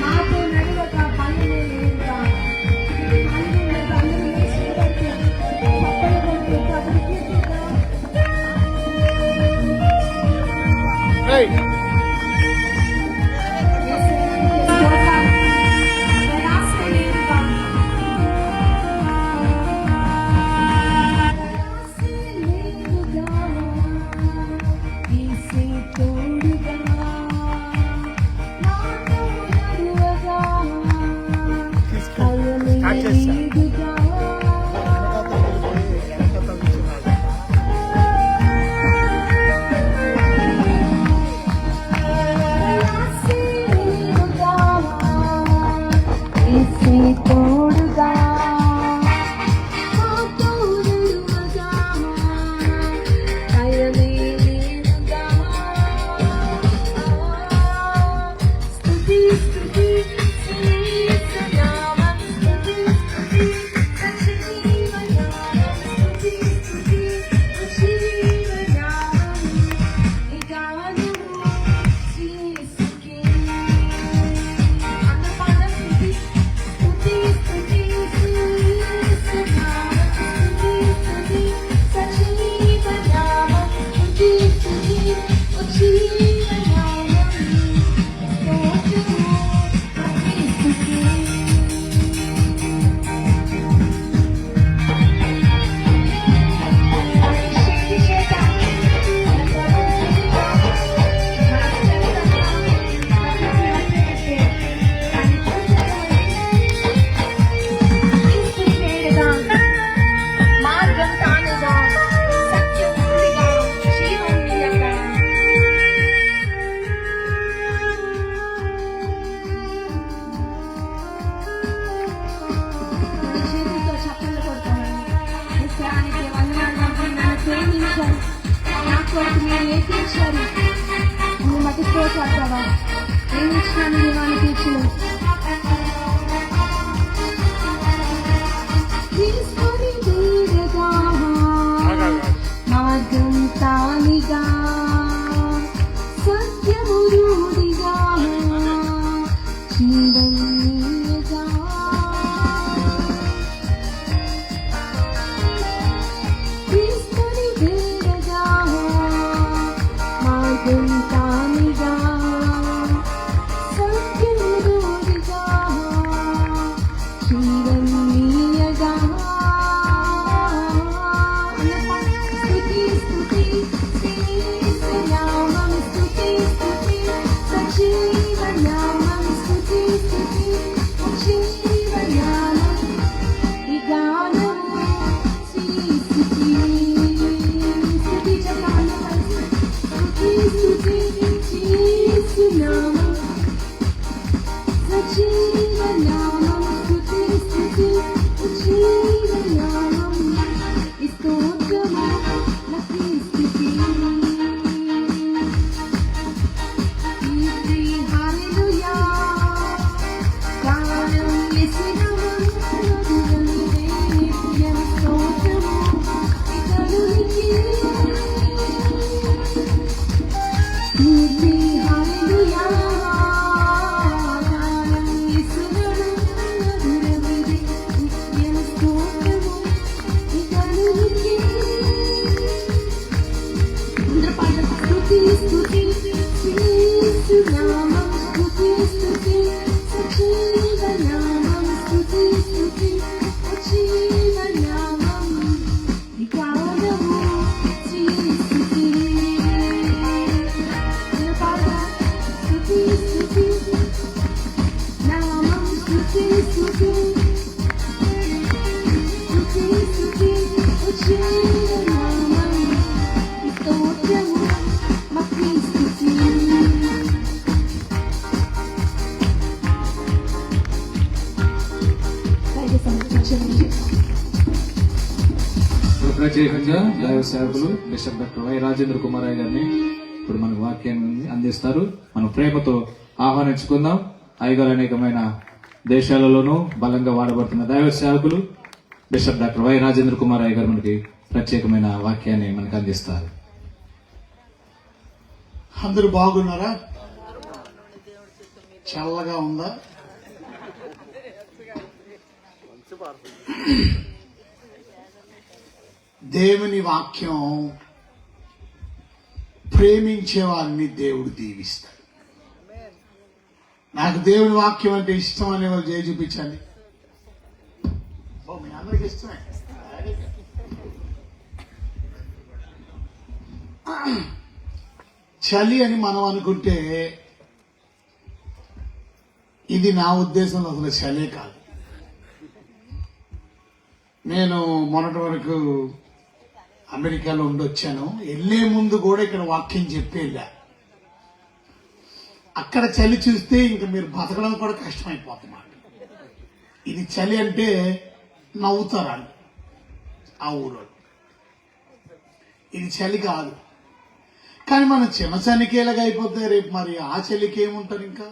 మాతో నడువక పనులే లేవుగా. అందరూ లేచి నిలబడుతూ చప్పట్లు కొడుతూ ప్రభుని కీర్తిద్దాం. యేసయ్యకే స్తోత్రం. ప్రయాస లేదుగా. యేసే తోడుగా. నాతో నడువగా. భయమే లేదుగా. యేసే తోడుగా. నాతో నడువగా. భయమే లేదుగా. స్తుతి స్తుతి యేసు నామం. స్తుతి స్తుతి సజీవనామం. స్తుతి స్తుతి సజీవనామం. ఈ గానము యేసుకే. అందరూ పాడండి. స్తుతి స్తుతి యేసు నామం. స్తుతి స్తుతి సజీవనామం. స్తుతి స్తుతి సజీవనామం. స్తోత్రము యేసుకే. శక్తి చేత మార్గం తానుగా, సత్యం ఉందిగా, జీవం నీయగా. ఈ చేతులతో చప్పట్లు కొడతాను. నిత్యానికి వందనాలు తండ్రి. నన్ను ప్రేమించారు, నా కొరకు మీరు ఏకించారు. నువ్వు మట్టి స్తోత్రాలు. ఏమిచ్చినాను నీ వాని తీర్చులు. తీసుకొని తీరగా. మార్గం తానిగా, సత్యము రూఢిగా, జీవం నీయగా. తీసుకొని తీరగా. మార్గం తానిగా, సత్యము రూఢిగా, జీవం నీయగా. స్తుతి స్తుతి యేసు నామం. స్తుతి స్తుతి సజీవనామం. స్తుతి స్తుతి సజీవనామం. ఈ గానము యేసుకే. స్తుతి చెప్పండి కలిసి. స్తుతి స్తుతి యేసు నామం. సజీవనామం. స్తుతి స్తుతి సజీవనామం. ఈ స్తోత్రము నా క్రీస్తుకే. కీర్తి హల్లెలూయా. గానం యేసునామం. మధురమే ప్రియం స్తోత్రము ఇతరునికి. కీర్తి హల్లెలూయా. గానం యేసునామం. మధురమే ప్రియం స్తోత్రము ఇతరునికి. అందరూ పాడండి. స్తుతి స్తుతి యేసు నామం. స్తుతి స్తుతి సజీవనామం. స్తుతి స్తుతి సజీవనామం. ఈ గానము యేసుకే. అందరూ పాడండి. స్తుతి స్తుతి నామం. స్తుతి స్తుతి స్తుతి స్తుతి సజీవనామం. ఈ స్తోత్రము మా క్రీస్తుకే. దయచేసి సమర్పించండి. ప్రత్యేకంగా దైవ సేవకులు bishop doctor why Rajendra Kumaraiah గారిని ఇప్పుడు మనకు వాక్యాన్ని అందిస్తారు. మనం ప్రేమతో ఆహ్వానించుకుందాం. అయ్యగారు అనేకమైన దేశాలలోనూ బలంగా వాడబడుతున్న దైవ సేవకులు bishop doctor why Rajendra Kumaraiah గారు మనకి ప్రత్యేకమైన వాక్యాన్ని మనకు అందిస్తారు. అందరూ బాగున్నారా? చల్లగా ఉందా? దేవుని వాక్యం ప్రేమించే వారిని దేవుడు దీవిస్తాడు. నాకు దేవుని వాక్యం అంటే ఇష్టం అనే వాళ్ళు చేయి చూపించండి. మీ అందరికి ఇష్టమే. చలి అని మనం అనుకుంటే ఇది నా ఉద్దేశంలో అసలు చలే కాదు. నేను మొన్నటి వరకు అమెరికాలో ఉండొచ్చాను. వెళ్లే ముందు కూడా ఇక్కడ వాక్యం చెప్పి వెళ్ళా. అక్కడ చలి చూస్తే ఇంక మీరు బతకడం కూడా కష్టమైపోతున్నమాట. ఇది చలి అంటే నవ్వుతారు ఆ ఊరు. ఇది చలి కాదు. కానీ మన చిన్న చలికి ఎలాగ అయిపోతాయి, రేపు మరి ఆ చలికి ఏముంటారు ఇంకా.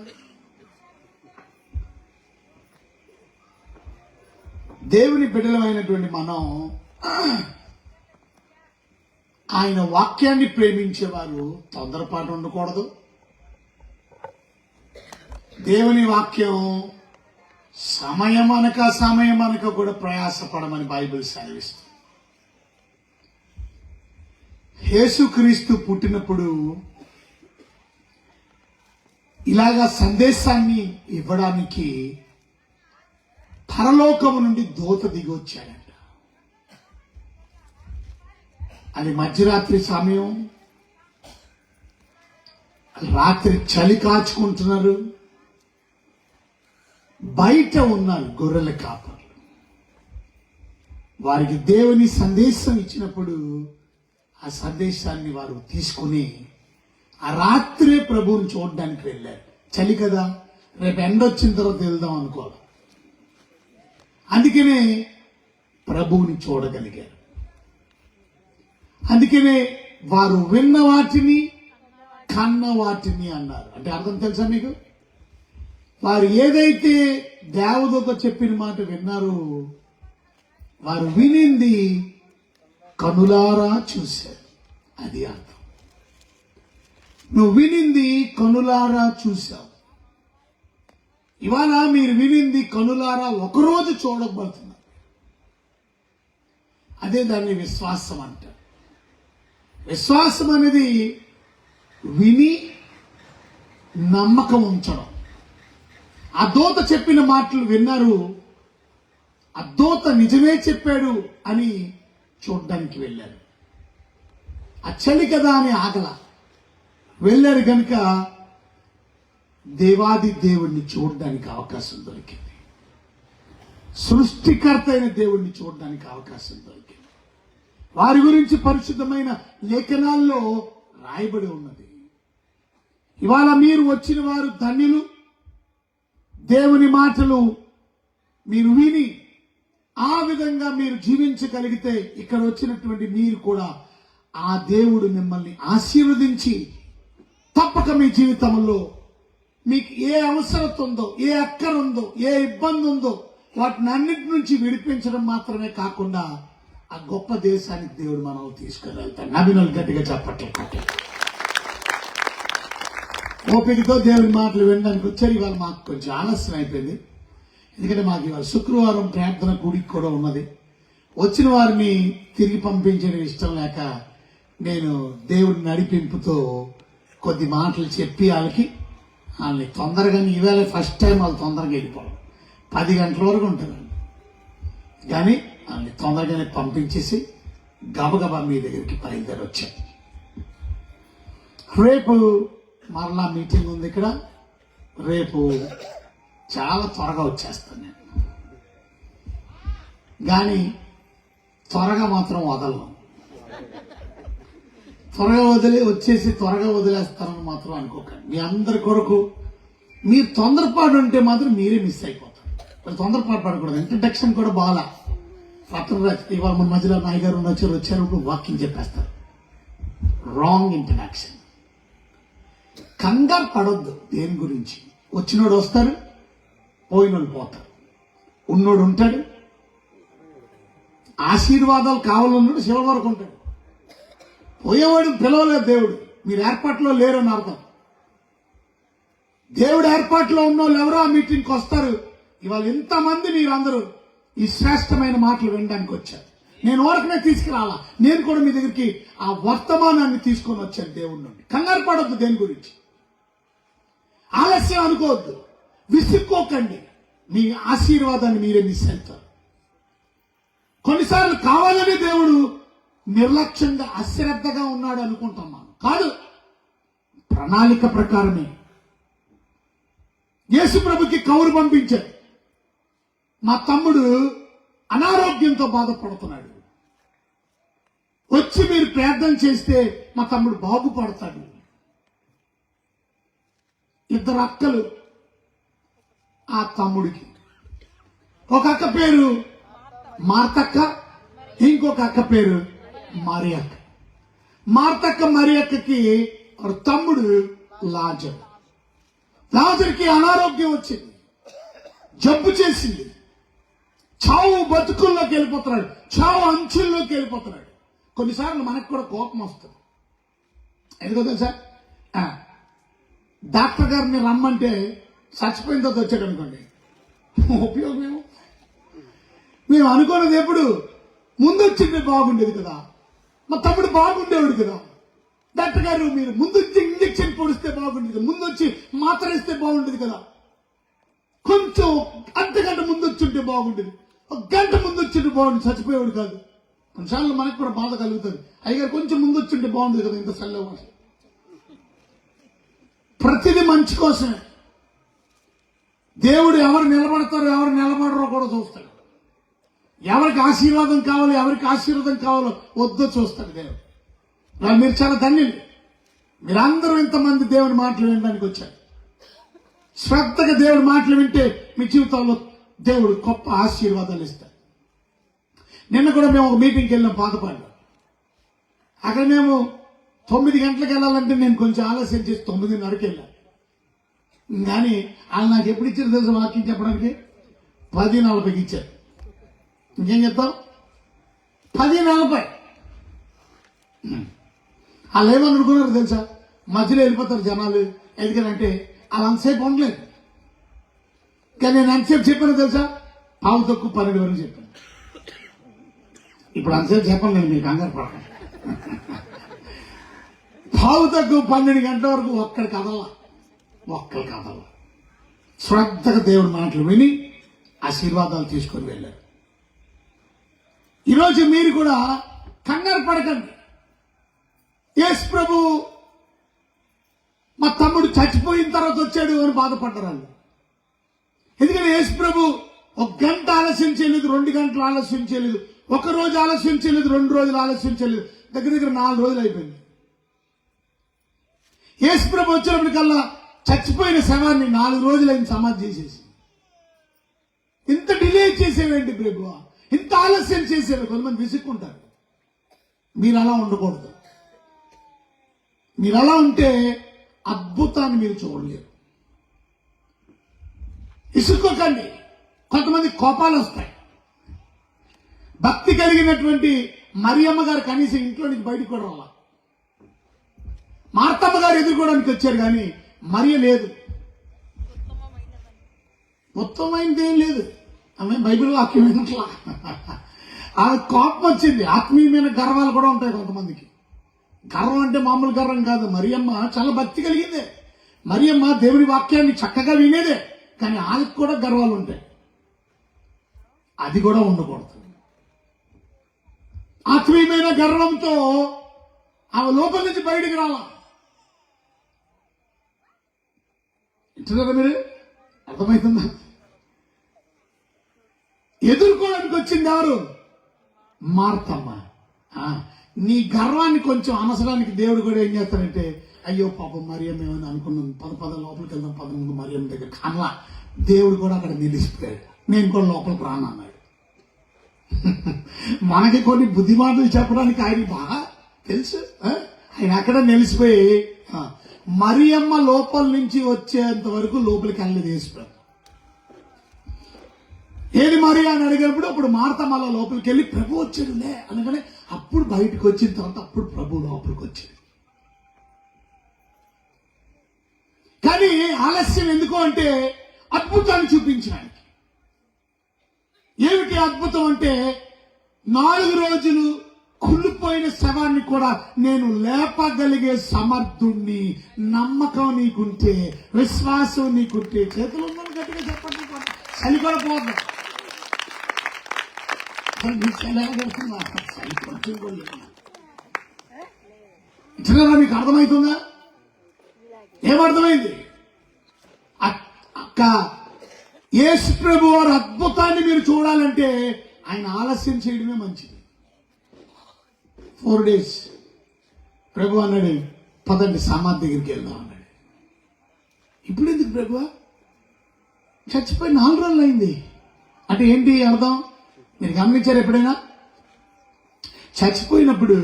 దేవుని బిడ్డలమైనటువంటి మనం ఆయన వాక్యాన్ని ప్రేమించేవారు తొందరపాటు ఉండకూడదు. దేవుని వాక్యం సమయం అనక కూడా ప్రయాసపడమని బైబిల్ సెలవిస్తుంది. యేసుక్రీస్తు పుట్టినప్పుడు ఇలాగా సందేశాన్ని ఇవ్వడానికి పరలోకము నుండి దూత దిగి వచ్చాడంట. అది మధ్యరాత్రి సమయం. రాత్రి చలి కాచుకుంటున్నారు. బయట ఉన్నారు గొర్రెల కాపర్లు. వారికి దేవుని సందేశం ఇచ్చినప్పుడు ఆ సందేశాన్ని వారు తీసుకుని ఆ రాత్రే ప్రభువుని చూడడానికి వెళ్ళారు. చలి కదా, రేపు ఎండ వచ్చిన తర్వాత వెళ్దాం అనుకోవాలి. అందుకనే ప్రభువుని చూడగలిగారు. అందుకనే వారు విన్న వాటిని కన్న వాటిని అన్నారు. అంటే అర్థం తెలుసా మీకు? వారు ఏదైతే దేవదూత చెప్పిన మాట విన్నారో వారు వినింది కనులారా చూశారు. అది అర్థం. నువ్వు వినింది కనులారా చూశావు. ఇవాళ మీరు వినింది కనులారా ఒకరోజు చూడబడుతున్నారు. అదే దాన్ని విశ్వాసం అంటారు. విశ్వాసం అనేది విని నమ్మకం ఉంచడం. ఆ దూత చెప్పిన మాటలు విన్నారు. ఆ దూత నిజమే చెప్పాడు అని చూడడానికి వెళ్ళారు. ఆ చలి కదా అని ఆగల వెళ్ళారు. కనుక దేవాది దేవుణ్ణి చూడడానికి అవకాశం దొరికింది. సృష్టికర్త అయిన దేవుణ్ణి చూడడానికి అవకాశం దొరికింది. వారి గురించి పరిశుద్ధమైన లేఖనాల్లో రాయబడి ఉన్నది. ఇవాళ మీరు వచ్చిన వారు ధన్యులు. దేవుని మాటలు మీరు విని ఆ విధంగా మీరు జీవించగలిగితే ఇక్కడ వచ్చినటువంటి మీరు కూడా ఆ దేవుడు మిమ్మల్ని ఆశీర్వదించి తప్పక మీ జీవితంలో మీకు ఏ అవసరత ఉందో, ఏ అక్కర ఉందో, ఏ ఇబ్బంది ఉందో వాటిని అన్నిటి నుంచి విడిపించడం మాత్రమే కాకుండా ఆ గొప్ప దేశానికి దేవుడు మనం తీసుకెళ్తాడు. నబినలు గట్టిగా చెప్పట్లు ఓపికతో దేవుని మాటలు వినడానికి వచ్చారు. ఇవాళ మాకు కొంచెం ఆలస్యం అయిపోయింది. ఎందుకంటే మాకు ఇవాళ శుక్రవారం ప్రార్థన కూడికి కూడా ఉన్నది. వచ్చిన వారిని తిరిగి పంపించడం ఇష్టం లేక నేను దేవుడి నడిపింపుతో కొద్ది మాటలు చెప్పి వాళ్ళని తొందరగా, ఈవేళ ఫస్ట్ టైం వాళ్ళు తొందరగా వెళ్ళిపోవడం 10 గంటల వరకు ఉంటుందండి. కానీ వాళ్ళని తొందరగానే పంపించేసి గబగబా మీ దగ్గరికి బయలుదేరి వచ్చాను. రేపు మరలా మీటింగ్ ఉంది ఇక్కడ. రేపు చాలా త్వరగా వచ్చేస్తాను నేను. కానీ త్వరగా మాత్రం వదలను. త్వరగా వచ్చేసి త్వరగా వదిలేస్తానని మాత్రం అనుకోకండి. మీ అందరి కొరకు మీరు తొందరపాటు ఉంటే మాత్రం మీరే మిస్ అయిపోతారు. తొందరపాటు పడకూడదు. ఇంట్రడక్షన్ కూడా బాగా ఇవాళ మన మధ్యలో నాయగారు వచ్చారు వాకింగ్ చెప్పేస్తారు. Wrong introduction. కంగారు పడొద్దు దేని గురించి. వచ్చినోడు వస్తారు, పోయినోడు పోతారు, ఉన్నోడు ఉంటాడు. ఆశీర్వాదాలు కావాలన్నాడు శివ వరకు ఉంటాడు. పోయేవాడు పిలవలేదు దేవుడు. మీరు ఏర్పాట్లో లేరని అర్థం. దేవుడు ఏర్పాట్లో ఉన్న వాళ్ళు ఎవరో ఆ మీటింగ్కి వస్తారు. ఇవాళ ఇంతమంది మీరందరూ ఈ శ్రేష్టమైన మాటలు వినడానికి వచ్చారు. నేను ఓరకనే తీసుకురాలా, నేను కూడా మీ దగ్గరికి ఆ వర్తమానాన్ని తీసుకొని వచ్చాను దేవుడి నుండి. కంగారు పడొద్దు, దేని గురించి ఆలస్యం అనుకోవద్దు, విసుక్కోకండి. మీ ఆశీర్వాదాన్ని మీరే మిస్ అవుతారు. కొన్నిసార్లు కావాలని దేవుడు నిర్లక్ష్యంగా అశ్రద్ధగా ఉన్నాడు అనుకుంటాం మనం. కాదు, ప్రణాళిక ప్రకారమే. యేసు ప్రభుకి కౌరు పంపించారు. మా తమ్ముడు అనారోగ్యంతో బాధపడుతున్నాడు, వచ్చి మీరు ప్రార్థన చేస్తే మా తమ్ముడు బాగుపడతాడు. ఇద్దరు అక్కలు ఆ తమ్ముడికి. ఒక అక్క పేరు మార్తక్క, ఇంకొక అక్క పేరు మరియక్క. మార్తక్క మరియక్కకి ఒక తమ్ముడు లాజరు. లాజర్కి అనారోగ్యం వచ్చింది, జబ్బు చేసింది, చావు బతుకుల్లోకి వెళ్ళిపోతున్నాడు, చావు అంచుల్లోకి వెళ్ళిపోతున్నాడు. కొన్నిసార్లు మనకు కూడా కోపం వస్తుంది. ఎందుకో తెలుసా, డాక్టర్ గారిని రమ్మంటే చచ్చిపోయిన తర్వాత వచ్చాడు అనుకోండి, ఉపయోగమేమో. మేము అనుకున్నది ఎప్పుడు ముందు వచ్చింటే బాగుండేది కదా, మా తమ్ముడు బాగుండేవాడు కదా. డాక్టర్ గారు మీరు ముందు ఇంజక్షన్ పొడిస్తే బాగుండేది కదా, ముందు వచ్చి మాత్ర ఇస్తే బాగుండేది కదా, కొంచెం అర్ధగంట ముందు వచ్చుంటే బాగుండేది, ఒక గంట ముందు వచ్చింటే బాగుంది, చచ్చిపోయేవాడు కాదు. కొన్నిసార్లు మనకు కూడా బాధ కలుగుతుంది, అయ్యగారు కొంచెం ముందు వచ్చింటే బాగుండేది కదా, ఇంత చల్లగా. ప్రతిదీ మంచి కోసమే. దేవుడు ఎవరు నిలబడతారో ఎవరు నిలబడరో కూడా చూస్తాడు. ఎవరికి ఆశీర్వాదం కావాలో ఎవరికి ఆశీర్వాదం కావాలో వద్దో చూస్తాడు దేవుడు. వాళ్ళు మీరు చాలా ధన్యులు. మీరందరూ ఇంతమంది దేవుని మాటలు వినడానికి వచ్చారు. శ్రద్ధగా దేవుడి మాటలు వింటే మీ జీవితంలో దేవుడు గొప్ప ఆశీర్వాదాలు ఇస్తాడు. నిన్న కూడా మేము ఒక మీటింగ్కి వెళ్ళాం పాతపాడులో. అక్కడ మేము 9 గంటలకు వెళ్ళాలంటే నేను కొంచెం ఆలస్యం చేసి 9:30కి వెళ్ళాను. కానీ వాళ్ళు నాకు ఎప్పుడు ఇచ్చారు తెలుసు వాక్యం చెప్పడానికి? 10:40కి ఇచ్చారు. ఇంకేం చెప్తాం? 10:40. వాళ్ళు ఏమనుకున్నారు తెలుసా, మధ్యలో వెళ్ళిపోతారు జనాలు. ఎందుకంటే వాళ్ళు అంతసేపు ఉండలేదు. కానీ నేను ఎంతసేపు చెప్పాను తెలుసా? 12:12 వరకు చెప్పాను. ఇప్పుడు అంతసేపు చెప్పాను నేను, మీకు కంగారు పడకండి. 12:12 గంటల వరకు ఒక్కడి కదల్లా. శ్రద్ధగా దేవుడి మాటలు విని ఆశీర్వాదాలు తీసుకొని వెళ్ళారు. ఈరోజు మీరు కూడా కంగారు పడకండి. యేసు ప్రభు మా తమ్ముడు చచ్చిపోయిన తర్వాత వచ్చాడు అని బాధపడ్డారు వాళ్ళు. ఎందుకంటే యేసు ప్రభు 1 గంట ఆలస్యం చేయలేదు, 2 గంటలు ఆలస్యం చేయలేదు, 1 రోజు ఆలస్యం చేయలేదు, 2 రోజులు ఆలస్యం చేయలేదు, దగ్గర 4 రోజులు అయిపోయింది. యేసు ప్రభు వచ్చినప్పటికల్లా చచ్చిపోయిన శవాన్ని 4 రోజులు ఆయన సమాధి చేసేసి, ఇంత డిలే చేసేవేంటి ప్రభు, ఇంత ఆలస్యం చేసేవి? కొంతమంది విసుక్కుంటారు. మీరు అలా ఉండకూడదు. మీరు అలా ఉంటే అద్భుతాన్ని మీరు చూడలేరు. ఇసుక్కోకండి. కొంతమంది కోపాలు వస్తాయి. భక్తి కలిగినటువంటి మరియమ్మ గారు కనీసం ఇంట్లో నుంచి బయటకు కూడా రాలా. మార్తమ్మ గారు ఎదుర్కోవడానికి వచ్చారు, కానీ మరియ లేదు. ఉత్తమమైనది ఏం లేదు. ఆమె బైబిల్ వాక్యం వినట్లా. ఆమె కోపం వచ్చింది. ఆత్మీయమైన గర్వాలు కూడా ఉంటాయి కొంతమందికి. గర్వం అంటే మామూలు గర్వం కాదు. మరియమ్మ చాలా భక్తి కలిగిందే. మరియమ్మ దేవుని వాక్యాన్ని చక్కగా వినేదే, కానీ ఆమెకు కూడా గర్వాలు ఉంటాయి. అది కూడా ఉండకూడదు. ఆత్మీయమైన గర్వంతో ఆమె లోపల నుంచి బయటికి రాలా. ఇంటున్నారా మీరు? అర్థమవుతుందా? ఎదుర్కోవడానికి వచ్చింది ఎవరు? మార్తమ్మ. నీ గర్వాన్ని కొంచెం అనసడానికి దేవుడు కూడా ఏం చేస్తాడంటే, అయ్యో పాపం మరియమ్మ ఏమని అనుకున్నాను, పద లోపలికి వెళ్దాం, 11 మరియమ్మ దగ్గర కనలా. దేవుడు కూడా అక్కడ నిలిచిపోయాడు. నేను కూడా లోపలికి రాను అన్నాడు. మనకి కొన్ని బుద్ధి మాటలు చెప్పడానికి ఆయన బాగా తెలుసు. ఆయన అక్కడ నిలిచిపోయి మరియమ్మ లోపల నుంచి వచ్చేంత వరకు లోపలికి వెళ్ళలేదు యేసుప్రభు. ఏది మరియా అని అడిగినప్పుడు అప్పుడు మార్తమ్మ లోపలికి వెళ్ళి ప్రభు వచ్చాడులే అనగానే అప్పుడు బయటకు వచ్చిన తర్వాత అప్పుడు ప్రభు లోపలికి వచ్చాడు. కానీ ఆలస్యం ఎందుకు అంటే అద్భుతాన్ని చూపించడానికి. ఏమిటి అద్భుతం అంటే 4 రోజులు కుళ్ళిపోయిన శవాన్ని కూడా నేను లేపగలిగే సమర్థుణ్ణి. నమ్మకం నీకుంటే, విశ్వాసం నీకుంటే, చేతులు ఉందని గట్టిగా చెప్పండి. చలి కూడా పోదు. మీకు అర్థమవుతుందా? ఏమర్థమైంది? అక్క యేసు ప్రభు వారి అద్భుతాన్ని మీరు చూడాలంటే ఆయన ఆలస్యం చేయడమే మంచిది. 4 days ప్రభు అన్నాడు, పదండి సమాధి దగ్గరికి వెళ్దాం అన్నాడు. ఇప్పుడు ఎందుకు ప్రభు? చచ్చిపోయి 4 రోజులు అయింది అంటే ఏంటి అర్థం? మీరు గమనించారు ఎప్పుడైనా? చచ్చిపోయినప్పుడు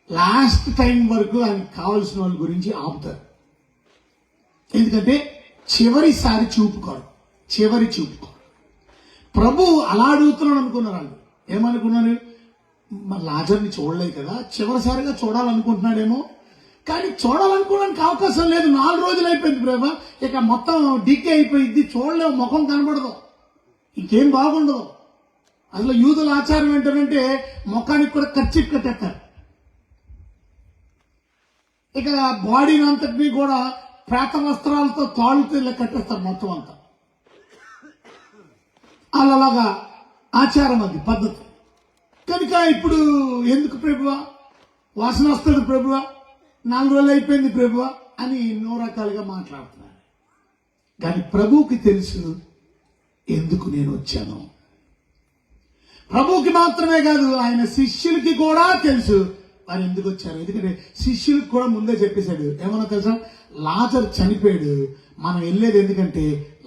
లాస్ట్ టైం వరకు ఆయనకు కావాల్సిన వాళ్ళ గురించి ఆపుతారు. ఎందుకంటే చివరిసారి చూపుకోరు. ప్రభు అలా అడుగుతున్నాడు అనుకున్నారు వాళ్ళు. ఏమనుకున్నారు? మరి లాజర్ని చూడలేదు కదా, చివరిసారిగా చూడాలనుకుంటున్నాడేమో. కానీ చూడాలనుకోవడానికి అవకాశం లేదు. 4 రోజులు అయిపోయింది ప్రభు, ఇక మొత్తం డీకే అయిపోయింది, చూడలేవు, ముఖం కనబడదు, ఇంకేం బాగుండదు. అసలు యూదుల ఆచారం ఏంటంటే ముఖానికి కూడా కర్చీఫ్ కట్టేస్తారు. ఇక బాడీని అంతటినీ కూడా ప్రేత వస్త్రాలతో తాళుతో ఇలా కట్టేస్తారు మొత్తం అంతా. అలాగా ఆచారం, అది పద్ధతి. కనుక ఇప్పుడు ఎందుకు ప్రభువా, వాసన వస్తుంది ప్రభువా, 4 రోజులు అయిపోయింది ప్రభువా అని ఎన్నో రకాలుగా మాట్లాడుతున్నారు. కానీ ప్రభువుకి తెలుసు ఎందుకు నేను వచ్చాను. ప్రభువుకి మాత్రమే కాదు, ఆయన శిష్యులకి కూడా తెలుసు వారు ఎందుకు వచ్చారు. ఎందుకంటే శిష్యులకు కూడా ముందే చెప్పేశాడు. ఏమన్నా తెలుసా? లాజర్ చనిపోయాడు, మనం వెళ్ళేది ఎందుకంటే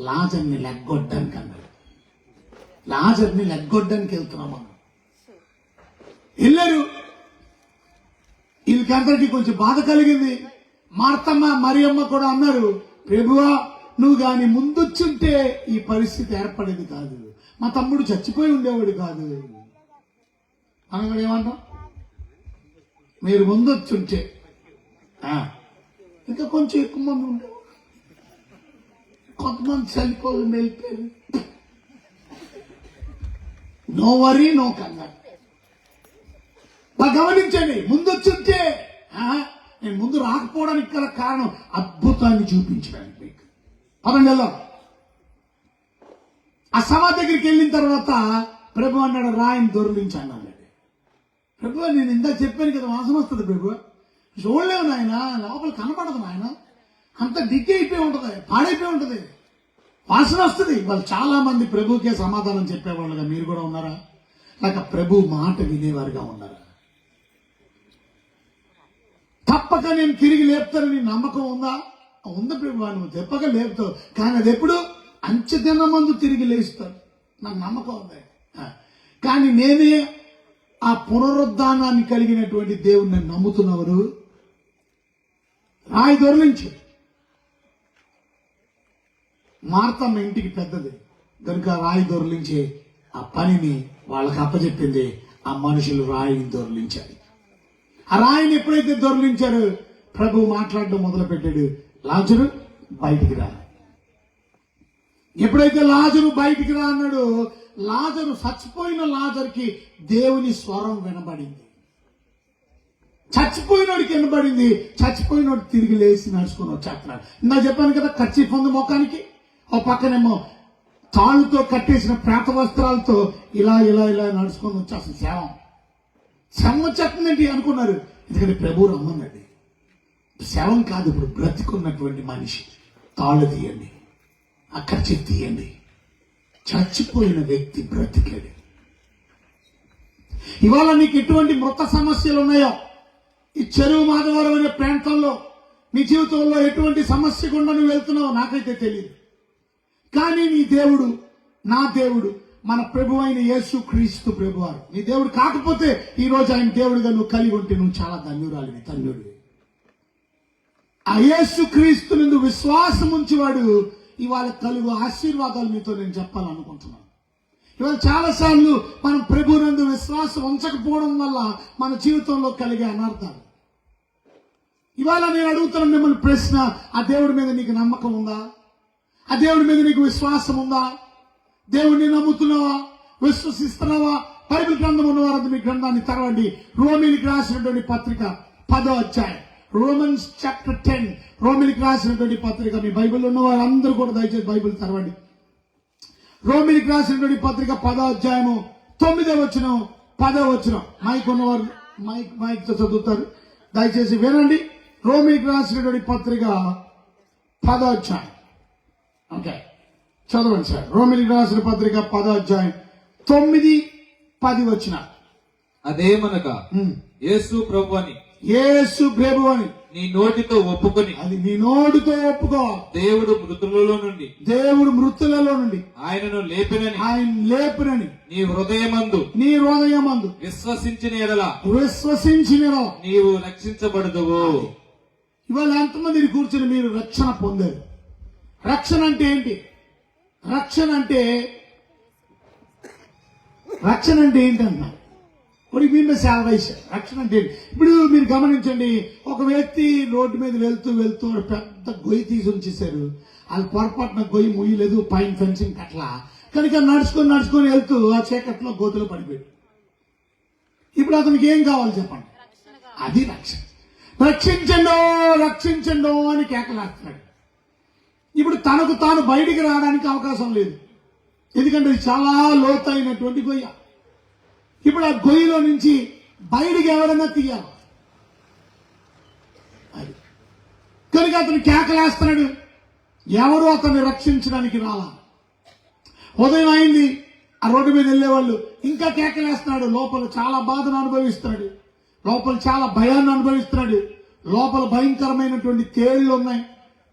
లాజర్ని లెగ్గొట్టడానికి అన్నాడు. లాజర్ని లెగ్గొట్టడానికి వెళ్తున్నాం మనం. వెళ్ళారు. వీళ్ళకందరికీ కొంచెం బాధ కలిగింది. మార్తమ్మ, మరియమ్మ కూడా అన్నారు, ప్రభువా నువ్వు గాని ముందొచ్చుంటే ఈ పరిస్థితి ఏర్పడేది కాదు, మా తమ్ముడు చచ్చిపోయి ఉండేవాడు కాదు. మనం కూడా ఏమంటాం? మీరు ముందొచ్చుంటే ఇంకా కొంచెం ఎక్కువ మంది ఉండేవారు, కొంతమంది చనిపోయి వెళ్ళిపోయారు. నో వరీ, నో కంగారు. గమనించండి, ముందొచ్చుంటే నేను ముందు రాకపోవడానికి గల కారణం అద్భుతాన్ని చూపించడానికి. మీకు పదండి వెళ్దాం. ఆ సమాధి దగ్గరికి వెళ్ళిన తర్వాత ప్రభు అన్నాడు, రాయిని దొర్లించి అన్నాడు. ప్రభు నేను ఇందాక చెప్పాను కదా, వాసన వస్తుంది ప్రభు, చూడలేవు నాయన, లోపల కనపడదు నాయన, అంత డిగ్గే అయిపోయి ఉంటుంది, పాడైపోయి ఉంటుంది, వాసన వస్తుంది. వాళ్ళు చాలా మంది ప్రభుకే సమాధానం చెప్పేవాళ్ళుగా మీరు కూడా ఉన్నారా? లేక ప్రభు మాట వినేవారుగా ఉన్నారా? తప్పక నేను తిరిగి లేపుతానని నమ్మకం ఉందా? ఉంది ప్రభు, నువ్వు తెప్పక లేపుతావు, కానీ అది ఎప్పుడు అంచెదిన మందు తిరిగి లేస్తావు, నాకు నమ్మకం ఉంది. కానీ నేనే ఆ పునరుద్ధానాన్ని కలిగినటువంటి దేవుణ్ణి నమ్ముతున్నవారు రాయి దొరలించు. మార్తమ్మ ఇంటికి పెద్దది కనుక రాయి దొరలించే ఆ పనిని వాళ్ళకి అప్పచెప్పింది. ఆ మనుషులు రాయిని దొరలించారు. ఆ రాయిని ఎప్పుడైతే దొరలించారో ప్రభు మాట్లాడడం మొదలు పెట్టాడు, లాజరు బయటికి రా. ఎప్పుడైతే లాజరు బయటికి రా అన్నాడు, లాజరు, చచ్చిపోయిన లాజర్కి దేవుని స్వరం వినబడింది. చచ్చిపోయినోడికి వినబడింది. చచ్చిపోయినోడు తిరిగి లేచి నడుచుకుని వచ్చేస్తున్నాడు. ఇందా చెప్పాను కదా, కర్చీఫ్ ఉంది ముఖానికి, ఓ పక్కనేమో తాళ్ళుతో కట్టేసిన ప్రేత వస్త్రాలతో ఇలా ఇలా ఇలా నడుచుకొని వచ్చేస్తుంది. శవం వచ్చేస్తుందండి అనుకున్నారు. ఎందుకంటే ప్రభు రమ్మన్నది. శవం కాదు, ఇప్పుడు బ్రతికున్నటువంటి మనిషి. తాళ్ళు తీయండి, అక్కడ తీయండి. చచ్చిపోయిన వ్యక్తి బ్రతికాడు. ఇవాళ నీకు ఎటువంటి మృత సమస్యలు ఉన్నాయో, ఈ చెరువు మాధవరం అనే ప్రాంతంలో నీ జీవితంలో ఎటువంటి సమస్య గుండా నువ్వు వెళ్తున్నావో నాకైతే తెలియదు. కానీ నీ దేవుడు, నా దేవుడు, మన ప్రభు అయిన యేసు క్రీస్తు ప్రభువారు నీ దేవుడు కాకపోతే ఈ రోజు ఆయన దేవుడిగా నువ్వు కలిగి ఉంటే నువ్వు చాలా ధన్యురాలివి, ధన్యుడివి. ఆ యేసు క్రీస్తు నందు విశ్వాసం ఉంచేవాడు ఇవాళ కలుగు ఆశీర్వాదాలు మీతో నేను చెప్పాలనుకుంటున్నాను. ఇవాళ చాలాసార్లు మనం ప్రభునందు విశ్వాసం ఉంచకపోవడం వల్ల మన జీవితంలో కలిగే అనర్థాలు. ఇవాళ నేను అడుగుతున్నాను మిమ్మల్ని ప్రశ్న, ఆ దేవుడి మీద నీకు నమ్మకం ఉందా? ఆ దేవుడి మీద నీకు విశ్వాసం ఉందా? దేవుడిని నమ్ముతున్నావా? విశ్వసిస్తున్నావా? బైబిల్ గ్రంథం ఉన్నవారంతా మీ గ్రంథాన్ని తెరవండి. రోమిలికి రాసినటువంటి పత్రిక 10వ అధ్యాయం, రోమన్స్ చాప్టర్ 10. రోమిలికి రాసినటువంటి పత్రిక, మీ బైబిల్ ఉన్న వారందరూ కూడా దయచేసి బైబిల్ తెరవండి. రోమిలికి రాసినటువంటి పత్రిక 10వ అధ్యాయము 9వ వచనం 10వ వచనం. మైక్ ఉన్నవారు మైక్ తో చదువుతారు, దయచేసి వినండి. రోమిలికి రాసినటువంటి పత్రిక 10వ అధ్యాయం. ఓకే, చదవండి సార్. రోమిలికి రాసిన పత్రిక 10వ అధ్యాయం 9, 10 వచనం. అదేమనగా యేసు ప్రభు అని యేసు ప్రభు అని నీ నోటితో ఒప్పుకొని, అది నీ నోటితో ఒప్పుకోవాలి. దేవుడు మృతులలో నుండి ఆయనను లేపినని నీ హృదయమందు విశ్వసించిన ఎడల నీవు రక్షించబడదువు. ఇవాళ ఎంతమంది కూర్చొని మీరు రక్షణ పొందారు? రక్షణ అంటే ఏంటి? రక్షణ అంటే ఏంటన్నా? మరి మీ సాల్వేషన్. రక్షణ అంటే ఇప్పుడు మీరు గమనించండి, ఒక వ్యక్తి రోడ్డు మీద వెళ్తూ పెద్ద గొయ్యి తీసి ఉంచేశారు. వాళ్ళు పొరపాటున గొయ్యి ముయ్యలేదు, పైన ఫెన్సింగ్ కట్ల కనుక నడుచుకొని వెళ్తూ ఆ చీకట్లో గోతులో పడిపోయాడు. ఇప్పుడు అతనికి ఏం కావాలి చెప్పండి? అది రక్షణ. రక్షించండో అని కేకలేస్తున్నాడు. ఇప్పుడు తనకు తాను బయటికి రావడానికి అవకాశం లేదు, ఎందుకంటే ఇది చాలా లోతైనటువంటి గొయ్య. ఇప్పుడు ఆ గొయ్యిలో నుంచి బయటికి ఎవరైనా తీయాలి. అది కనుక అతను కేకలేస్తున్నాడు, ఎవరు అతన్ని రక్షించడానికి రాలా. ఉదయం అయింది, ఆ రోడ్డు మీద వెళ్లేవాళ్ళు ఇంకా కేకలేస్తున్నాడు. లోపల చాలా బాధను అనుభవిస్తున్నాడు, లోపల చాలా భయాన్ని అనుభవిస్తున్నాడు. లోపల భయంకరమైనటువంటి తేళ్లు ఉన్నాయి,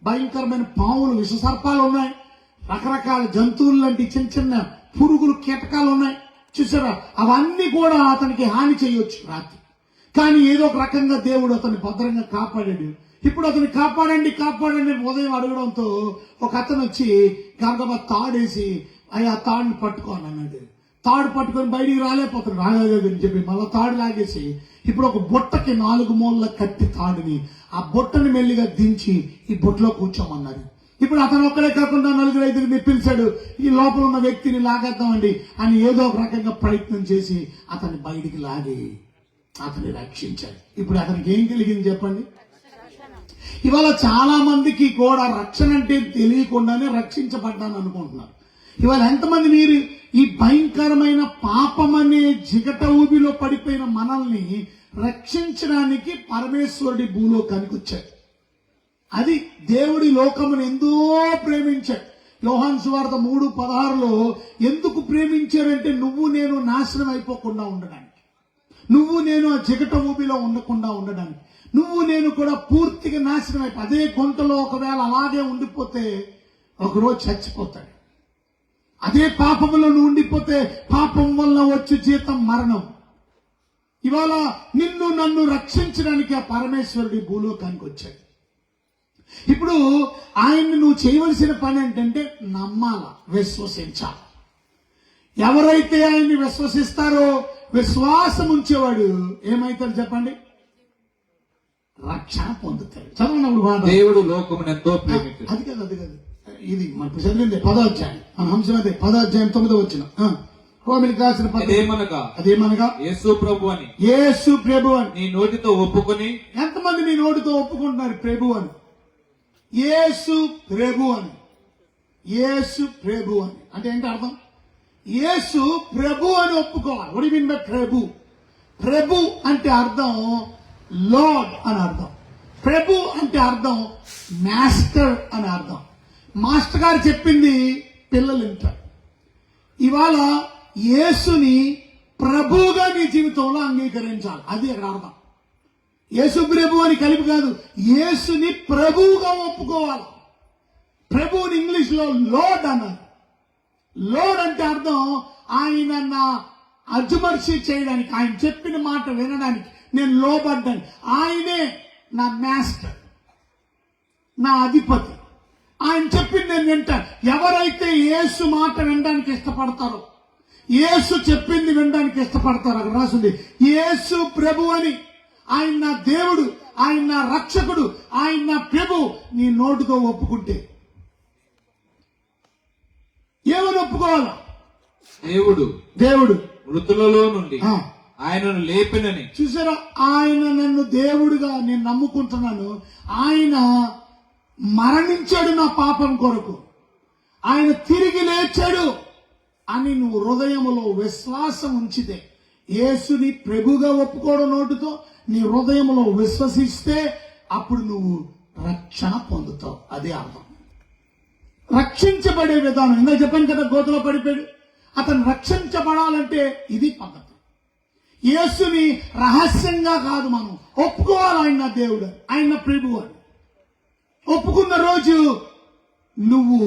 భయంకరమైన పాములు, విషసర్పాలు ఉన్నాయి, రకరకాల జంతువులు లాంటి చిన్న పురుగులు, కీటకాలు ఉన్నాయి. చూసారా? అవన్నీ కూడా అతనికి హాని చేయొచ్చు రాత్రి, కానీ ఏదో ఒక రకంగా దేవుడు అతన్ని భద్రంగా కాపాడాడు. ఇప్పుడు అతను కాపాడండి ఉదయం అడగడంతో ఒక అతను వచ్చి గంగమ్మ తాడేసి ఆ తాడుని పట్టుకోని అన్నాడు. తాడు పట్టుకొని బయటికి రాలేదని చెప్పి మళ్ళీ తాడు లాగేసి ఇప్పుడు ఒక బుట్టకి 4 మూలల కట్టి తాడుని ఆ బుట్టని మెల్లిగా దించి ఈ బుట్టలో కూర్చోమన్నారు. ఇప్పుడు అతను ఒక్కడే కాకుండా 4-5 పిలిచాడు. ఈ లోపల ఉన్న వ్యక్తిని లాగేద్దామండి అని ఏదో ఒక రకంగా ప్రయత్నం చేసి అతన్ని బయటికి లాగి అతన్ని రక్షించాడు. ఇప్పుడు అతనికి ఏం కలిగింది చెప్పండి? ఇవాళ చాలా మందికి కూడా రక్షణ అంటే తెలియకుండానే రక్షించబడ్డాను అనుకుంటున్నారు. ఇవాళ ఎంతమంది మీరు ఈ భయంకరమైన పాపం అనే జిగట ఊబిలో పడిపోయిన మనల్ని రక్షించడానికి పరమేశ్వరుడి భూలోకానికి వచ్చాడు. అది దేవుడి లోకమును ఎంతో ప్రేమించాడు. యోహాను సువార్త 3:16లో ఎందుకు ప్రేమించారంటే నువ్వు నేను నాశనం అయిపోకుండా ఉండడానికి, నువ్వు నేను ఆ జిగట ఊబిలో ఉండకుండా ఉండడానికి, నువ్వు నేను కూడా పూర్తిగా నాశనం అయిపో అదే గుంటలో ఒకవేళ అలాగే ఉండిపోతే ఒకరోజు చచ్చిపోతాడు. అదే పాపంలో నువ్వు ఉండిపోతే పాపం వల్ల వచ్చే జీతం మరణం. ఇవాళ నిన్ను నన్ను రక్షించడానికి ఆ పరమేశ్వరుడి భూలోకానికి వచ్చాడు. ఇప్పుడు ఆయన్ని నువ్వు చేయవలసిన పని ఏంటంటే నమ్మాల, విశ్వసించాలి. ఎవరైతే ఆయన్ని విశ్వసిస్తారో, విశ్వాసం ఉంచేవాడు ఏమైతాడు చెప్పండి? రక్షణ పొందుతాడు. చదవండి. దేవుడు లోకమును ఎంతో ప్రేమించాడు. అది కాదు ఇది మనకు చదివింది 10వ అధ్యాయం. మన అంశం అదే 10వ అధ్యాయం 9వ వచనం. రోమిలికి రాసిన అదేమనగా యేసు ప్రభు అని నీ నోటితో ఒప్పుకొని. ఎంతమంది మీ నోటితో ఒప్పుకుంటున్నారు ప్రభు అని? యేసు ప్రభు అని అంటే ఏంటి అర్థం? యేసు ప్రభు అని ఒప్పుకోవాలి. what do you mean by ప్రభు అంటే అర్థం లార్డ్ అని అర్థం. ప్రభు అంటే అర్థం మాస్టర్ అని అర్థం. మాస్టర్ గారు చెప్పింది పిల్లలు వింటారు. ఇవాళ యేసుని ప్రభువుగా నీ జీవితంలో అంగీకరించాలి. అది అక్కడ అర్థం. యేసు ప్రభు అని కలిపి కాదు, యేసుని ప్రభువుగా ఒప్పుకోవాలి. ప్రభువుని ఇంగ్లీష్ లో లోర్డ్ అన్నారు. లోర్డ్ అంటే అర్థం ఆయన నా అజుమర్షి చేయడానికి, ఆయన చెప్పిన మాట వినడానికి నేను లోబడ్డాను. ఆయనే నా మాస్టర్, నా అధిపతి. ఆయన చెప్పింది నేను వింటాను. ఎవరైతే యేసు మాట వినడానికి ఇష్టపడతారో, యేసు చెప్పింది వినడానికి ఇష్టపడతారు. అక్కడ రాసింది యేసు ప్రభు అని. ఆయన నా దేవుడు, ఆయన నా రక్షకుడు, ఆయన నా ప్రభు నీ నోటితో ఒప్పుకుంటే ఏమని ఒప్పుకోవాలా? దేవుడు మృతులలో నుండి ఆ. ఆయనను లేపినని. చూసారా, ఆయన నన్ను దేవుడుగా నేను నమ్ముకుంటున్నాను. ఆయన మరణించాడు నా పాపం కొరకు, ఆయన తిరిగి లేచాడు అని నువ్వు హృదయములో విశ్వాసం ఉంచితే, యేసుని ప్రభుగా ఒప్పుకోవడం నోటితో నీ హృదయంలో విశ్వసిస్తే అప్పుడు నువ్వు రక్షణ పొందుతావు. అదే అర్థం. రక్షించబడే విధానం ఇందాక చెప్పాను కదా, గోతులో పడిపోయాడు. అతను రక్షించబడాలంటే ఇది పద్ధతి. యేసుని రహస్యంగా కాదు, మనం ఒప్పుకోవాలి. ఆయన నా దేవుడు, ఆయన నా ప్రభువు అని ఒప్పుకున్న రోజు, నువ్వు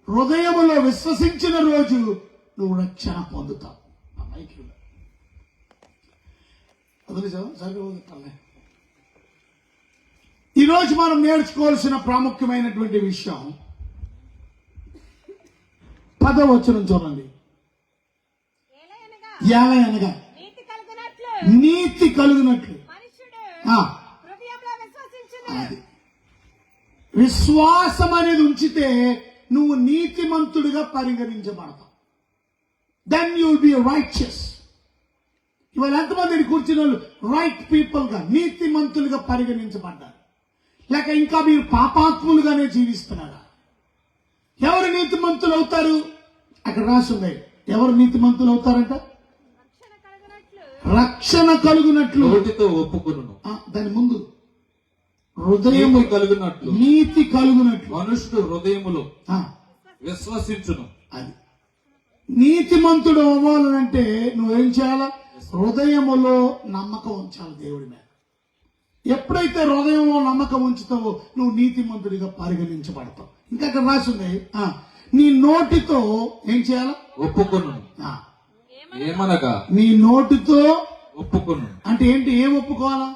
హృదయములో విశ్వసించిన రోజు నువ్వు రక్షణ పొందుతావు. ఈరోజు మనం నేర్చుకోవాల్సిన ప్రాముఖ్యమైనటువంటి విషయం 10వ వచనం చూడండి. ఏలయనగా నీతి కలుగునట్లు. అది విశ్వాసం అనేది ఉంచితే నువ్వు నీతిమంతుడిగా పరిగణించబడతావు. Then you will be righteous. ఇవాళ ఎంతమంది కూర్చున్న వాళ్ళు రైట్ పీపుల్ గా, నీతిమంతులుగా పరిగణించబడ్డారు, లేక ఇంకా మీరు పాపాత్ములుగానే జీవిస్తున్నారా? ఎవరు నీతిమంతులు అవుతారు? అక్కడ రాసుంది, ఎవరు నీతిమంతులు అవుతారంట? రక్షణ కలుగునట్లు. నోటితో ఒప్పుకొనును. దాని ముందు హృదయం కలుగునట్లు, నీతి కలుగునట్లు. మనుషుడు హృదయములో విశ్వసించును. అది నీతిమంతుడు అవ్వాలంటే నువ్వేం చేయాలా? హృదయములో నమ్మకం ఉంచాలి దేవుడి మీద. ఎప్పుడైతే హృదయంలో నమ్మకం ఉంచుతావో నువ్వు నీతిమంతుడిగా పరిగణించబడతావు. ఇంకా అక్కడ రాసింది, నీ నోటితో ఏం చేయాలా? ఒప్పుకొను. ఏమనగా నీ నోటితో ఒప్పుకొను అంటే ఏంటి? ఏం ఒప్పుకోవాలా?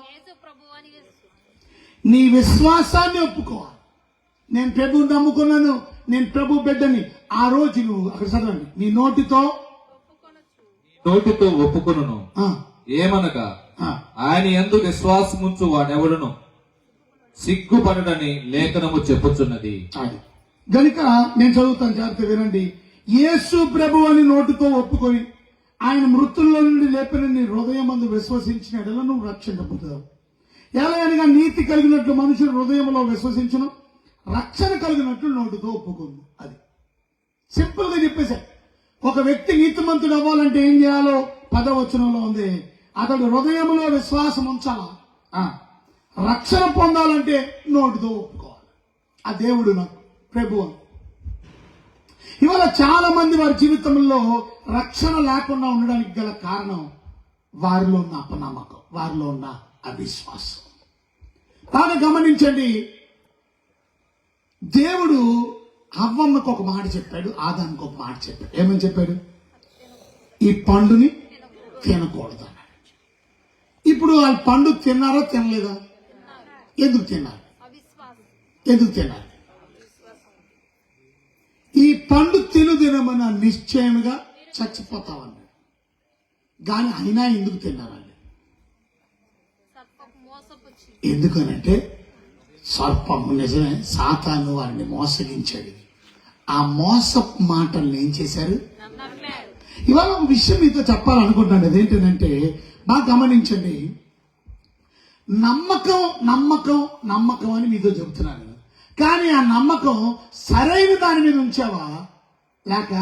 నీ విశ్వాసాన్ని ఒప్పుకోవాలి. నేను ప్రభువుని నమ్ముకున్నాను, నేను ప్రభు బిడ్డని. ఆ రోజు నువ్వు అక్కడ చదవండి, నీ నోటితో ఒప్పుకొను. ఏమనగా ఆయన యందు విశ్వాసముంచు వాడెవడును సిగ్గుపడడని లేఖనము చెప్పుచున్నది. గనుక నేను చదువుతాను, జాగ్రత్త వినండి. యేసు ప్రభు అని నోటితో ఒప్పుకొని ఆయన మృతుల్లో నుండి లేపిన నీ హృదయం అందు విశ్వసించిన ఎడల నువ్వు రక్షణ పొందుతావు. ఎలాగనగా నీతి కలిగినట్లు మనుషులు హృదయంలో విశ్వసించను, రక్షణ కలిగినట్లు నోటితో ఒప్పుకుంది. అది సింపుల్ గా చెప్పేశారు. ఒక వ్యక్తి నీతిమంతుడు అవ్వాలంటే ఏం చేయాలో 10వ వచనంలో ఉంది. అతడు హృదయంలో విశ్వాసం ఉంచాలా, రక్షణ పొందాలంటే నోటితో ఒప్పుకోవాలి. ఆ దేవుడు నాకు ప్రభు అని. ఇవాళ చాలా మంది వారి జీవితంలో రక్షణ లేకుండా ఉండడానికి గల కారణం వారిలో ఉన్న అపనమ్మకం, వారిలో ఉన్న అవిశ్వాసం. కానీ గమనించండి, దేవుడు హవ్వమ్మకు ఒక మాట చెప్పాడు, ఆదాముకు ఒక మాట చెప్పాడు. ఏమని చెప్పాడు? ఈ పండుని తినకూడదు అన్నాడు. ఇప్పుడు వాళ్ళు పండు తిన్నారా తినలేదా? ఎందుకు తిన్నారు? ఎందుకు తిన్నారు? ఈ పండు తినమన్న నిశ్చయముగా చచ్చిపోతామన్నాడు. కానీ అయినా ఎందుకు తిన్నారండి? ఎందుకనంటే సర్పము, నిజమే, సాతాను వారిని మోసగించాడు. ఆ మోసపు మాటల్ని ఏం చేశారు? ఇవాళ ఒక విషయం మీతో చెప్పాలనుకుంటున్నాను. అదేంటంటే బాగా గమనించండి. నమ్మకం నమ్మకం నమ్మకం అని మీతో చెబుతున్నాను. కానీ ఆ నమ్మకం సరైన దాని మీద ఉంచావా, లేక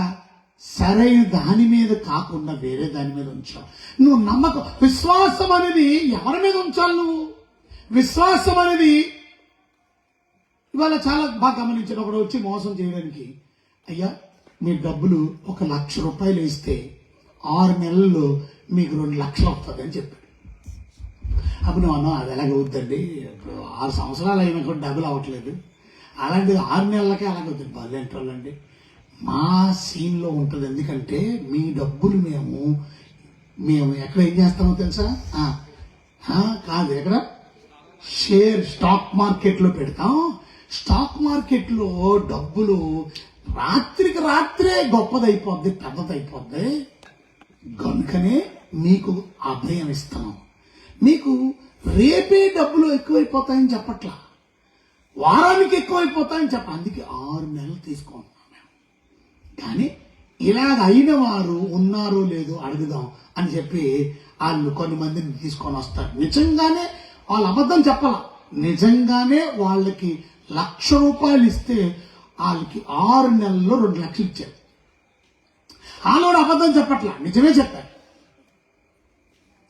సరైన దాని మీద కాకుండా వేరే దాని మీద ఉంచావు? నువ్వు నమ్మకం, విశ్వాసం అనేది ఎవరి మీద ఉంచాలి? నువ్వు విశ్వాసం అనేది ఇవాళ చాలా బాగా గమనించాడు. ఒకడు వచ్చి మోసం చేయడానికి, అయ్యా మీ డబ్బులు 1 లక్ష రూపాయలు ఇస్తే 6 నెలల్లో మీకు 2 లక్షలు వస్తుంది అని చెప్పాడు. అప్పుడు నువ్వు అన్నా, అది ఎలాగవుద్దండి, ఇప్పుడు 6 సంవత్సరాలు అయినా కూడా డబ్బులు అవ్వట్లేదు, అలాంటిది 6 నెలలకే అలాగవుతుంది. బాధేంటోళ్ళండి, మా సీన్లో ఉంటుంది. ఎందుకంటే మీ డబ్బులు మేము ఎక్కడ ఏం చేస్తామో తెలుసా? కాదు, ఎక్కడ స్టాక్ మార్కెట్లో పెడతాం. స్టాక్ మార్కెట్లో డబ్బులు రాత్రికి రాత్రే గొప్పదైపోద్ది, పెద్దదైపోద్ది. కనుకనే మీకు అభయం ఇస్తున్నాం, మీకు రేపే డబ్బులు ఎక్కువైపోతాయని చెప్పట్లా, వారానికి ఎక్కువైపోతాయని అందుకే 6 నెలలు తీసుకుంటున్నాం మేము. కానీ ఇలాగ అయిన వారు ఉన్నారో లేదో అడుగుదాం అని చెప్పి వాళ్ళు కొన్ని మందిని తీసుకొని వస్తారు. నిజంగానే వాళ్ళు అబద్ధం చెప్పాల, నిజంగానే వాళ్ళకి 1,00,000 రూపాయలు ఇస్తే వాళ్ళకి 6 నెలల్లో 2 లక్షలు ఇచ్చారు. వాళ్ళు కూడా అబద్ధం చెప్పట్లా, నిజమే చెప్పారు.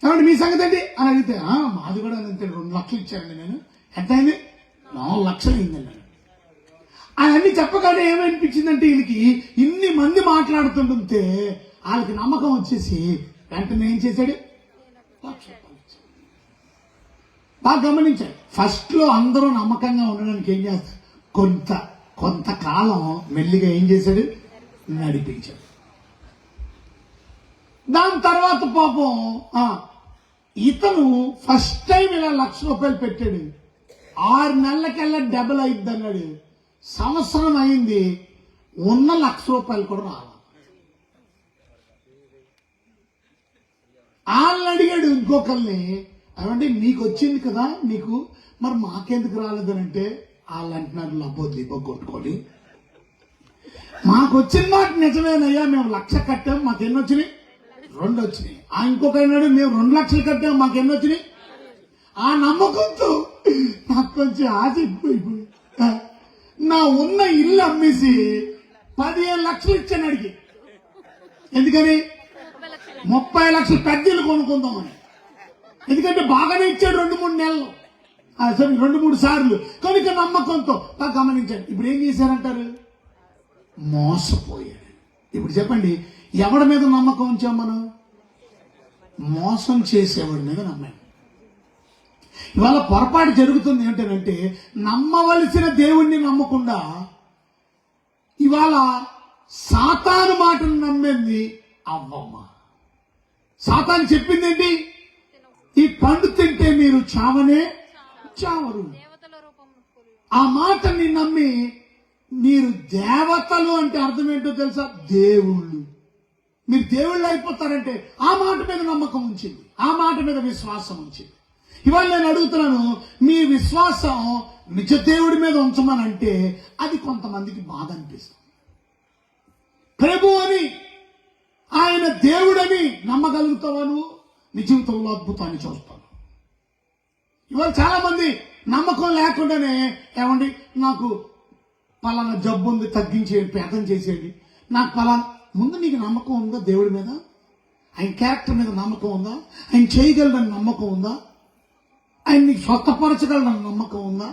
కాబట్టి మీ సంగతి ఏంటి అని అడిగితే మాది కూడా అంతే, 2 లక్షలు ఇచ్చారండి. నేను ఎంత అయింది? 4 లక్షలు అయిందండి. అవన్నీ చెప్పగానే ఏమనిపించిందంటే వీళ్ళకి ఇన్ని మంది మాట్లాడుతుంటే వాళ్ళకి నమ్మకం వచ్చేసి వెంటనే ఏం చేశాడు? 1,00,000 రూపాయలు ఇచ్చాడు. బాగా గమనించాడు. ఫస్ట్ లో అందరూ నమ్మకంగా ఉండడానికి ఏం చేస్తారు? కొంతకాలం మెల్లిగా ఏం చేశాడు? నడిపించాడు. దాని తర్వాత పాపం ఇతను ఫస్ట్ టైం ఇలా 1,00,000 రూపాయలు పెట్టాడు. 6 నెలలకెల్లా డబుల్ అయింది అన్నాడు. సంవత్సరం అయింది, ఉన్న 1,00,000 రూపాయలు కూడా రావాలి. వాళ్ళని అడిగాడు ఇంకొకరిని, అవంటే మీకు వచ్చింది కదా, మీకు మరి మాకెందుకు రాలేదనంటే వాళ్ళు అంటున్నారు లబ్బో కొట్టుకొని, మాకు వచ్చిన మాట నిజమేనయ్యా, మేము 1,00,000 కట్టాం, మాకు ఎన్ని వచ్చినాయి? 2 వచ్చినాయి. ఇంకొక అన్నాడు, మేము 2 లక్షలు కట్టాం, మాకు ఎన్ని వచ్చినాయి? ఆ నమ్మకంతో నాకు కొంచెం ఆశ ఎక్కువైపోయి నా ఉన్న ఇల్లు అమ్మేసి 15 లక్షలు ఇచ్చాను అడిగి. ఎందుకని? 30 లక్షలు పెద్ద ఇల్లు కొనుక్కుందామని. ఎందుకంటే బాగానే ఇచ్చాడు 2-3 నెలలు, సరే 2-3 సార్లు. కనుక నమ్మకంతో బాగా గమనించాడు. ఇప్పుడు ఏం చేశారంటారు? మోసపోయాడు. ఇప్పుడు చెప్పండి, ఎవడి మీద నమ్మకం ఉంచాం మనం? మోసం చేసేవాడి మీద నమ్మాం. ఇవాళ పొరపాటు జరుగుతుంది ఏంటంటే, నమ్మవలసిన దేవుణ్ణి నమ్మకుండా ఇవాళ సాతాను మాటను నమ్మింది అవ్వమ్మ. సాతాను చెప్పింది ఏంటి? ఈ పండు తింటే మీరు చావనే చావరు. ఆ మాటని నమ్మి మీరు దేవతలు అంటే అర్థం ఏంటో తెలుసా? దేవుళ్ళు. మీరు దేవుళ్ళు అయిపోతారంటే ఆ మాట మీద నమ్మకం ఉంచింది, ఆ మాట మీద విశ్వాసం ఉంచింది. ఇవాళ నేను అడుగుతున్నాను, మీ విశ్వాసం నిజ దేవుడి మీద ఉంచమని అంటే అది కొంతమందికి బాధ అనిపిస్తుంది. ప్రభు అని, ఆయన దేవుడని నమ్మగలుగుతావా నువ్వు? నీ జీవితంలో అద్భుతాన్ని చూస్తాను. ఇవాళ చాలా మంది నమ్మకం లేకుండానే, ఏమండి నాకు పలానా జబ్బు ఉంది, తగ్గించేయండి, పేదం చేసేయండి, నాకు పలానా. ముందు నీకు నమ్మకం ఉందా దేవుడి మీద? ఆయన క్యారెక్టర్ మీద నమ్మకం ఉందా? ఆయన చేయగలడని నమ్మకం ఉందా? ఆయన నీకు స్వస్థపరచగలడని నమ్మకం ఉందా?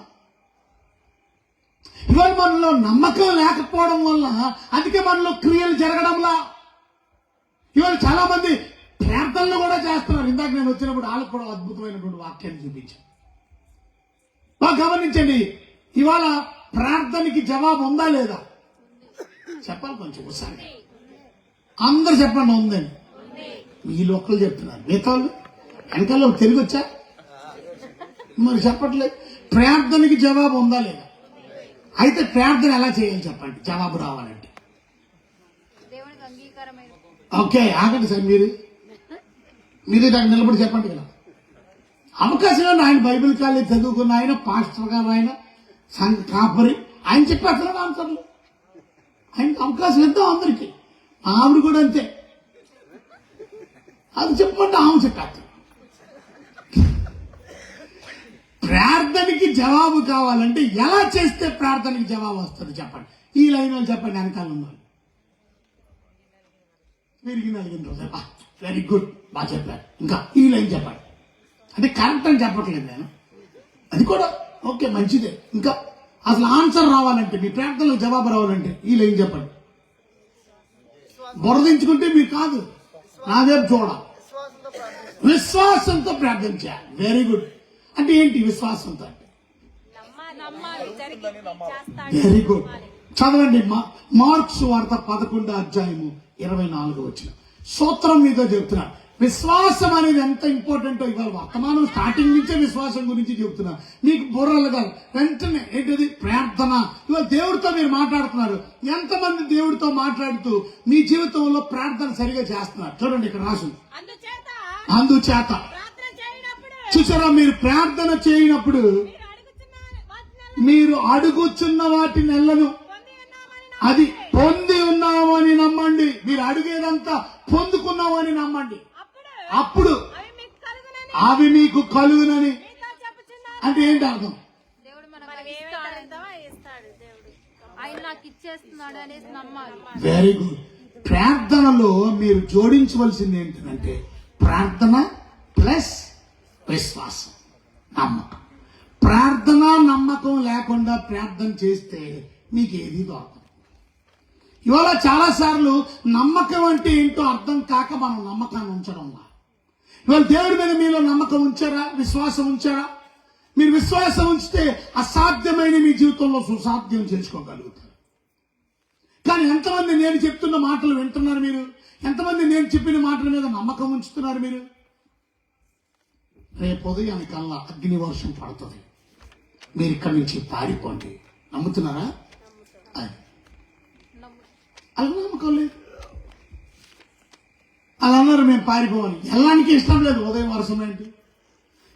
ఇవాళ మనలో నమ్మకం లేకపోవడం వల్ల అందుకే మనలో క్రియలు జరగడంలా. ఇవాళ చాలా మంది ప్రార్థనలు కూడా చేస్తున్నారు. ఇందాక నేను వచ్చినప్పుడు వాళ్ళకు కూడా అద్భుతమైనటువంటి వాక్యాన్ని చూపించాను. బాగా గమనించండి, ఇవాళ ప్రార్థనకి జవాబు ఉందా లేదా? చెప్పాలి కొంచెం ఒకసారి. అందరు చెప్పండి ఉందండి. వీళ్ళు ఒక్కరు చెప్తున్నారు, మిగతా వాళ్ళు వెనకాల తిరిగి వచ్చా మరి చెప్పట్లేదు. ప్రార్థనకి జవాబు ఉందా లేదా? అయితే ప్రార్థన ఎలా చేయాలి చెప్పండి జవాబు రావాలంటే. ఓకే ఆగండి సార్, మీరు దాన్ని నిలబడి చెప్పండి కదా. అవకాశం ఆయన బైబిల్ కాలేజ్ చదువుకున్న ఆయన, పాస్టర్ గారు ఆయన, సంఘ కాపరి, ఆయన చెప్పేస్తున్నాడు ఆన్సర్లు. ఆయనకి అవకాశం ఇద్దాం అందరికి. ఆవిడ కూడా అంతే, అది చెప్పండి ఆమె చెప్పేస్తాడు. ప్రార్థనకి జవాబు కావాలంటే ఎలా చేస్తే ప్రార్థనకి జవాబు వస్తుంది చెప్పండి. ఈ లైన్ వాళ్ళు చెప్పండి, వెనకాల ఉన్నారు. పెరిగిన రోజు వెరీ గుడ్, బాగా చెప్పారు. ఇంకా ఈ లైన్ చెప్పండి. అంటే కరెక్ట్ అని చెప్పట్లేదు నేను, అది కూడా ఓకే మంచిదే. ఇంకా అసలు ఆన్సర్ రావాలంటే, మీ ప్రార్థనలో జవాబు రావాలంటే ఈ లైన్ చెప్పండి. బురదించుకుంటే మీరు కాదు, నాదే చూడాలి. విశ్వాసంతో ప్రార్థన చేయాలి. Very good. అంటే ఏంటి విశ్వాసంతో? Very good. చదవండి మార్క్స్ వార్త 11వ అధ్యాయము 24వ వచనం. సూత్రం మీతో చెప్తున్నారు. విశ్వాసం అనేది ఎంత ఇంపార్టెంటో ఇవాళ వర్తమానం స్టార్టింగ్ నుంచే విశ్వాసం గురించి చెప్తున్నా. మీకు బుర్రలుగా వెంటనే ఏంటిది? ప్రార్థన. ఇవాళ దేవుడితో మీరు మాట్లాడుతున్నారు. ఎంతమంది దేవుడితో మాట్లాడుతూ మీ జీవితంలో ప్రార్థన సరిగా చేస్తున్నారు? చూడండి ఇక్కడ రాసు. అందుచేత చూసారా, మీరు ప్రార్థన చేయనప్పుడు మీరు అడుగుచున్న వాటి నెలను అది పొంది ఉన్నామని నమ్మండి. మీరు అడిగేదంతా పొందుకున్నామని నమ్మండి. అప్పుడు అవి మీకు కలుగునని. అంటే ఏంటి అర్థం? దేవుడు మనకు ఇస్తాడు, దేవుడు ఆయన నాకు ఇచ్చేస్తున్నాడు అనేసి నమ్మాలి. Very good. ప్రార్థనలో మీరు జోడించవలసింది ఏంటంటే ప్రార్థన ప్లస్ విశ్వాసం, నమ్మకం. ప్రార్థన నమ్మకం లేకుండా ప్రార్థన చేస్తే మీకు ఏది దొరకదు. ఇవాళ చాలా సార్లు నమ్మకం అంటే ఏంటో అర్థం కాక మనం నమ్మకాన్ని ఉంచడం. ఇవాళ దేవుడి మీద మీలో నమ్మకం ఉంచారా, విశ్వాసం ఉంచారా? మీరు విశ్వాసం ఉంచితే అసాధ్యమైన మీ జీవితంలో సుసాధ్యం చేసుకోగలుగుతారు. కానీ ఎంతమంది నేను చెప్తున్న మాటలు వింటున్నారు మీరు? ఎంతమంది నేను చెప్పిన మాటల మీద నమ్మకం ఉంచుతున్నారు మీరు? రేపు ఉదయానికల్లా అగ్ని వర్షం పడుతుంది, మీరు ఇక్కడి నుంచి పారిపోండి. నమ్ముతున్నారా? అలా నమ్మకం లేదు. అలా అన్నారు మేము పారిపోవాలి. వెళ్ళడానికి ఇష్టం లేదు, ఉదయం వర్షం ఏంటి.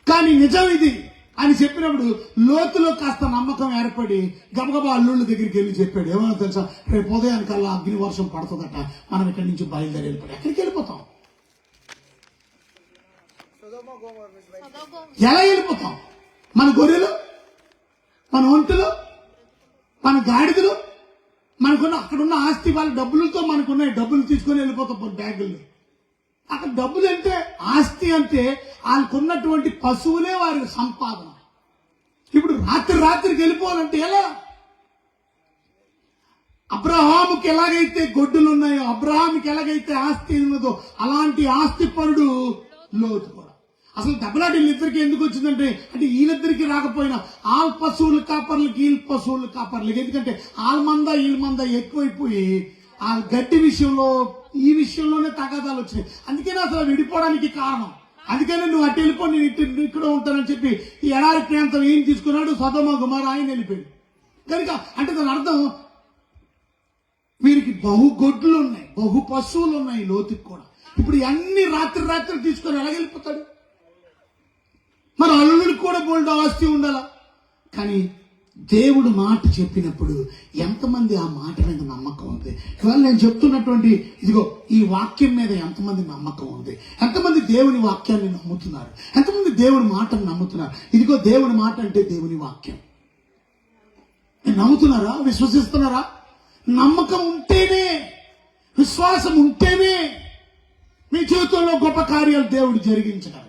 కానీ నిజం ఇది అని చెప్పినప్పుడు లోతులో కాస్త నమ్మకం ఏర్పడి గబగబా అల్లుళ్ళ దగ్గరికి వెళ్ళి చెప్పాడు. ఏమన్నా తెలుసా, రేపు ఉదయానికల్లా అగ్ని వర్షం పడుతుందట, మనం ఇక్కడి నుంచి బయలుదేరి వెళ్ళిపోయి ఎక్కడికి వెళ్ళిపోతాం? ఎలా వెళ్ళిపోతాం? మన గొర్రెలు, మన ఒంటెలు, మన గాడిదలు, మనకున్న అక్కడున్న ఆస్తి, వాళ్ళ డబ్బులతో మనకున్న డబ్బులు తీసుకొని వెళ్ళిపోతాం బ్యాగుల్లో. అక్కడ డబ్బులు అంటే, ఆస్తి అంటే వాళ్ళకున్నటువంటి పశువులే వారి సంపాదన. ఇప్పుడు రాత్రికి వెళ్ళిపోవాలంటే ఎలా? అబ్రహాముకి ఎలాగైతే గొడ్డులు ఉన్నాయో, అబ్రహాముకి ఎలాగైతే ఆస్తి ఉన్నదో, అలాంటి ఆస్తి పరుడు లోతు కూడా. అసలు దెబ్బలాట వీళ్ళిద్దరికి ఎందుకు వచ్చిందంటే, అంటే వీళ్ళిద్దరికి రాకపోయినా ఆల్ పశువుల కాపర్లకి వీళ్ళ పశువుల కాపర్లకి, ఎందుకంటే వాళ్ళ మంద ఎక్కువైపోయి ఆ గడ్డి విషయంలో ఈ విషయంలోనే తగాదాలు వచ్చినాయి. అందుకనే అసలు విడిపోవడానికి కారణం. అందుకనే నువ్వు అటు వెళ్ళిపో, నేను ఇక్కడ ఉంటానని చెప్పి ఈ ఎడారి ప్రాంతం ఏం తీసుకున్నాడు, సొదొమ గొమొర్రా ఆయన వెళ్ళిపోయాడు. కనుక అంటే దాని అర్థం వీరికి బహు గొడ్లు ఉన్నాయి, బహు పశువులు ఉన్నాయి లోతుకి కూడా. ఇప్పుడు అన్ని రాత్రి తీసుకొని ఎలా వెళ్ళిపోతాడు? మరి అల్లుడికి కూడా బోల్డ్ ఆస్తి ఉండాలా. కానీ దేవుడు మాట చెప్పినప్పుడు ఎంతమంది ఆ మాట మీద నమ్మకం ఉంది? ఇవాళ నేను చెప్తున్నటువంటి ఇదిగో ఈ వాక్యం మీద ఎంతమంది నమ్మకం ఉంది? ఎంతమంది దేవుని వాక్యాన్ని నమ్ముతున్నారు? ఎంతమంది దేవుని మాటను నమ్ముతున్నారు? ఇదిగో దేవుని మాట అంటే దేవుని వాక్యం. నమ్ముతున్నారా? విశ్వసిస్తున్నారా? నమ్మకం ఉంటేనే, విశ్వాసం ఉంటేనే మీ జీవితంలో గొప్ప కార్యాలు దేవుడు జరిగించగలరు.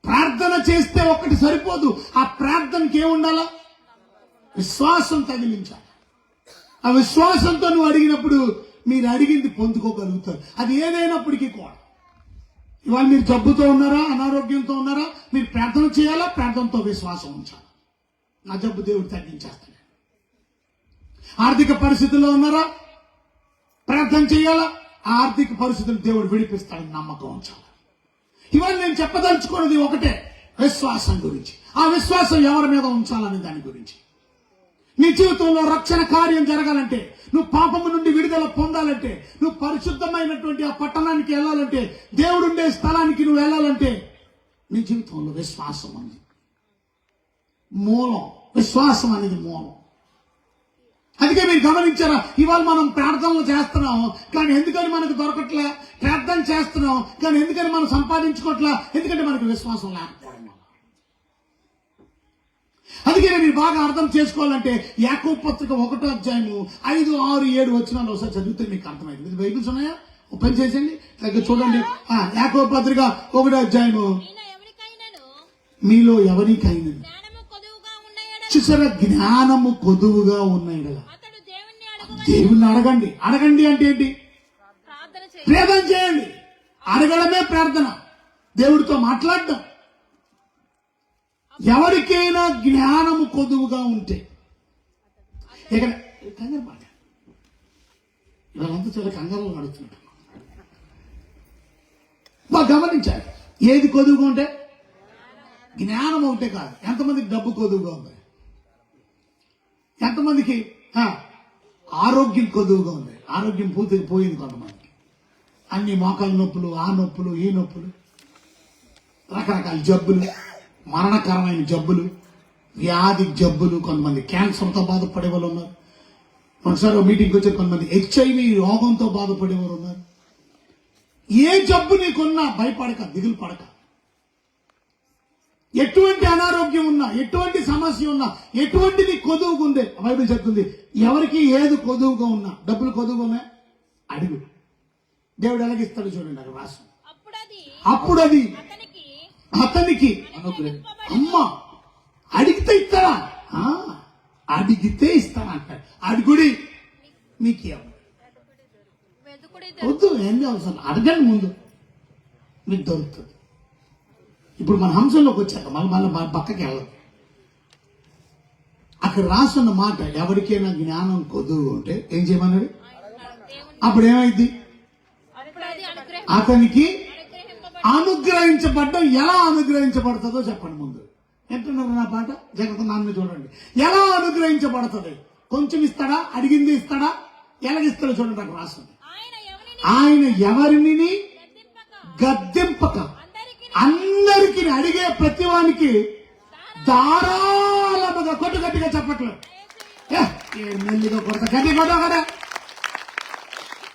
ప్రార్థన చేస్తే ఒక్కటి సరిపోదు, ఆ ప్రార్థనకి ఏముండాలా? విశ్వాసం తగిలించాలి. ఆ విశ్వాసంతో నువ్వు అడిగినప్పుడు మీరు అడిగింది పొందుకోగలుగుతారు, అది ఏదైనప్పటికీ కూడా. ఇవాళ మీరు జబ్బుతో ఉన్నారా, అనారోగ్యంతో ఉన్నారా, మీరు ప్రార్థన చేయాలా, ప్రార్థనతో విశ్వాసం ఉంచాలి. నా జబ్బు దేవుడు తగ్గించేస్తాడు. ఆర్థిక పరిస్థితుల్లో ఉన్నారా, ప్రార్థన చేయాలా, ఆ ఆర్థిక పరిస్థితులు దేవుడు విడిపిస్తాడని నమ్మకం ఉంచాలి. ఇవాళ నేను చెప్పదలుచుకున్నది ఒకటే, విశ్వాసం గురించి. ఆ విశ్వాసం ఎవరి మీద ఉంచాలనే దాని గురించి. నీ జీవితంలో రక్షణ కార్యం జరగాలంటే, నువ్వు పాపము నుండి విడుదల పొందాలంటే, నువ్వు పరిశుద్ధమైనటువంటి ఆ పట్టణానికి వెళ్ళాలంటే, దేవుడుండే స్థలానికి నువ్వు వెళ్ళాలంటే నీ జీవితంలో విశ్వాసం అనేది మూలం. విశ్వాసం అనేది మూలం. అందుకే మీరు గమనించారా, ఇవాళ మనం ప్రార్థనలు చేస్తున్నాం కానీ ఎందుకని మనకు దొరకట్లే? ప్రార్థన చేస్తున్నాం కానీ ఎందుకని మనం సంపాదించుకోవట్లే? ఎందుకంటే మనకు విశ్వాసం లేకపోవడం వల్ల. అందుకే మీరు బాగా అర్థం చేసుకోవాలంటే యాకోబు పత్రిక 1వ అధ్యాయము 5, 6, 7 వచనాలు ఒకసారి చదివితే మీకు అర్థమైంది. మీరు బైబిల్స్ ఉన్నాయా? ఓపెన్ చేసేయండి, దగ్గర చూడండి. యాకోబు పత్రిక 1వ అధ్యాయము, మీలో ఎవరికైనా చూసారా, జ్ఞానము కొదువుగా ఉన్నాయి కదా, దేవుణ్ణి అడగండి. అడగండి అంటే ఏంటి? ప్రార్థన చేయండి. అడగడమే ప్రార్థన, దేవుడితో మాట్లాడడం. ఎవరికైనా జ్ఞానము కొదువుగా ఉంటే, ఇక్కడ కంగారు మాట ఇవాళంతా చాలా కంగారులో నడుస్తున్నట్టు బాగా గమనించాలి. ఏది కొదువుగా ఉంటే? జ్ఞానం ఒకటే కాదు. ఎంతమందికి డబ్బు కొదువుగా ఉంది? ఎంతమందికి ఆరోగ్యం కొదువుగా ఉంది? ఆరోగ్యం పూర్తిగా పోయింది కొంతమందికి. అన్ని మోకాళ్ళ నొప్పులు, ఆ నొప్పులు, ఈ నొప్పులు. రకరకాల జబ్బులు, మరణకరమైన జబ్బులు, వ్యాధి జబ్బులు, కొంతమంది క్యాన్సర్తో బాధపడే వాళ్ళు ఉన్నారు. ఒకసారి మీటింగ్కి వచ్చే కొంతమంది HIV రోగంతో బాధపడేవారు ఉన్నారు. ఏ జబ్బు నీకున్నా భయపడక, దిగులు పడక. ఎటువంటి అనారోగ్యం ఉన్నా, ఎటువంటి సమస్య ఉన్నా, ఎటువంటి నీ కొదువుగా ఉందే, బైబిల్ చెప్తుంది ఎవరికి ఏది కొదువుగా ఉన్నా, డబ్బులు కొదువుగా ఉన్నా అడుగు, దేవుడు ఎలాగిస్తాడు చూడండి. నాకు రాసు అప్పుడు అది అతనికి అమ్మ అడిగితే ఇస్తారా, అడిగితే ఇస్తాను అంటాడు. అడుగుడి మీకు వద్దు, ఏం అవసరం, అడగండి ముందు, మీకు దొరుకుతుంది. ఇప్పుడు మన హంసంలోకి వచ్చాక మళ్ళీ పక్కకి వెళ్ళదు. అక్కడ రాసున్న మాట, ఎవరికైనా జ్ఞానం కొద్దుగా ఉంటే ఏం చేయమన్నాడు? అప్పుడు ఏమైంది? అతనికి అనుగ్రహించబడ్డం. ఎలా అనుగ్రహించబడుతుందో చెప్పండి ముందు. ఎంటున్నారు నా పాట? జగత నాన్న చూడండి. ఎలా అనుగ్రహించబడుతుంది? కొంచెం ఇస్తాడా? అడిగింది ఇస్తాడా? ఎలాగిస్తాడో చూడండి. అక్కడ రాస్తుంది, ఆయన ఎవరిని గద్దెంపక అందరికి అడిగే ప్రతివానికి ధారాళముగా, కొట్టు గట్టిగా చెప్పట్లు, మెల్లిగా కొట్ట గట్టి కొట్ట కదా,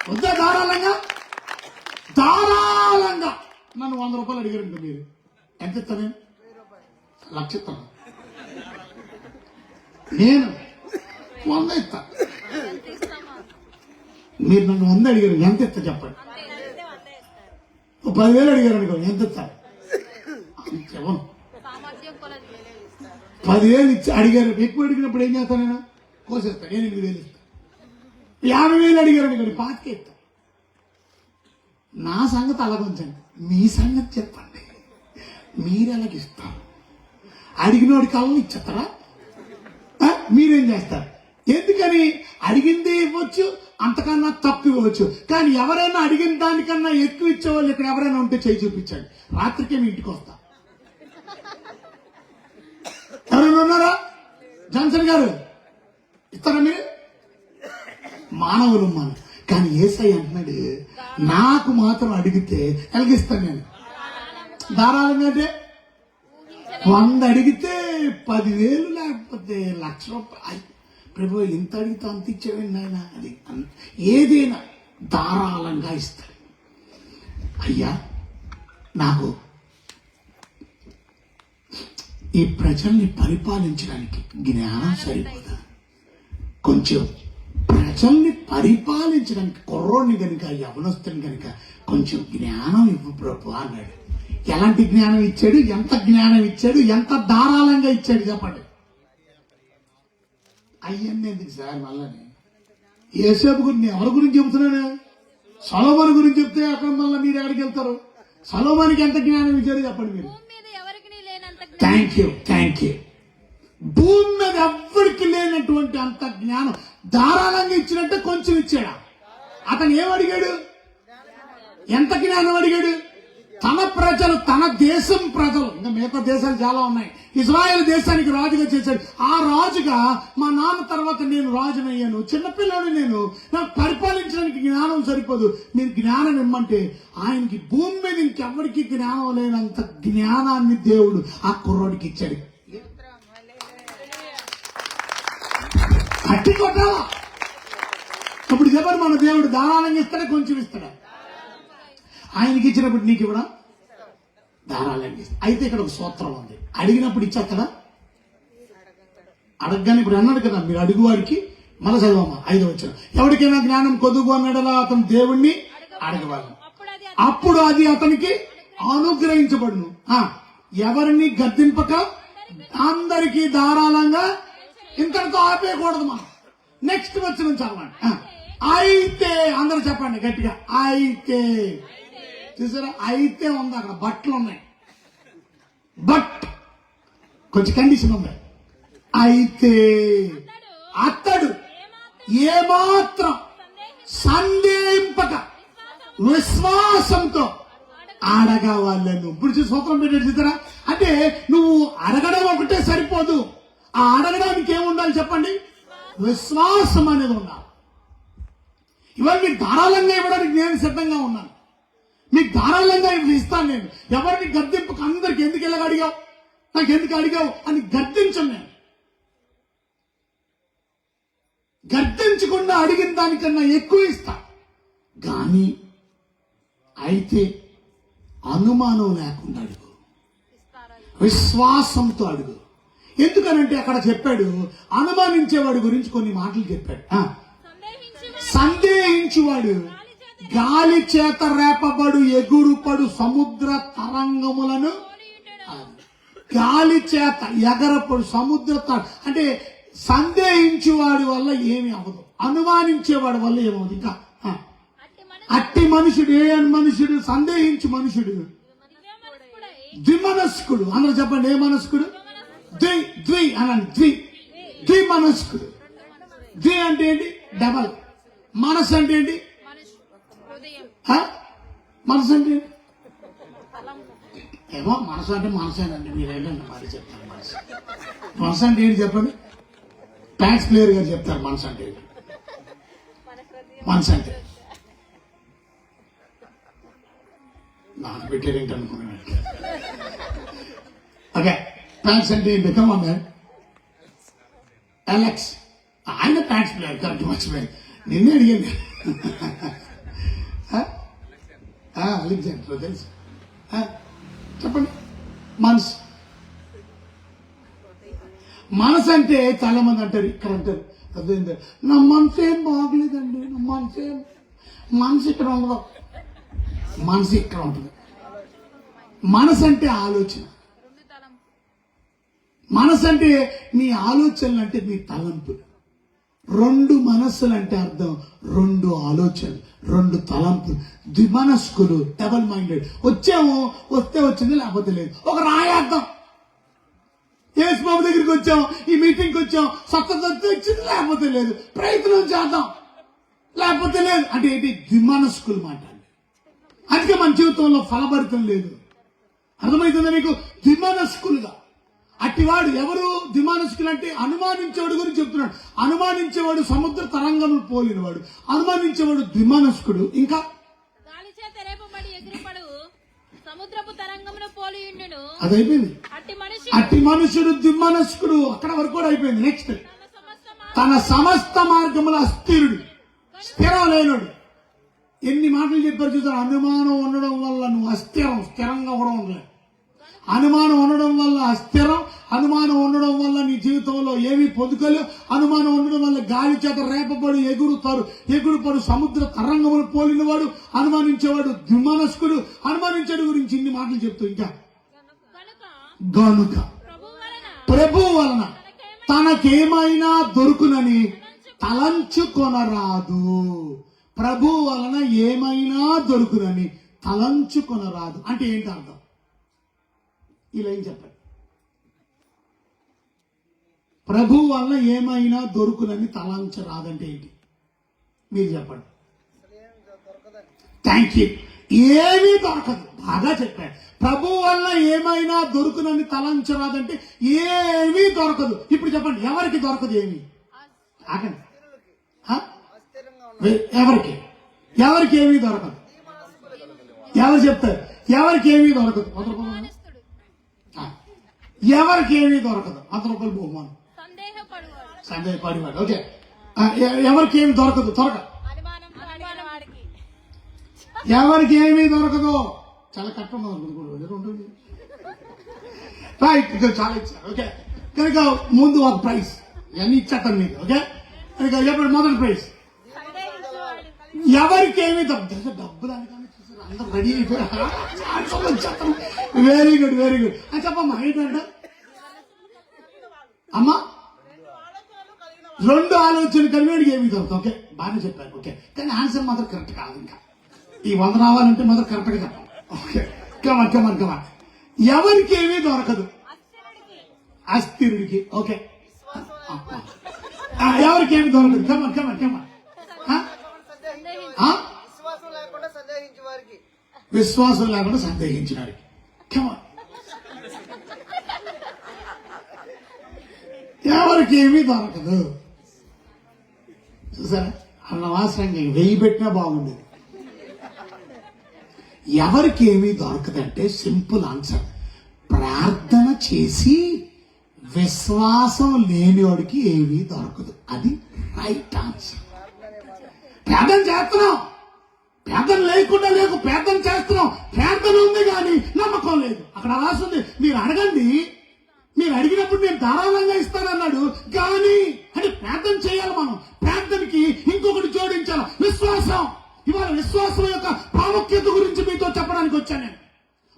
వద్దా? ధారాళంగా నన్ను 100 రూపాయలు అడిగారండి, మీరు ఎంత ఇస్తాను? 1,00,000 ఇస్తాను. నేను 100 ఇస్తా. మీరు నన్ను 100 అడిగారు, ఎంత ఇస్తా చెప్పండి? 10,000 అడిగారు అనుకో, ఎంత ఇస్తారు? చెప్పను. 10,000 ఇచ్చి అడిగారు, ఎక్కువ అడిగినప్పుడు ఏం చేస్తాను? నేను కోసేస్తాను. నేను 8,000 ఇస్తాను. 50,000 అడిగారు అనుకోండి, 25 ఇస్తాను. నా సంగతి అలాగొంచండి, మీ సంగతి చెప్పండి. మీరు ఎలాగిస్తారు? అడిగినోడి కాలం ఇచ్చేస్తారా? మీరేం చేస్తారు? ఎందుకని? అడిగింది ఇవ్వచ్చు, అంతకన్నా తక్కువ ఇవ్వచ్చు. కానీ ఎవరైనా అడిగిన దానికన్నా ఎక్కువ ఇచ్చేవాళ్ళు ఇక్కడ ఎవరైనా ఉంటే చేయి చూపించండి. రాత్రికే మీ ఇంటికి వస్తా. ఎవరైనా ఉన్నారా? జాన్సన్ గారు ఇస్తారా మీరు? మానవులు మనం. కానీ యేసయ్య అంటున్నాడు, నాకు మాత్రం అడిగితే ఎలాగిస్తాను నేను. ధారాళంగా అంటే 100 అడిగితే 10,000 లేకపోతే 1,00,000 రూపాయలు. ప్రభు ఇంత అడిగితే అంత ఇచ్చేవండి ఆయన. అది ఏదైనా ధారాళంగా ఇస్తాడు. అయ్యా, నాకు ఈ ప్రజల్ని పరిపాలించడానికి జ్ఞానం సరిపోదా? కొంచెం ప్రజల్ని పరిపాలించడానికి కుర్రోడిని కనుక, యవనస్తుని కనుక కొంచెం జ్ఞానం ఇవ్వు ప్రభు అన్నాడు. ఎలాంటి జ్ఞానం ఇచ్చాడు? ఎంత జ్ఞానం ఇచ్చాడు? ఎంత ధారాళంగా ఇచ్చాడు చెప్పండి. అయ్యన్నీ ఎందుకు సార్? మళ్ళీ యేసేపు గురించి ఎవరి గురించి చెబుతున్నాను? సొలొమోను గురించి చెప్తే అక్కడ మళ్ళీ మీరు ఎక్కడికి వెళ్తారు? సొలొమోనుకి ఎంత జ్ఞానం ఇచ్చాడు చెప్పండి మీరు. Thank you. భూమి మీద ఎవ్వరికి లేనటువంటి అంత జ్ఞానం ధారాళంగా ఇచ్చినట్టే కొంచెం ఇచ్చాడా? అతను ఏమడిగాడు? ఎంత జ్ఞానం అడిగాడు? తన ప్రజలు, తన దేశం ప్రజలు, ఇంకా మిగతా దేశాలు చాలా ఉన్నాయి, ఇజ్రాయెల్ దేశానికి రాజుగా చేశాడు. ఆ రాజుగా మా నాన్న తర్వాత నేను రాజునయ్యాను, చిన్నపిల్లాడు నేను, నాకు పరిపాలించడానికి జ్ఞానం సరిపోదు, మీరు జ్ఞానం ఇమ్మంటే ఆయనకి భూమి మీద ఇంకెవరికి జ్ఞానం లేనంత జ్ఞానాన్ని దేవుడు ఆ కుర్రోడికి ఇచ్చాడు. కట్టి కొట్టాలా? ఇప్పుడు చెప్పండి, మన దేవుడు ధారాళంగా ఇస్తాడా కొంచెం ఇస్తాడా? ఆయనకి ఇచ్చినప్పుడు నీకు ఇవ్వడా? ధారాళంగా ఇస్తా. అయితే ఇక్కడ ఒక సూత్రం ఉంది, అడిగినప్పుడు ఇచ్చేస్తాడా? అడగగానే ఇప్పుడు అన్నాడు కదా, మీరు అడుగువాడికి, మళ్ళీ చదవమ్మా 5వ వచనం, ఎవరికైనా జ్ఞానం కొద్దుగు అన్నాడలా అతను దేవుణ్ణి అడగవాలి, అప్పుడు అది అతనికి అనుగ్రహించబడును. ఎవరిని గద్దింపక అందరికీ ధారాళంగా. ఇంతటితో ఆపేయకూడదు మనం. నెక్స్ట్ వచ్చిన చదవండి. అయితే అందరూ చెప్పండి గట్టిగా, అయితే. చూసారా? అయితే ఉంది, అక్కడ బట్టలు ఉన్నాయి, బట్ కొంచెం కండిషన్ ఉంది. అయితే అతడు ఏమాత్రం సందేహింపక విశ్వాసంతో అడగవాళ్ళను. ఇప్పుడు చూసి సూత్రం పెట్టాడు చూసారా? అంటే నువ్వు అడగడం ఒకటే సరిపోదు, ఆ అడగడానికి ఏముండాలి చెప్పండి? విశ్వాసం అనేది ఉండాలి. ఇవాళ మీకు ధారాళంగా ఇవ్వడానికి నేను సిద్ధంగా ఉన్నాను. మీకు ధారాళంగా ఇస్తాను నేను. ఎవరిని గద్దెంపుకు అందరికి ఎందుకు ఇలాగ అడిగావు, నాకు ఎందుకు అడిగావు అని గర్దించను నేను. గర్దించకుండా అడిగిన దానికన్నా ఎక్కువ ఇస్తా. కానీ అయితే అనుమానం లేకుండా అడుగు, విశ్వాసంతో అడుగు. ఎందుకనంటే అక్కడ చెప్పాడు, అనుమానించేవాడి గురించి కొన్ని మాటలు చెప్పాడు. సందేహించువాడు గాలి చేత రేపబడు ఎగురుపడు సముద్ర తరంగములను, గాలి చేత ఎగరపడు సముద్ర అంటే సందేహించేవాడి వల్ల ఏమి అవ్వదు, అనుమానించేవాడి వల్ల ఏమవుతుంది. ఇంకా అట్టి మనుషుడు, ఏ మనుషుడు? సందేహించు మనుషుడు ద్విమనస్కుడు. అందరూ చెప్పండి, ఏ మనస్కుడు? ద్వి అనండి, ద్విమనస్కుడు. ద్వి అంటే ఏంటి? డబల్. మనసు అంటే ఏంటి? మనసు అంటే ఏంటి? ఏమో మనసు అంటే మనసేనండి, మీరేంటండి మరి చెప్తారు. మనసు అంటే ఏంటి చెప్పండి? టాక్స్ ప్లేయర్ గారు చెప్తారు మనసు అంటే ఏంటి. మనసు అంటే నాకు పెట్టారేంటి అనుకున్నాను. ఓకే, ప్యాంట్స్ అంటే ఏంటి? కమన్నా అలెక్స్, ఆయన ప్యాంట్స్ ప్లేయర్, కరెక్ట్ మర్చిపోయాను, నిన్నే అడిగాను. అలెగ్జాండర్ తెలుసు. చెప్పండి. మనసు, మనసు అంటే చాలా మంది అంటారు, ఇక్కడ అంటారు, అదే నా మనసు ఏం బాగలేదండి, నా మనసు ఇక్కడ ఉండదు, మనసు ఇక్కడ ఉంటుంది. మనసు అంటే ఆలోచన, మనసు అంటే మీ ఆలోచనలు, అంటే మీ తలంపులు. రెండు మనస్సులు అంటే అర్థం రెండు ఆలోచనలు, రెండు తలంపులు. ద్విమనస్కులు, డబల్ మైండెడ్. వచ్చాము, వస్తే వచ్చింది, లేకపోతే లేదు. ఒక రాయార్థం, యేసు బాబు దగ్గరికి వచ్చాం, ఈ మీటింగ్కి వచ్చాం, సత్తత వచ్చింది, లేకపోతే లేదు. ప్రయత్నం చేద్దాం, లేకపోతే లేదు. అంటే ఏంటి? ద్విమనస్కులు మాట. అందుకే మన జీవితంలో ఫలభరితం లేదు. అర్థమవుతుందా మీకు? ద్విమనస్కులుగా. అట్టివాడు ఎవరు? ద్విమనస్కులు అంటే అనుమానించేవాడు గురించి చెప్తున్నాడు. అనుమానించేవాడు సముద్ర తరంగములు పోలినవాడు, అనుమానించేవాడు ద్విమనస్కుడు. ఇంకా గాలి చేత రేపబడి ఎగిరిపడు సముద్రపు తరంగమును పోలియుండును. అది అయిపోయింది. అట్టి మనుషుడు ద్విమనస్కుడు, అక్కడ వరకు కూడా అయిపోయింది. నెక్స్ట్, తన సమస్త మార్గముల అస్థిరుడు, స్థిరం లేనుడు. ఎన్ని మాటలు చెప్పారు చూసారు? అనుమానం ఉండడం వల్ల నువ్వు అస్థిరం, స్థిరంగా కూడా ఉండలేదు. అనుమానం ఉండడం వల్ల అస్థిరం, అనుమానం ఉండడం వల్ల నీ జీవితంలో ఏమీ పొందుకోలేవు. అనుమానం ఉండడం వల్ల గాలి చేత రేపబడి ఎగురుపడు సముద్ర తరంగములు పోలినవాడు, అనుమానించేవాడు ద్విమనస్కుడు. అనుమానించేడు గురించి ఇన్ని మాటలు చెప్తూ ఇంకా గనుక ప్రభు వలన తనకేమైనా దొరుకునని తలంచుకొనరాదు. ప్రభు వలన ఏమైనా దొరుకునని తలంచుకొనరాదు అంటే ఏంటి అర్థం? ఇలా ఏం చెప్పండి. ప్రభు వలన ఏమైనా దొరుకునని తలంచరాదంటే ఏంటి? మీరు చెప్పండి. Thank you. ఏమీ దొరకదు. బాగా చెప్పారు. ప్రభు వల్ల ఏమైనా దొరుకునని తలంచరాదంటే ఏమీ దొరకదు. ఇప్పుడు చెప్పండి, ఎవరికి దొరకదు? ఏమి ఆగండి. ఎవరికి ఏమీ దొరకదు? ఎవరు చెప్తారు? ఎవరికి ఏమీ దొరకదు? ఎవరికి ఏమీ దొరకదు? ₹100 బహుమానం. సందేహపడివాడు. ఓకే, ఎవరికి ఏమి దొరకదు? ఎవరికి ఏమీ దొరకదు? చాలా కష్టం ఉంటుంది. రైట్, చాలా ఇచ్చారు. ఓకే, కనుక ముందు ఒక ప్రైజ్ ఇవన్నీ ఇచ్చేస్తాను మీకు. ఓకే, కనుక చెప్పండి, మొదటి ప్రైజ్ ఎవరికి ఏమీ దొరకదు. డబ్బు దానికన్నా చూసారు, అందరూ రెడీ అయిపోయారు. Very good, very good. అని చెప్పమ్మా, ఏంటంటే అమ్మా, రెండు ఆలోచనలు కలిపి ఏమీ దొరకదు. ఓకే, బాగానే చెప్పారు. ఓకే, కానీ ఆన్సర్ మాత్రం కరెక్ట్ కాదు. ఇంకా ఈ 100 రావాలంటే మాత్రం కరెక్ట్ గా చెప్పాలి. Okay, come on. ఎవరికి ఏమీ దొరకదు? అస్థిరుడికి. ఓకే, ఎవరికి ఏమి దొరకదు? కమన్. విశ్వాసం లేకుండా సందేహించిన వారికి. కమన్. ఎవరికి ఏమీ దొరకదు. చూసారా, అన్న వాసన 1000 పెట్టినా బాగుండేది. ఎవరికి ఏమీ దొరకదంటే సింపుల్ ఆన్సర్, ప్రార్థన చేసి విశ్వాసం లేనివాడికి ఏమీ దొరకదు. అది రైట్ ఆన్సర్. ప్రార్థన చేస్తున్నాం, ప్రార్థన లేకుండా లేకు, ప్రార్థన చేస్తున్నాం, ప్రార్థన ఉంది కానీ నమ్మకం లేదు. అక్కడ రాసింది, మీరు అడగండి, మీరు అడిగినప్పుడు నేను ధారాళంగా ఇస్తానన్నాడు. కానీ అంటే ప్రార్థన చేయాలి. మనం ప్రార్థనకి ఇంకొకటి జోడించాలి, విశ్వాసం. ఇవాళ విశ్వాసం యొక్క ప్రాముఖ్యత గురించి మీతో చెప్పడానికి వచ్చాను నేను.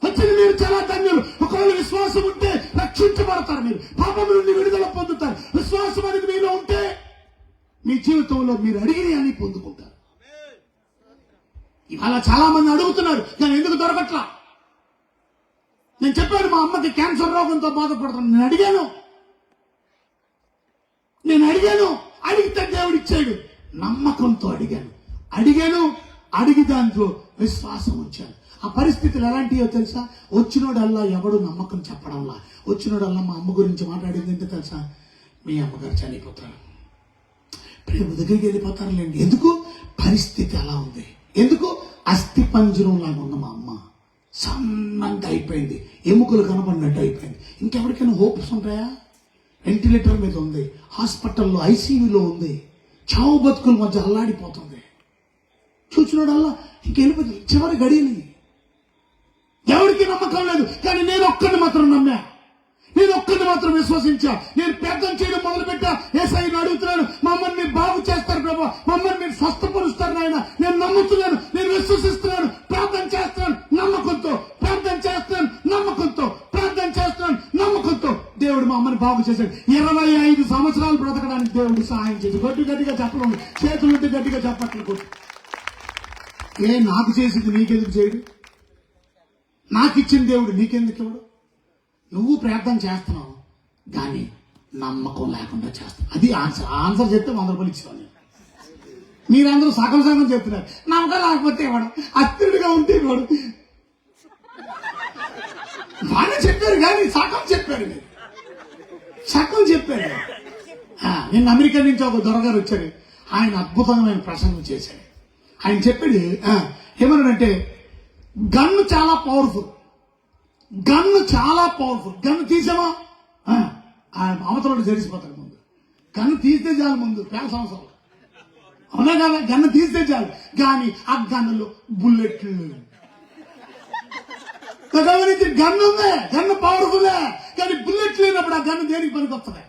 వచ్చింది మీరు చాలా ధన్యులు. ఒకవేళ విశ్వాసం ఉంటే రక్షించబడతారు, మీరు పాపం నుండి విడుదల పొందుతారు. విశ్వాసం అనేది మీలో ఉంటే మీ జీవితంలో మీరు అడిగిన అని పొందుకుంటారు. ఇవాళ చాలా మంది అడుగుతున్నారు కానీ ఎందుకు దొరకట్లా? నేను చెప్పాను, మా అమ్మకి క్యాన్సర్ రోగంతో బాధపడుతున్నాను. నేను అడిగాను, అడిగితే దేవుడు ఇచ్చాడు. నమ్మకంతో అడిగాను, అడిగి దాంట్లో విశ్వాసం ఉంచాను. ఆ పరిస్థితులు ఎలాంటివో తెలుసా? వచ్చినోడల్లా ఎవడు నమ్మకం చెప్పడంలా, వచ్చినోడల్లా మా అమ్మ గురించి మాట్లాడింది ఏంటో తెలుసా? మీ అమ్మగారు చనిపోతారు, ప్రేమ దగ్గరికి వెళ్ళిపోతారులేండి. ఎందుకు? పరిస్థితి అలా ఉంది. ఎందుకు? అస్థి పంజరం లాగా ఉన్న మా అమ్మ సన్నంగా అయిపోయింది, ఎముకలు కనపడినట్టు అయిపోయింది. ఇంకెవరికైనా హోప్స్ ఉంటాయా? వెంటిలేటర్ మీద ఉంది, హాస్పిటల్లో ఐసీయూలో ఉంది, చావు బతుకుల మధ్య అల్లాడిపోతుంది. చూసినోడల్లా ఇంకెళ్ళిపోతుంది. చివరి గడియలు ఎవరికి నమ్మకం లేదు. కానీ నేను ఒక్కడిని మాత్రం నమ్మా, నేను ఒక్కడిని మాత్రం విశ్వసించా. నేను ప్రార్థన చేయడం మొదలుపెట్టా. యేసయ్యను అడుగుతున్నాను, మమ్మల్ని మీరు బాగు చేస్తారు ప్రభా, మమ్మల్ని మీరు స్వస్థపరుస్తారు నాయన. నేను నమ్ముతున్నాను, నేను విశ్వసిస్తున్నాను, ప్రార్థన చేస్తున్నాను నమ్మకంతో, ప్రార్థన చేస్తున్నాను నమ్మకంతో, ప్రార్థన చేస్తున్నాను నమ్మకంతో. దేవుడు మా అమ్మని బాగు చేశాడు. 25 సంవత్సరాలు బ్రతకడానికి దేవుడు సహాయం చేసి. గట్టిగా చెప్పడం, చేతులు గట్టిగా చెప్పట్లు కొట్టు. నాకు చేసింది నీకెందుకు చేయడు? నాకు ఇచ్చిన దేవుడు నీకెందుకు ఇవ్వడు? నువ్వు ప్రార్థన చేస్తున్నావు కానీ నమ్మకం లేకుండా చేస్తావు. అది ఆన్సర్. ఆన్సర్ చెప్తే 100 రూపాయలు ఇచ్చేవాళ్ళు. మీరందరూ సగం చెప్తున్నారు. నమ్మకం లేకపోతే ఇవ్వడం, అత్తుడిగా ఉంటే ఇవ్వడు. బాగా చెప్పారు కానీ సగం చెప్పారు. మీరు సగం చెప్పారు. నిన్న అమెరికా నుంచి ఒక దొరగారు వచ్చారు. ఆయన అద్భుతమైన ప్రసంగం చేశాడు. ఆయన చెప్పాడు ఏమన్నాడంటే, గన్ను చాలా పవర్ఫుల్, గన్ను తీసామా ఆయన అవతల జరిసిపోతాడు. ముందు గన్ను తీస్తే చాలు, ముందు వేల సంవత్సరాలు, అవునా కదా? గన్ను తీస్తే చాలు. కానీ ఆ గన్నులో బుల్లెట్లు గమనించి, గన్ను ఉందే, గన్ను పవర్ఫుల్లే, కానీ బుల్లెట్ లేనప్పుడు ఆ గన్ను దేనికి పనికి వస్తుంది?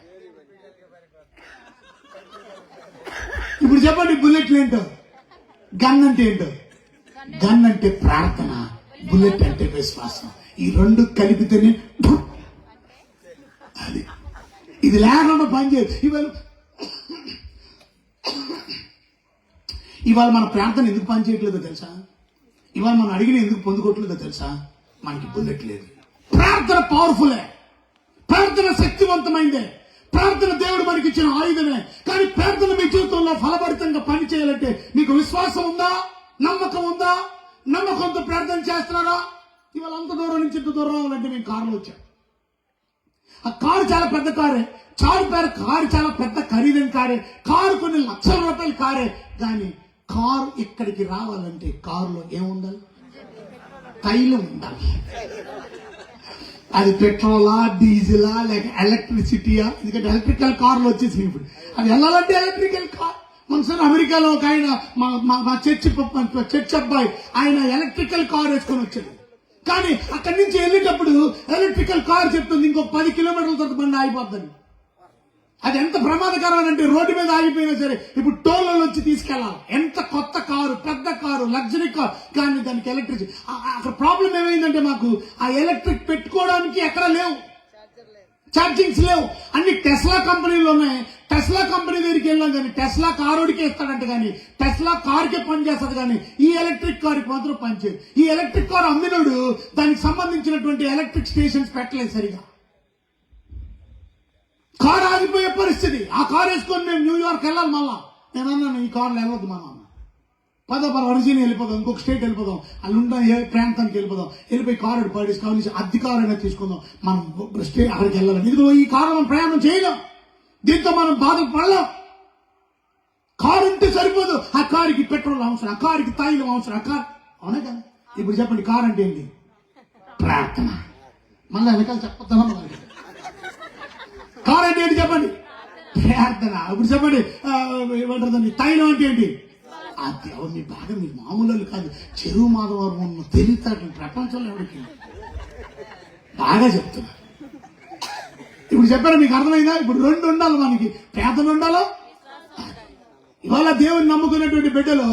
ఇప్పుడు చెప్పండి, బుల్లెట్లు ఏంటో, గన్ అంటే ఏంటో? గన్ అంటే ప్రార్థన, బుల్లెట్ అంటే విశ్వాసం. ఈ రెండు కలిపితేనే అది. ఇది లేకుండా పనిచేయదు. ఇవాళ మన ప్రార్థన ఎందుకు పనిచేయట్లేదో తెలుసా? ఇవాళ మనం అడిగిన ఎందుకు పొందుకోవట్లేదో తెలుసా? మనకి బుల్లెట్ లేదు. ప్రార్థన పవర్ఫుల్లే, ప్రార్థన శక్తివంతమైందే, ప్రార్థన దేవుడు మనకి ఇచ్చిన ఆయుధమే. కానీ ప్రార్థన మీ జీవితంలో ఫలభరితంగా పని చేయాలంటే మీకు విశ్వాసం ఉందా? నమ్మకం ఉందా? నమ్మకంతో ప్రార్థన చేస్తున్నారా? ఇవాళ అంత దూరం నుంచి ఇంత దూరం రావాలంటే మేము కారులో వచ్చాం. ఆ కారు చాలా పెద్ద కారే, కారు చాలా పెద్ద ఖరీదైన కారే, కారు కొన్ని లక్షల రూపాయల కారే. కానీ కారు ఇక్కడికి రావాలంటే కారులో ఏముండాలి? తైలం ఉండాలి. అది పెట్రోలా, డీజిలా, లేక ఎలక్ట్రిసిటీయా? ఎందుకంటే ఎలక్ట్రికల్ కార్లు వచ్చేసినాయి ఇప్పుడు. అది వెళ్ళాలంటే ఎలక్ట్రికల్ కార్. మనసారి అమెరికాలో ఒక ఆయన, మా చర్చ్ అబ్బాయి, ఆయన ఎలక్ట్రికల్ కార్ వేసుకొని వచ్చాడు. కానీ అక్కడి నుంచి వెళ్ళేటప్పుడు ఎలక్ట్రికల్ కార్ చెప్తుంది ఇంకొక 10 కిలోమీటర్ల తర్వాత బండి ఆగిపోద్దని. అది ఎంత ప్రమాదకరం అంటే రోడ్డు మీద ఆగిపోయినా సరే ఇప్పుడు టోల్లో వచ్చి తీసుకెళ్లాలి. ఎంత కొత్త కారు, పెద్ద కారు, లగ్జరీ కారు, కానీ దానికి ఎలక్ట్రిక్. అక్కడ ప్రాబ్లం ఏమైందంటే మాకు ఆ ఎలక్ట్రిక్ పెట్టుకోవడానికి ఎక్కడ లేవు, ఛార్జింగ్స్ లేవు. అన్ని టెస్లా కంపెనీలు ఉన్నాయి. టెస్లా కంపెనీ దగ్గరికి వెళ్ళాం కానీ టెస్లా కారోడికే ఇస్తాడంట, కానీ టెస్లా కారుకే పనిచేస్తుంది, కానీ ఈ ఎలక్ట్రిక్ కారుకి మాత్రం పనిచేయదు. ఈ ఎలక్ట్రిక్ కారు అమ్మినోడు దానికి సంబంధించినటువంటి ఎలక్ట్రిక్ స్టేషన్స్ పెట్టలేదు సరిగా. కారు ఆగిపోయే పరిస్థితి. ఆ కారు వేసుకొని మేము న్యూయార్క్ వెళ్ళాలి. మళ్ళా నేను అన్నాను, ఈ కారులో వెళ్ళొద్దు, మనం వర్జీని వెళ్ళిపోదాం, ఇంకొక స్టేట్ వెళ్ళిపోదాం, అల్లు ఉన్న ఏ ప్రాంతానికి వెళ్ళిపోదాం, వెళ్ళిపోయి కారు పడేసి కావాలి అద్దె కారు అయినా తీసుకుందాం, మనం స్టేట్ అక్కడికి వెళ్ళాలి. ఇదిగో ఈ కారు మనం ప్రయాణం చేయలేం, దీంతో మనం బాధలు పడలేం. కారు ఉంటే సరిపోదు, ఆ కారుకి పెట్రోల్ అవసరం, ఆ కారుకి తైలం అవసరం, ఆ కారు, అవునా కదా? ఇప్పుడు చెప్పండి, కార్ అంటే ఏంటి? ప్రార్థన. మళ్ళీ వెనకాల చెప్పొద్దామా? కార్ అంటే ఏంటి చెప్పండి? ప్రార్థన. ఇప్పుడు చెప్పండి, ఏమంటారు తైలం అంటే ఏంటి? అది మీ బాగా మీరు మామూలు కాదు, చెరువు మాధవరం ఉన్న తెలివితేటలు ప్రపంచంలో ఎవరికి బాగా చెప్తున్నారు. ఇప్పుడు చెప్పారా? మీకు అర్థమైందా? ఇప్పుడు రెండు ఉండాలి మనకి, ప్రార్థన ఉండాలో. ఇవాళ దేవుని నమ్ముకునేటువంటి బిడ్డలో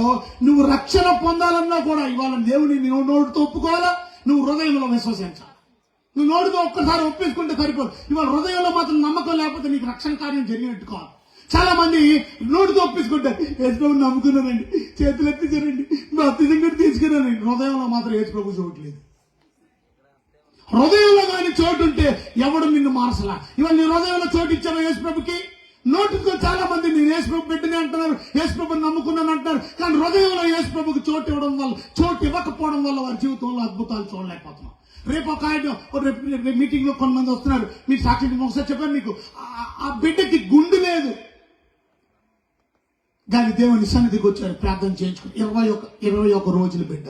నువ్వు రక్షణ పొందాలన్నా కూడా ఇవాళ దేవుని నువ్వు నోటితో ఒప్పుకోవాలా, నువ్వు హృదయంలో విశ్వసించాలి. నువ్వు నోటితో ఒక్కసారి ఒప్పేసుకుంటే సరిపోదు. ఇవాళ హృదయంలో మాత్రం నమ్మకం లేకపోతే నీకు రక్షణ కార్యం జరిగినట్టు కాదు. చాలా మంది నోటితో ఒప్పేసుకుంటారు, యేసుప్రభుని నమ్ముకున్నానండి, చేతులు ఎత్తించారండి, బాప్తిజం కూడా తీసుకున్నానండి. హృదయంలో మాత్రం యేసుప్రభు చూడట్లేదు. హృదయంలో కానీ చోటు ఉంటే ఎవడు నిన్ను మార్చలా. ఇవాళ నీ హృదయంలో చోటు ఇచ్చావు యేసుప్రభుకి. నోటితో చాలా మంది నేను యేసుప్రభు బిడ్డని అంటున్నారు, యేసుప్రభుని నమ్ముకున్నాను అంటారు, కానీ హృదయంలో యేసుప్రభుకి చోటు ఇవ్వడం వల్ల, చోటు ఇవ్వకపోవడం వల్ల వారి జీవితంలో అద్భుతాలు చూడలేకపోతున్నాం. రేపు ఒక ఆయన మీటింగ్ లో కొంతమంది వస్తున్నారు, మీరు సాక్షి ఒకసారి చెప్పాను మీకు, ఆ బిడ్డకి గుండు లేదు కానీ దేవుని సన్నిధికి వచ్చారు, ప్రార్థన చేయించుకుని 21 రోజులు బిడ్డ.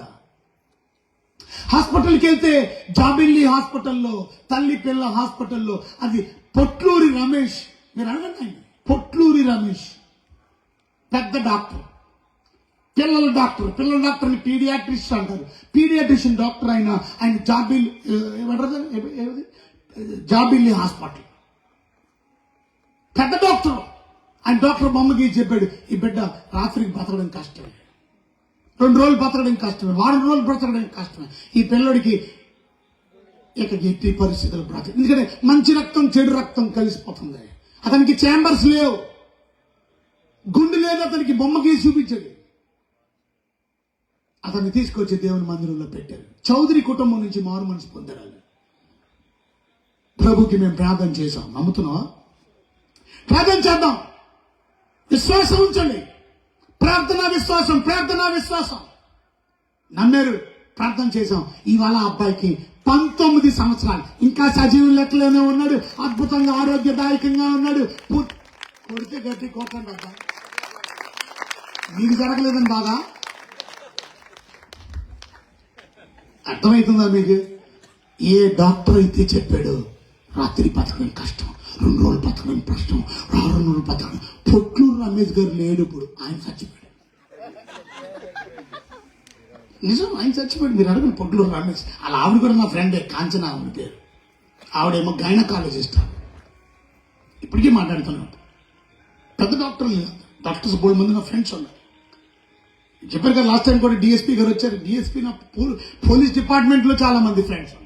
హాస్పిటల్కి వెళ్తే జాబిల్లి హాస్పిటల్లో, తల్లి పిల్ల హాస్పిటల్లో, అది పొట్లూరి రమేష్, మీరు అడగండి, పొట్లూరి రమేష్ పెద్ద డాక్టర్, పిల్లల డాక్టర్ని పీడియాట్రిస్ట్ అంటారు. పీడియాట్రిషియన్ డాక్టర్ ఆయన జాబిల్లి హాస్పిటల్ పెద్ద డాక్టర్. ఆయన డాక్టర్ బొమ్మకి చెప్పాడు, ఈ బిడ్డ రాత్రికి బతకడం కష్టమే, 2 రోజులు బతకడం కష్టమే, 4 రోజులు బ్రతకడం కష్టమే. ఈ పిల్లడికి ఇక ఎట్టి పరిస్థితులు బ్రతక, ఎందుకంటే మంచి రక్తం చెడు రక్తం కలిసిపోతుంది. అతనికి ఛాంబర్స్ లేవు, గుండె లేదు, అతనికి బొమ్మకి చూపించదు. అతన్ని తీసుకొచ్చి దేవుని మందిరంలో పెట్టారు. చౌదరి కుటుంబం నుంచి మారు మనసు పొందారు. ప్రభుకి మేము ప్రార్థన చేశాం, నమ్ముతున్నావా? ప్రార్థన చేద్దాం, విశ్వాసం ఉంచండి. ప్రార్థన విశ్వాసం. నమ్మారు, ప్రార్థన చేశాం. ఇవాళ అబ్బాయికి 19 సంవత్సరాలు, ఇంకా సజీవం లెక్కలోనే ఉన్నాడు, అద్భుతంగా ఆరోగ్యదాయకంగా ఉన్నాడు. కొడితే గట్టి కొట్టండి అబ్బా, మీకు జరగలేదని బాగా అర్థమవుతుందా మీకు? ఏ డాక్టర్ అయితే చెప్పాడు రాత్రి బతకడం కష్టం, 2 రోజులు బతకడం కష్టం, 6 రోజులు బతకడం, పొట్లూరు రమేష్ గారు లేడు ఇప్పుడు, ఆయన చచ్చిపోయాడు. నిజం, ఆయన చచ్చిపోయాడు. మీరు అడగండి, పొట్లూరు రమేష్. అలా ఆవిడ కూడా నా ఫ్రెండే, కాంచన ఆవిడ పేరు. ఆవిడేమో గైనకాలజిస్ట్, ఇప్పటికీ మాట్లాడుతున్నాడు. పెద్ద డాక్టర్స్ బోల్డ్ మంది నా ఫ్రెండ్స్ ఉన్నారు. చెప్పారు కదా లాస్ట్ టైం కూడా డిఎస్పీ గారు వచ్చారు. డిఎస్పీ నా పోలీస్ డిపార్ట్మెంట్ లో చాలా మంది ఫ్రెండ్స్ ఉన్నారు.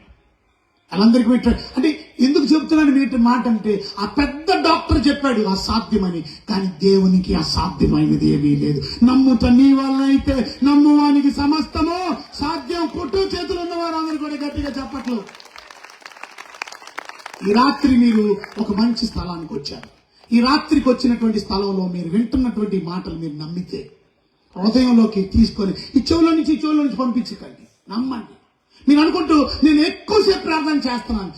వాళ్ళందరికీ అంటే ఎందుకు చెప్తున్నాను వీటి మాట అంటే, ఆ పెద్ద డాక్టర్ చెప్పాడు అసాధ్యమని, కానీ దేవునికి అసాధ్యమైనది ఏమీ లేదు. నమ్ముట నీ వల్ల అయితే నమ్మువానికి సమస్తము సాధ్యం. కొట్టు చేతులు ఉన్న వారందరూ కూడా గట్టిగా చెప్పట్లు. ఈ రాత్రి మీరు ఒక మంచి స్థలానికి వచ్చారు. ఈ రాత్రికి వచ్చినటువంటి స్థలంలో మీరు వింటున్నటువంటి మాటలు మీరు నమ్మితే హృదయంలోకి తీసుకొని ఈ చెవులో నుంచి పంపించకండి, నమ్మండి. మీరు అనుకుంటూ నేను ఎక్కువసేపు ప్రార్థన చేస్తున్నాను,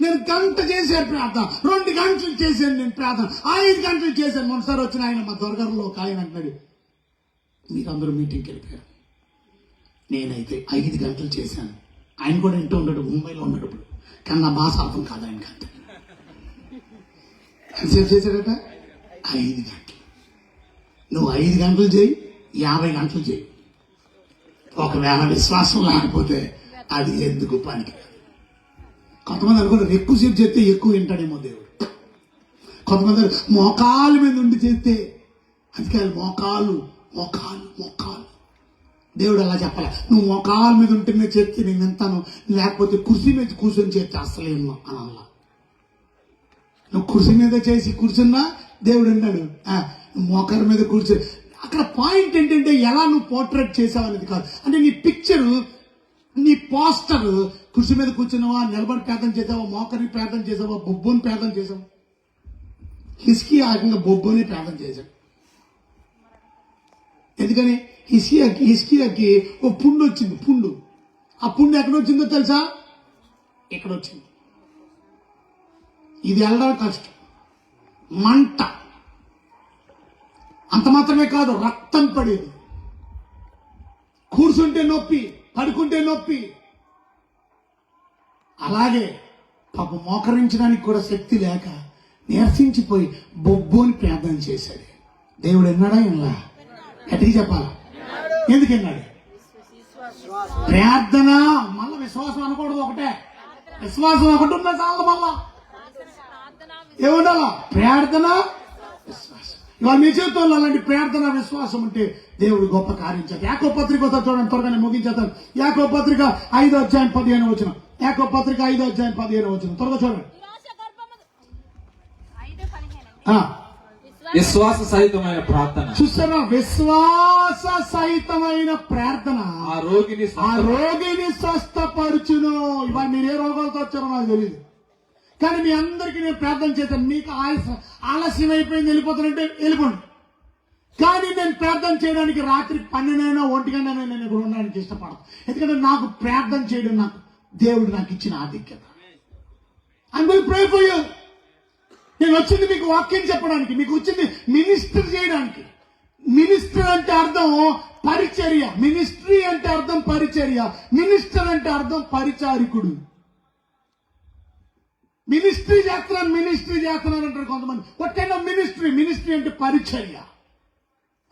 నేను గంట చేసే ప్రార్థన, 2 గంటలు చేశాను నేను ప్రార్థన, 5 గంటలు చేశాను. మొన్నసారి వచ్చిన ఆయన మా దొరగారులో ఒక ఆయన అంటున్నాడు, మీరందరూ మీటింగ్కి వెళ్ళిపోయారు, నేనైతే 5 గంటలు చేశాను. ఆయన కూడా ఇంటూ ఉన్నాడు, ముంబైలో ఉన్నాడు ఇప్పుడు, కానీ నా భాష అర్థం కాదు ఆయనకి. అంత ఎంతసేపు చేశాడట? 5 గంటలు. నువ్వు 5 గంటలు చేయి, 50 గంటలు చేయి. ఒకవేళ విశ్వాసం లేకపోతే అది ఎందుకు పనికి. కొంతమంది అనుకుంటారు ఎక్కువసేపు చేస్తే ఎక్కువ వింటాడేమో దేవుడు. కొంతమంది మోకాల మీద ఉండి చేస్తే, అందుకే మోకాలు. దేవుడు అలా చెప్పాలి, నువ్వు మోకాల మీద ఉంటేనే చేస్తే నేను వింటాను, లేకపోతే కుర్చీ మీద కూర్చొని చేస్తే అసలేమో అని అలా. నువ్వు కుర్చీ మీద చేసి కూర్చున్నా దేవుడు అన్నాడు, మోకాల మీద కూర్చొని. అక్కడ పాయింట్ ఏంటంటే ఎలా నువ్వు పోర్ట్రేట్ చేసావు అనేది కాదు. అంటే నీ పిక్చర్, నీ పోస్టర్, కుర్చీ మీద కూర్చున్నావా, నిలబడి ప్రార్థన చేసావా, మోకరి ప్రార్థన చేసావా, బొబ్బుని ప్రార్థన చేసావా. హిస్కీ ఆకంగా బొబ్బుని ప్రార్థన చేశాడు. ఎందుకని హిస్కియాకి ఓ పుండు వచ్చింది. ఆ పుండు ఎక్కడ వచ్చిందో తెలుసా? ఇక్కడ వచ్చింది. ఇది వెళ్ళడం కష్టం, మంట. అంత మాత్రమే కాదు, రక్తం పడేది, కూర్చుంటే నొప్పి, పడుకుంటే నొప్పి. అలాగే పాప మోకరించడానికి కూడా శక్తి లేక నీరసించిపోయి బొబ్బోని ప్రార్థన చేశాడు. దేవుడు ఎన్నాడా ఇలా గట్టిగా చెప్పాలా? ఎందుకు ఎన్నాడు? ప్రార్థన మళ్ళా విశ్వాసం అనకూడదు. ఒకటే విశ్వాసం ఒకటి ఉన్నా చాలు. మళ్ళా ఏముండాలా? ప్రార్థన విశ్వాసం. ఇవాళ మీ జీవితంలో అలాంటి ప్రార్థన విశ్వాసం ఉంటే దేవుడు గొప్ప కార్యం చేస్తాడు. యాకోబు పత్రిక చూడండి, త్వరగానే ముగించేస్తాను. యాకోబు పత్రిక 5వ అధ్యాయం 15వ వచనం. యాకోబు పత్రిక 5వ అధ్యాయం 15వ వచనం. త్వరగా చూడండి. విశ్వాస సహితమైన ప్రార్థన. చూసారా? విశ్వాస సహితమైన ప్రార్థన ఆ రోగిని స్వస్థపరచును. ఇవాళ మీరు ఏ రోగాలతో వచ్చారో నాకు తెలియదు, కానీ మీ అందరికీ నేను ప్రార్థన చేశాను. మీకు ఆలస్యం అయిపోయింది, వెళ్ళిపోతానంటే వెళ్ళిపోండి. కానీ నేను ప్రార్థన చేయడానికి రాత్రి 12 1 గంటైనా నేను ఇక్కడ ఉండడానికి ఇష్టపడను. ఎందుకంటే నాకు ప్రార్థన చేయడం నాకు దేవుడు నాకు ఇచ్చిన ఆధిక్యత. I will pray for you. నేను వచ్చింది మీకు వాక్యం చెప్పడానికి, మీకు వచ్చింది మినిస్టర్ చేయడానికి. మినిస్టర్ అంటే అర్థం పరిచర్య, మినిస్ట్రీ అంటే అర్థం పరిచర్య, మినిస్టర్ అంటే అర్థం పరిచారికుడు. మినిస్ట్రీ చేస్తున్నాను అంటారు కొంతమంది. What kind of ministry? Ministry అంటే పరిచర్య.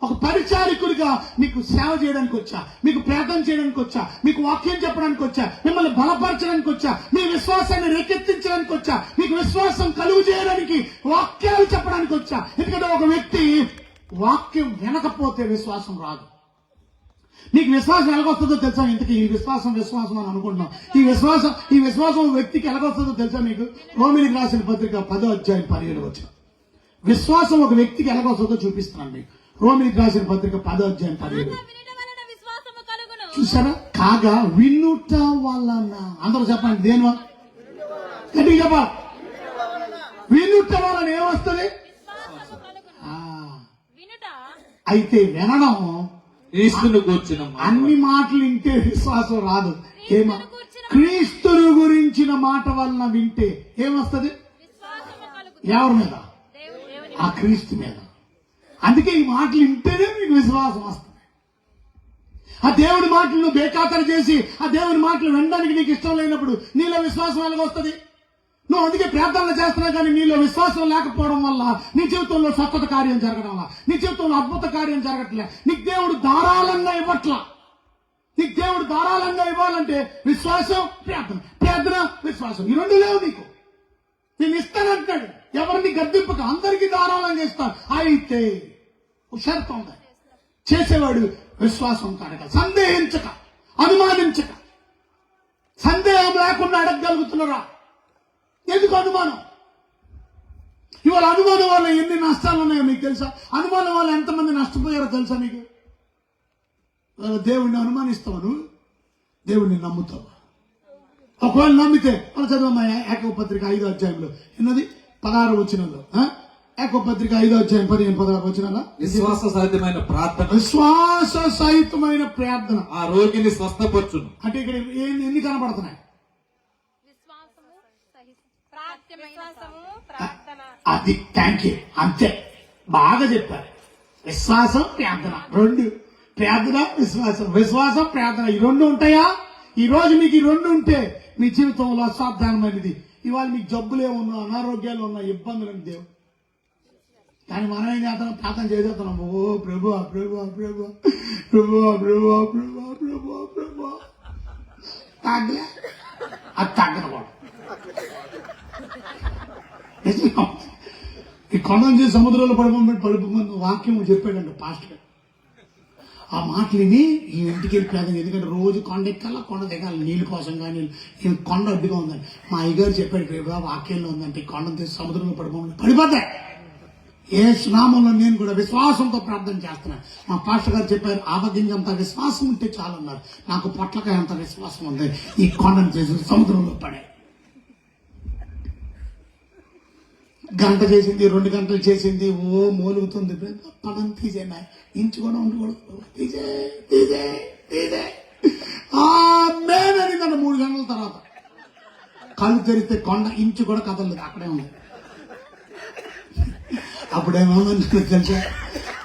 ఒక పరిచారికుడిగా మీకు సేవ చేయడానికి వచ్చా, మీకు ప్రార్థన చేయడానికి వచ్చా, మీకు వాక్యం చెప్పడానికి వచ్చా, మిమ్మల్ని బలపరచడానికి వచ్చా, మీ విశ్వాసాన్ని రేకెత్తించడానికి వచ్చా, మీకు విశ్వాసం కలుగు చేయడానికి వాక్యాలు చెప్పడానికి వచ్చా. ఎందుకంటే ఒక వ్యక్తి వాక్యం వినకపోతే విశ్వాసం రాదు. మీకు విశ్వాసం ఎలాగొస్తుందో తెలుసా? ఇంతకీ ఈ విశ్వాసం అని అనుకుంటున్నాం. ఈ విశ్వాసం వ్యక్తికి ఎలాగొస్తుందో తెలుసా మీకు? రోమిలికి రాసిన పత్రిక 10వ అధ్యాయం 17వ వచనం. విశ్వాసం ఒక వ్యక్తికి ఎలాగొస్తుందో చూపిస్తున్నాను మీకు. రోమిలికి రాసిన పత్రిక 10వ అధ్యాయం 17. చూసారా? కాగా వినుట వలన. అందరూ చెప్పండి, దేని వల్ల? గట్టిగా చెప్పాలి. వినుట వలన ఏమొస్తుంది? అయితే వినడం, క్రీస్తును గూర్చిన అన్ని మాటలు వింటే విశ్వాసం రాదు. క్రీస్తుని గురించిన మాట వలన వింటే ఏమొస్తుంది? ఎవరి మీద? ఆ క్రీస్తు మీద. అందుకే ఈ మాటలు వింటేనే మీకు విశ్వాసం వస్తుంది. ఆ దేవుడి మాటలను బేఖాతరు చేసి ఆ దేవుడి మాటలు వినడానికి నీకు ఇష్టం లేనప్పుడు నీలో విశ్వాసం ఎలాగొస్తుంది? నువ్వు అందుకే ప్రార్థనలు చేస్తున్నావు, కానీ నీలో విశ్వాసం లేకపోవడం వల్ల నీ జీవితంలో స్వచ్ఛత కార్యం జరగడం వల్ల నీ జీవితంలో అద్భుత కార్యం జరగట్లే. నీకు దేవుడు ధారాళంగా ఇవ్వట్లా. నీకు దేవుడు ధారాళంగా ఇవ్వాలంటే విశ్వాసం, ప్రార్థన విశ్వాసం ఈ రెండు లేవు నీకు. నేను ఇస్తానంటాడు, ఎవరిని గద్దింపక అందరికీ ధారాళంగా ఇస్తాను. అయితే షరతు ఉంది, చేసేవాడు విశ్వాసం కనుక సందేహించక, అనుమానించక. సందేహం లేకుండా అడగగలుగుతున్నారా? ఎందుకు అనుమానం? ఇవాళ అనుమానం వల్ల ఎన్ని నష్టాలు ఉన్నాయో మీకు తెలుసా? అనుమానం వల్ల ఎంతమంది నష్టపోయారో తెలుసా మీకు? దేవుడిని అనుమానిస్తావా? నువ్వు దేవుడిని నమ్ముతావా? ఒకవేళ నమ్మితే మనం చదవమ్మా యాకోబు పత్రిక 5వ అధ్యాయంలో ఎన్నది 16వ వచనంలో. యాకోబు పత్రిక 5వ అధ్యాయం 15 16 వచనాల విశ్వాస సహితమైన ప్రార్థన. విశ్వాస సహితమైన ప్రార్థన ఆ రోగిని స్వస్థపరచును. అంటే ఇక్కడ ఎన్ని కనపడుతున్నాయి? అది థ్యాంక్ యూ. అంతే, బాగా చెప్పారు. విశ్వాసం, ప్రార్థన రెండు. ప్రార్థన, విశ్వాసం, విశ్వాసం, ప్రార్థన ఈ రెండు ఉంటాయా? ఈ రోజు మీకు ఈ రెండు ఉంటే మీ జీవితంలో అసాధారణమైనది. ఇవాళ మీకు జబ్బులే ఉన్నా, అనారోగ్యాలు ఉన్నా, ఇబ్బందులు దేవుడు. కానీ మనం ఏం చేస్తున్నాం? ప్రార్థన చేసేస్తున్నాం. ఓ ప్రభు ప్రభు ప్రభు ప్రభు ప్రభు ప్రభు ప్రభు ప్రభు తగ్గలే, అది తగ్గకూడదు. ఈ కొండ నుంచి సముద్రంలో పడిపోమని వాక్యం చెప్పాడండి పాస్టర్. ఆ మాటలు విని ఈ ఇంటికి వెళ్ళి ప్రార్థన. ఎందుకంటే రోజు కొండ ఎక్కాల, కొండ దిగాలి నీళ్ళ కోసం. కానీ కొండ అడ్డుగా ఉందండి. మా అయ్యగారు చెప్పాడు, రేపు వాక్యంలో ఉందంటే ఈ కొండను తీసి సముద్రంలో పడిపోమని పడిపోతాయి. ఏ స్నామంలో నేను కూడా విశ్వాసంతో ప్రార్థన చేస్తున్నాను. మా పాస్టర్ గారు చెప్పారు, ఆవగింజంత విశ్వాసం ఉంటే చాలన్నారు. నాకు పొట్లకాయ అంత విశ్వాసం ఉంది. ఈ కొండను చేసి సముద్రంలో పడే. గంట చేసింది, 2 గంటలు చేసింది, ఓ మూలుగుతుంది. పదం తీసేనా, ఇంచు కూడా ఉండకూడదు, తీసే తీసే తీసే మేనని నన్ను 3 గంటల తర్వాత కళ్ళు తెరిస్తే కొండ ఇంచు కూడా కదలలేదు, అక్కడే ఉంది. అప్పుడేమో తెలుసా,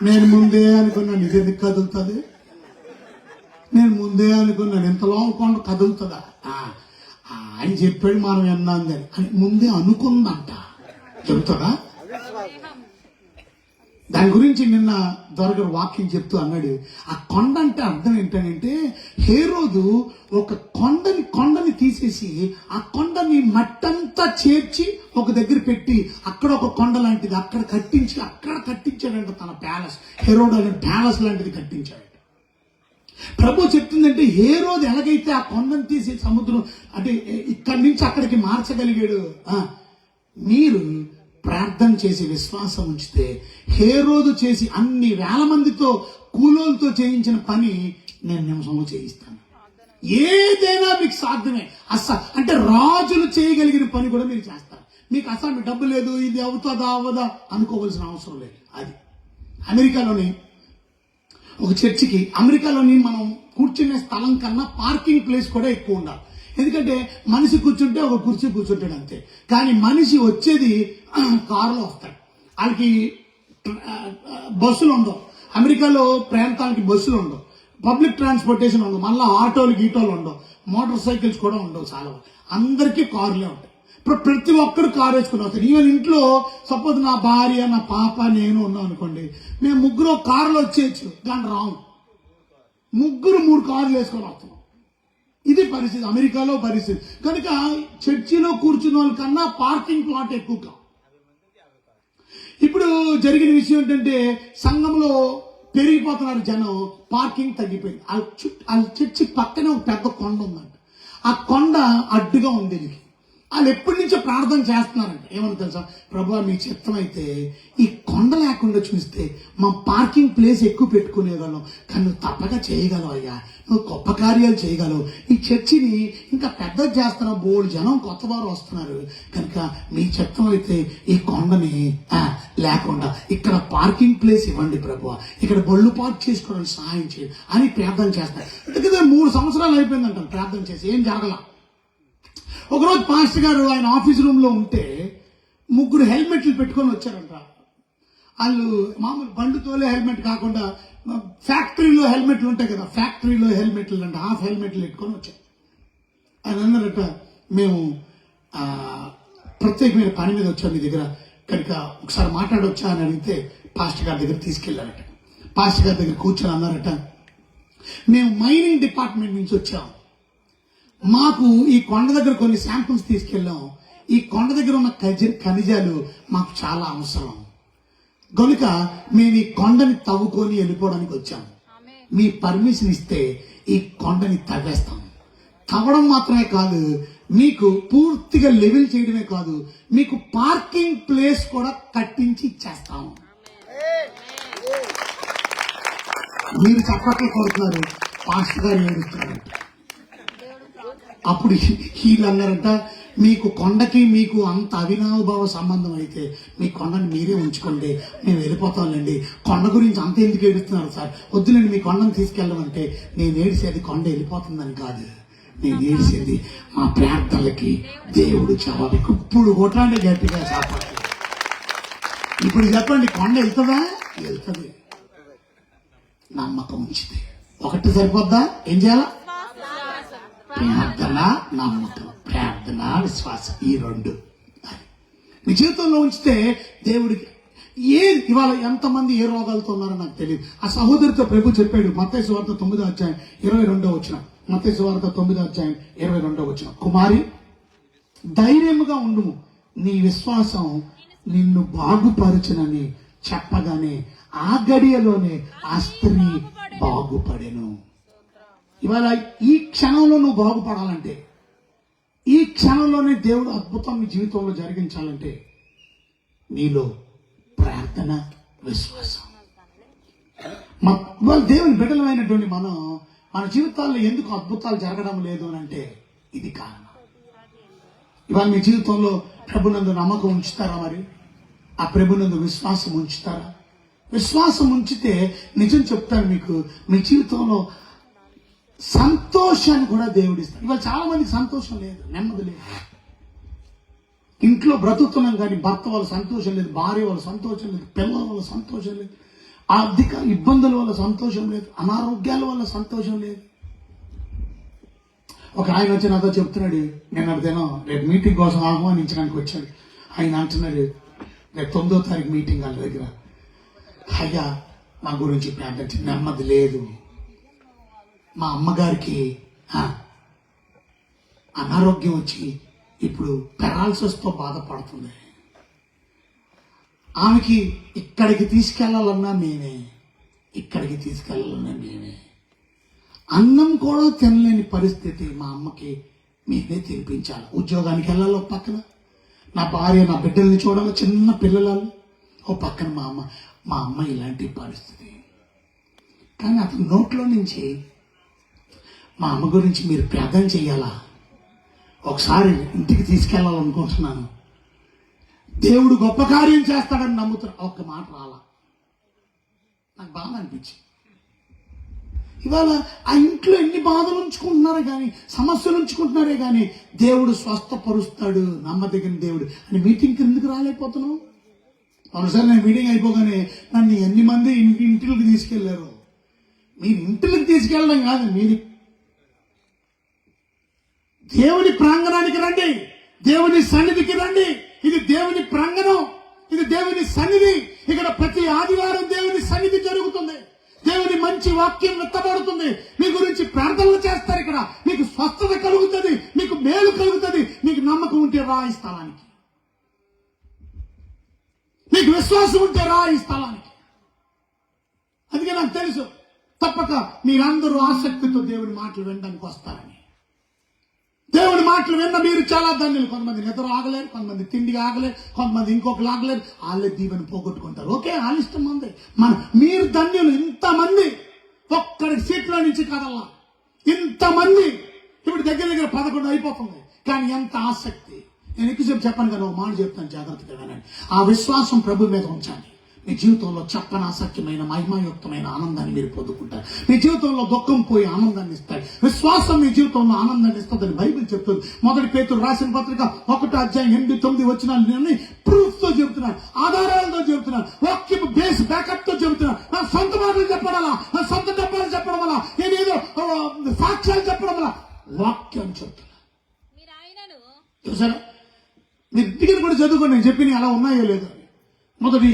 నేను ముందే అనుకున్నాను ఇది ఎందుకు కదులుతుంది, నేను ముందే అనుకున్నాను ఇంతలో కొండ కదులుతుందా, ఆయన చెప్పాడు మనం విన్నాంది అని ముందే అనుకుందంట. చెబుతాడా? దాని గురించి నిన్న దొరగారు వాక్యం చెప్తూ అన్నాడు, ఆ కొండ అంటే అర్థం ఏంటంటే హేరోదు ఒక కొండని తీసేసి ఆ కొండని మట్టంతా చేర్చి ఒక దగ్గర పెట్టి అక్కడ ఒక కొండ లాంటిది అక్కడ కట్టించాడంట తన ప్యాలెస్. హేరోదు అనే ప్యాలెస్ లాంటిది కట్టించాడు. ప్రభు చెప్తుందంటే హేరోదు ఎలాగైతే ఆ కొండను తీసి సముద్రం అంటే ఇక్కడి నుంచి అక్కడికి మార్చగలిగాడు, మీరు ప్రార్థన చేసి విశ్వాసం ఉంచితే హేరోదు చేసి అన్ని వేల మందితో కూలోలతో చేయించిన పని నేను నిమిషంలో చేయిస్తాను. ఏదైనా మీకు సాధ్యమే. అంటే రాజులు చేయగలిగిన పని కూడా మీరు చేస్తారు. మీకు అసలు డబ్బు లేదు, ఇది అవుతుందా అవ్వదా అనుకోవాల్సిన అవసరం లేదు. అది అమెరికాలోని ఒక చర్చికి, అమెరికాలోని మనం కూర్చునే స్థలం కన్నా పార్కింగ్ ప్లేస్ కూడా ఎక్కువ ఉండాలి. ఎందుకంటే మనిషి కూర్చుంటే ఒక కుర్చీ కూర్చుంటాడు అంతే. కానీ మనిషి వచ్చేది కారులో వస్తాడు. వాళ్ళకి బస్సులు ఉండవు. అమెరికాలో ప్రాంతాలకి బస్సులు ఉండవు, పబ్లిక్ ట్రాన్స్పోర్టేషన్ ఉండవు, మళ్ళీ ఆటోలు గీటోలు ఉండవు, మోటార్ సైకిల్స్ కూడా ఉండవు. చాలా అందరికీ కారులే ఉంటాయి. ఇప్పుడు ప్రతి ఒక్కరు కారు వేసుకుని వస్తారు. ఈవెన్ ఇంట్లో సపోజ్ నా భార్య, నా పాప, నేను ఉన్నాం అనుకోండి, మేము ముగ్గురు కారులో వచ్చేయచ్చు. దాని రాము, ముగ్గురు 3 కార్లు వేసుకొని వస్తున్నాం. ఇది పరిస్థితి, అమెరికాలో పరిస్థితి. కనుక చర్చిలో కూర్చున్న వాళ్ళకన్నా పార్కింగ్ ప్లాట్ ఎక్కువ. ఇప్పుడు జరిగిన విషయం ఏంటంటే సంఘంలో పెరిగిపోతున్నారు జనం, పార్కింగ్ తగ్గిపోయింది. ఆ చర్చి పక్కనే ఒక పెద్ద కొండ ఉందంట. ఆ కొండ అడ్డుగా ఉంది దీనికి. వాళ్ళు ఎప్పటి నుంచో ప్రార్థన చేస్తున్నారంట. ఏమని తెలుసా, ప్రభువా మీ చిత్తం అయితే ఈ కొండ లేకుండా చూస్తే మా పార్కింగ్ ప్లేస్ ఎక్కువ పెట్టుకునేవాళ్ళం, కానీ నువ్వు తప్పగా చేయగలవు అయ్యా, నువ్వు గొప్ప కార్యాలు చేయగలవు. ఈ చర్చిని ఇంకా పెద్దది చేస్తున్నావు, బోల్డ్ జనం కొత్త వారు వస్తున్నారు, కనుక మీ చిత్తం అయితే ఈ కొండని లేకుండా ఇక్కడ పార్కింగ్ ప్లేస్ ఇవ్వండి ప్రభువా, ఇక్కడ బళ్ళు పార్క్ చేసుకోవడానికి సహాయం చేయండి అని ప్రార్థన చేస్తారు. ఎందుకంటే 3 సంవత్సరాలు అయిపోయిందంట ప్రార్థన చేసి, ఏం జరగల. ఒకరోజు పాస్టర్ గారు ఆయన ఆఫీస్ రూమ్ లో ఉంటే 3 హెల్మెట్లు పెట్టుకొని వచ్చారంట. వాళ్ళు మామూలు బండి తోలే హెల్మెట్ కాకుండా ఫ్యాక్టరీలో హెల్మెట్లు ఉంటాయి కదా, ఫ్యాక్టరీలో హెల్మెట్లు అంటే హాఫ్ హెల్మెట్లు పెట్టుకొని వచ్చారు. ఆయన అన్నారట, మేము ప్రత్యేకమైన పని మీద వచ్చాం మీ దగ్గర, కనుక ఒకసారి మాట్లాడొచ్చా అని అడిగితే పాస్టర్ గారి దగ్గర తీసుకెళ్లారట. పాస్టర్ గారి దగ్గర కూర్చొని అన్నారట, మేము మైనింగ్ డిపార్ట్మెంట్ నుంచి వచ్చాం, మాకు ఈ కొండ దగ్గర కొన్ని శాంపుల్స్ తీసుకెళ్ళాం, ఈ కొండ దగ్గర ఉన్న ఖనిజాలు మాకు చాలా అవసరం, కనుక మేము ఈ కొండని తవ్వుకొని వెళ్ళిపోవడానికి వచ్చాం. మీ పర్మిషన్ ఇస్తే ఈ కొండని తవ్వేస్తాం. తవ్వడం మాత్రమే కాదు, మీకు పూర్తిగా లెవెల్ చేయడమే కాదు, మీకు పార్కింగ్ ప్లేస్ కూడా కట్టించి ఇచ్చేస్తాము. మీరు చప్పట్లు కొడుతున్నారు, పాస్టర్ గారు ఏడుస్తున్నారు. అప్పుడు వీళ్ళు అన్నారంట, మీకు కొండకి మీకు అంత అవినాభావ సంబంధం అయితే మీ కొండని మీరే ఉంచుకోండి, మేము వెళ్ళిపోతాంలేండి, కొండ గురించి అంత ఎందుకు ఏడుస్తున్నారు సార్, వద్దులేండి మీ కొండను తీసుకెళ్ళమంటే. నేను ఏడిసేది కొండ వెళ్ళిపోతుందని కాదు, నేను ఏడిసేది మా ప్రార్థనలకి దేవుడు జవాబు. ఇప్పుడు కొట్లాంటి గట్టిగా చెప్పండి. ఇప్పుడు చెప్పండి, కొండ వెళ్తుందా? వెళ్తుంది. నమ్మకం ఉంచితే ఒకటి సరిపోద్దా? ఏం చేయాలా? ప్రార్థన, నమ్మకం. ప్రార్థన, విశ్వాసం, ఈ 2 మీ జీవితంలో ఉంచితే దేవుడికి ఇవాళ ఎంతమంది ఏ రోగాలతో ఉన్నారో నాకు తెలియదు. ఆ సహోదరితో ప్రభు చెప్పాడు, మత్తయి సువార్త 9వ అధ్యాయం 22వ వచనం. మత్తయి సువార్త 9వ అధ్యాయం 22వ వచనం. కుమారి ధైర్యముగా ఉండుము, నీ విశ్వాసం నిన్ను బాగుపరచునని చెప్పగానే ఆ గడియలోనే ఆ స్త్రీ బాగుపడెను. ఇవాళ ఈ క్షణంలో నువ్వు బాగుపడాలంటే, ఈ క్షణంలోనే దేవుడు అద్భుతం నీ జీవితంలో జరిగించాలంటే నీలో ప్రార్థన, విశ్వాసం. దేవుని బిడ్డలమైనటువంటి మన జీవితాల్లో ఎందుకు అద్భుతాలు జరగడం లేదు అని అంటే ఇది కారణం. ఇవాళ మీ జీవితంలో ప్రభునందు నమ్మకం ఉంచుతారా? మరి ఆ ప్రభునందు విశ్వాసం ఉంచుతారా? విశ్వాసం ఉంచితే నిజం చెప్తాను మీకు, మీ జీవితంలో సంతోషాన్ని కూడా దేవుడు ఇస్తాడు. ఇవాళ చాలా మందికి సంతోషం లేదు, నెమ్మది లేదు. ఇంట్లో బ్రతుకుతున్నాం కానీ భర్త వాళ్ళ సంతోషం లేదు, భార్య వాళ్ళ సంతోషం లేదు, పిల్లల వల్ల సంతోషం లేదు, ఆర్థిక ఇబ్బందుల వల్ల సంతోషం లేదు, అనారోగ్యాల వల్ల సంతోషం లేదు. ఒక ఆయన వచ్చి నాతో చెప్తున్నాడు, నేను అడిగాను రేపు మీటింగ్ కోసం ఆహ్వానించడానికి వచ్చాడు. ఆయన అంటున్నాడు, రేపు 9వ తారీఖు మీటింగ్ వాళ్ళ దగ్గర. అయ్యా మా గురించి ప్రార్థించి నెమ్మది లేదు. మా అమ్మగారికి అనారోగ్యం వచ్చి ఇప్పుడు పెరాలసిస్తో బాధపడుతుంది. ఆమెకి ఇక్కడికి తీసుకెళ్లాలన్నా మేమే, ఇక్కడికి తీసుకెళ్లాలన్నా మేమే. అన్నం కూడా తినలేని పరిస్థితి మా అమ్మకి. మేమే తినిపించాలి. ఉద్యోగానికి వెళ్ళాలి ఒక పక్కన, నా భార్య నా బిడ్డల్ని చూడాలి, చిన్న పిల్లలు ఓ పక్కన మా అమ్మ ఇలాంటి పరిస్థితి. కానీ అతని నోట్లో నుంచి మా అమ్మ గురించి మీరు ప్రార్థన చెయ్యాలా, ఒకసారి ఇంటికి తీసుకెళ్లాలనుకుంటున్నాను, దేవుడు గొప్ప కార్యం చేస్తాడని నమ్ముతారు. ఒక్క మాట రాలా. నాకు బాగా అనిపించింది. ఇవాళ ఆ ఇంట్లో ఎన్ని బాధలు ఉంచుకుంటున్నారే కానీ, సమస్యలు ఉంచుకుంటున్నారే కానీ దేవుడు స్వస్థపరుస్తాడు, నమ్మదగిన దేవుడు అని మీటింగ్కి ఎందుకు రాలేకపోతున్నావు? ఒకసారి నేను మీటింగ్ అయిపోగానే నన్ను ఎన్ని మంది ఇంటికి తీసుకెళ్లారు. మీరు ఇంటికి తీసుకెళ్ళడం కాదు, మీరు దేవుని ప్రాంగణానికి రండి, దేవుని సన్నిధికి రండి. ఇది దేవుని ప్రాంగణం, ఇది దేవుని సన్నిధి. ఇక్కడ ప్రతి ఆదివారం దేవుని సన్నిధి జరుగుతుంది. దేవుని మంచి వాక్యం విత్తబడుతుంది. మీ గురించి ప్రార్థనలు చేస్తారు. ఇక్కడ మీకు స్వస్థత కలుగుతుంది, మీకు మేలు కలుగుతుంది. మీకు నమ్మకం ఉంటే రా ఈ స్థలానికి, మీకు విశ్వాసం ఉంటే రా ఈ స్థలానికి. అందుకే నాకు తెలుసు తప్పక మీరందరూ ఆసక్తితో దేవుని మాటలు వినడానికి వస్తారని. దేవుని మాటలు విన్న మీరు చాలా ధన్యులు. కొంతమంది నిద్ర ఆగలేరు, కొంతమంది తిండిగా ఆగలేరు, కొంతమంది ఇంకొకరు ఆగలేరు. వాళ్ళే దీవెని పోగొట్టుకుంటారు. ఓకే, వాళ్ళ ఇష్టం మంది. మీరు ధన్యులు. ఇంతమంది ఒక్కడి సీట్లో నుంచి కదల్లా, ఇంతమంది ఇప్పుడు దగ్గర 11 అయిపోతుంది. కానీ ఎంత ఆసక్తి. నేను ఎక్కువసేపు చెప్పాను కదా, ఒక మాట చెప్తాను, జాగ్రత్తగా వినండి. ఆ విశ్వాసం ప్రభు మీద ఉంచండి. మీ జీవితంలో చెప్పనాసక్యమైన మహిమాయుక్తమైన ఆనందాన్ని మీరు పొందుకుంటారు. మీ జీవితంలో దుఃఖం పోయి ఆనందాన్ని ఇస్తాయి. విశ్వాసం మీ జీవితంలో ఆనందాన్ని ఇస్తుందని బైబిల్ చెప్తుంది. 1 పేతురు రాసిన పత్రిక 1వ అధ్యాయం 8-9 వచనాలు ప్రూఫ్ తో చెబుతున్నాను, ఆధారాలతో చెబుతున్నాను, వాక్యపు బేస్ బ్యాకప్ తో చెబుతున్నాను. నా సొంత మాటలు చెప్పడం వల్ల, నా సొంత డబ్బాలు చెప్పడం వల్ల, నేనేదో సాక్ష్యాలు చెప్పడం వల్ల, వాక్యం చెప్తున్నా. చూసారా? మీరు ఇంటికి కూడా చదువుకోండి, నేను చెప్పిన అలా ఉన్నాయో లేదో. 1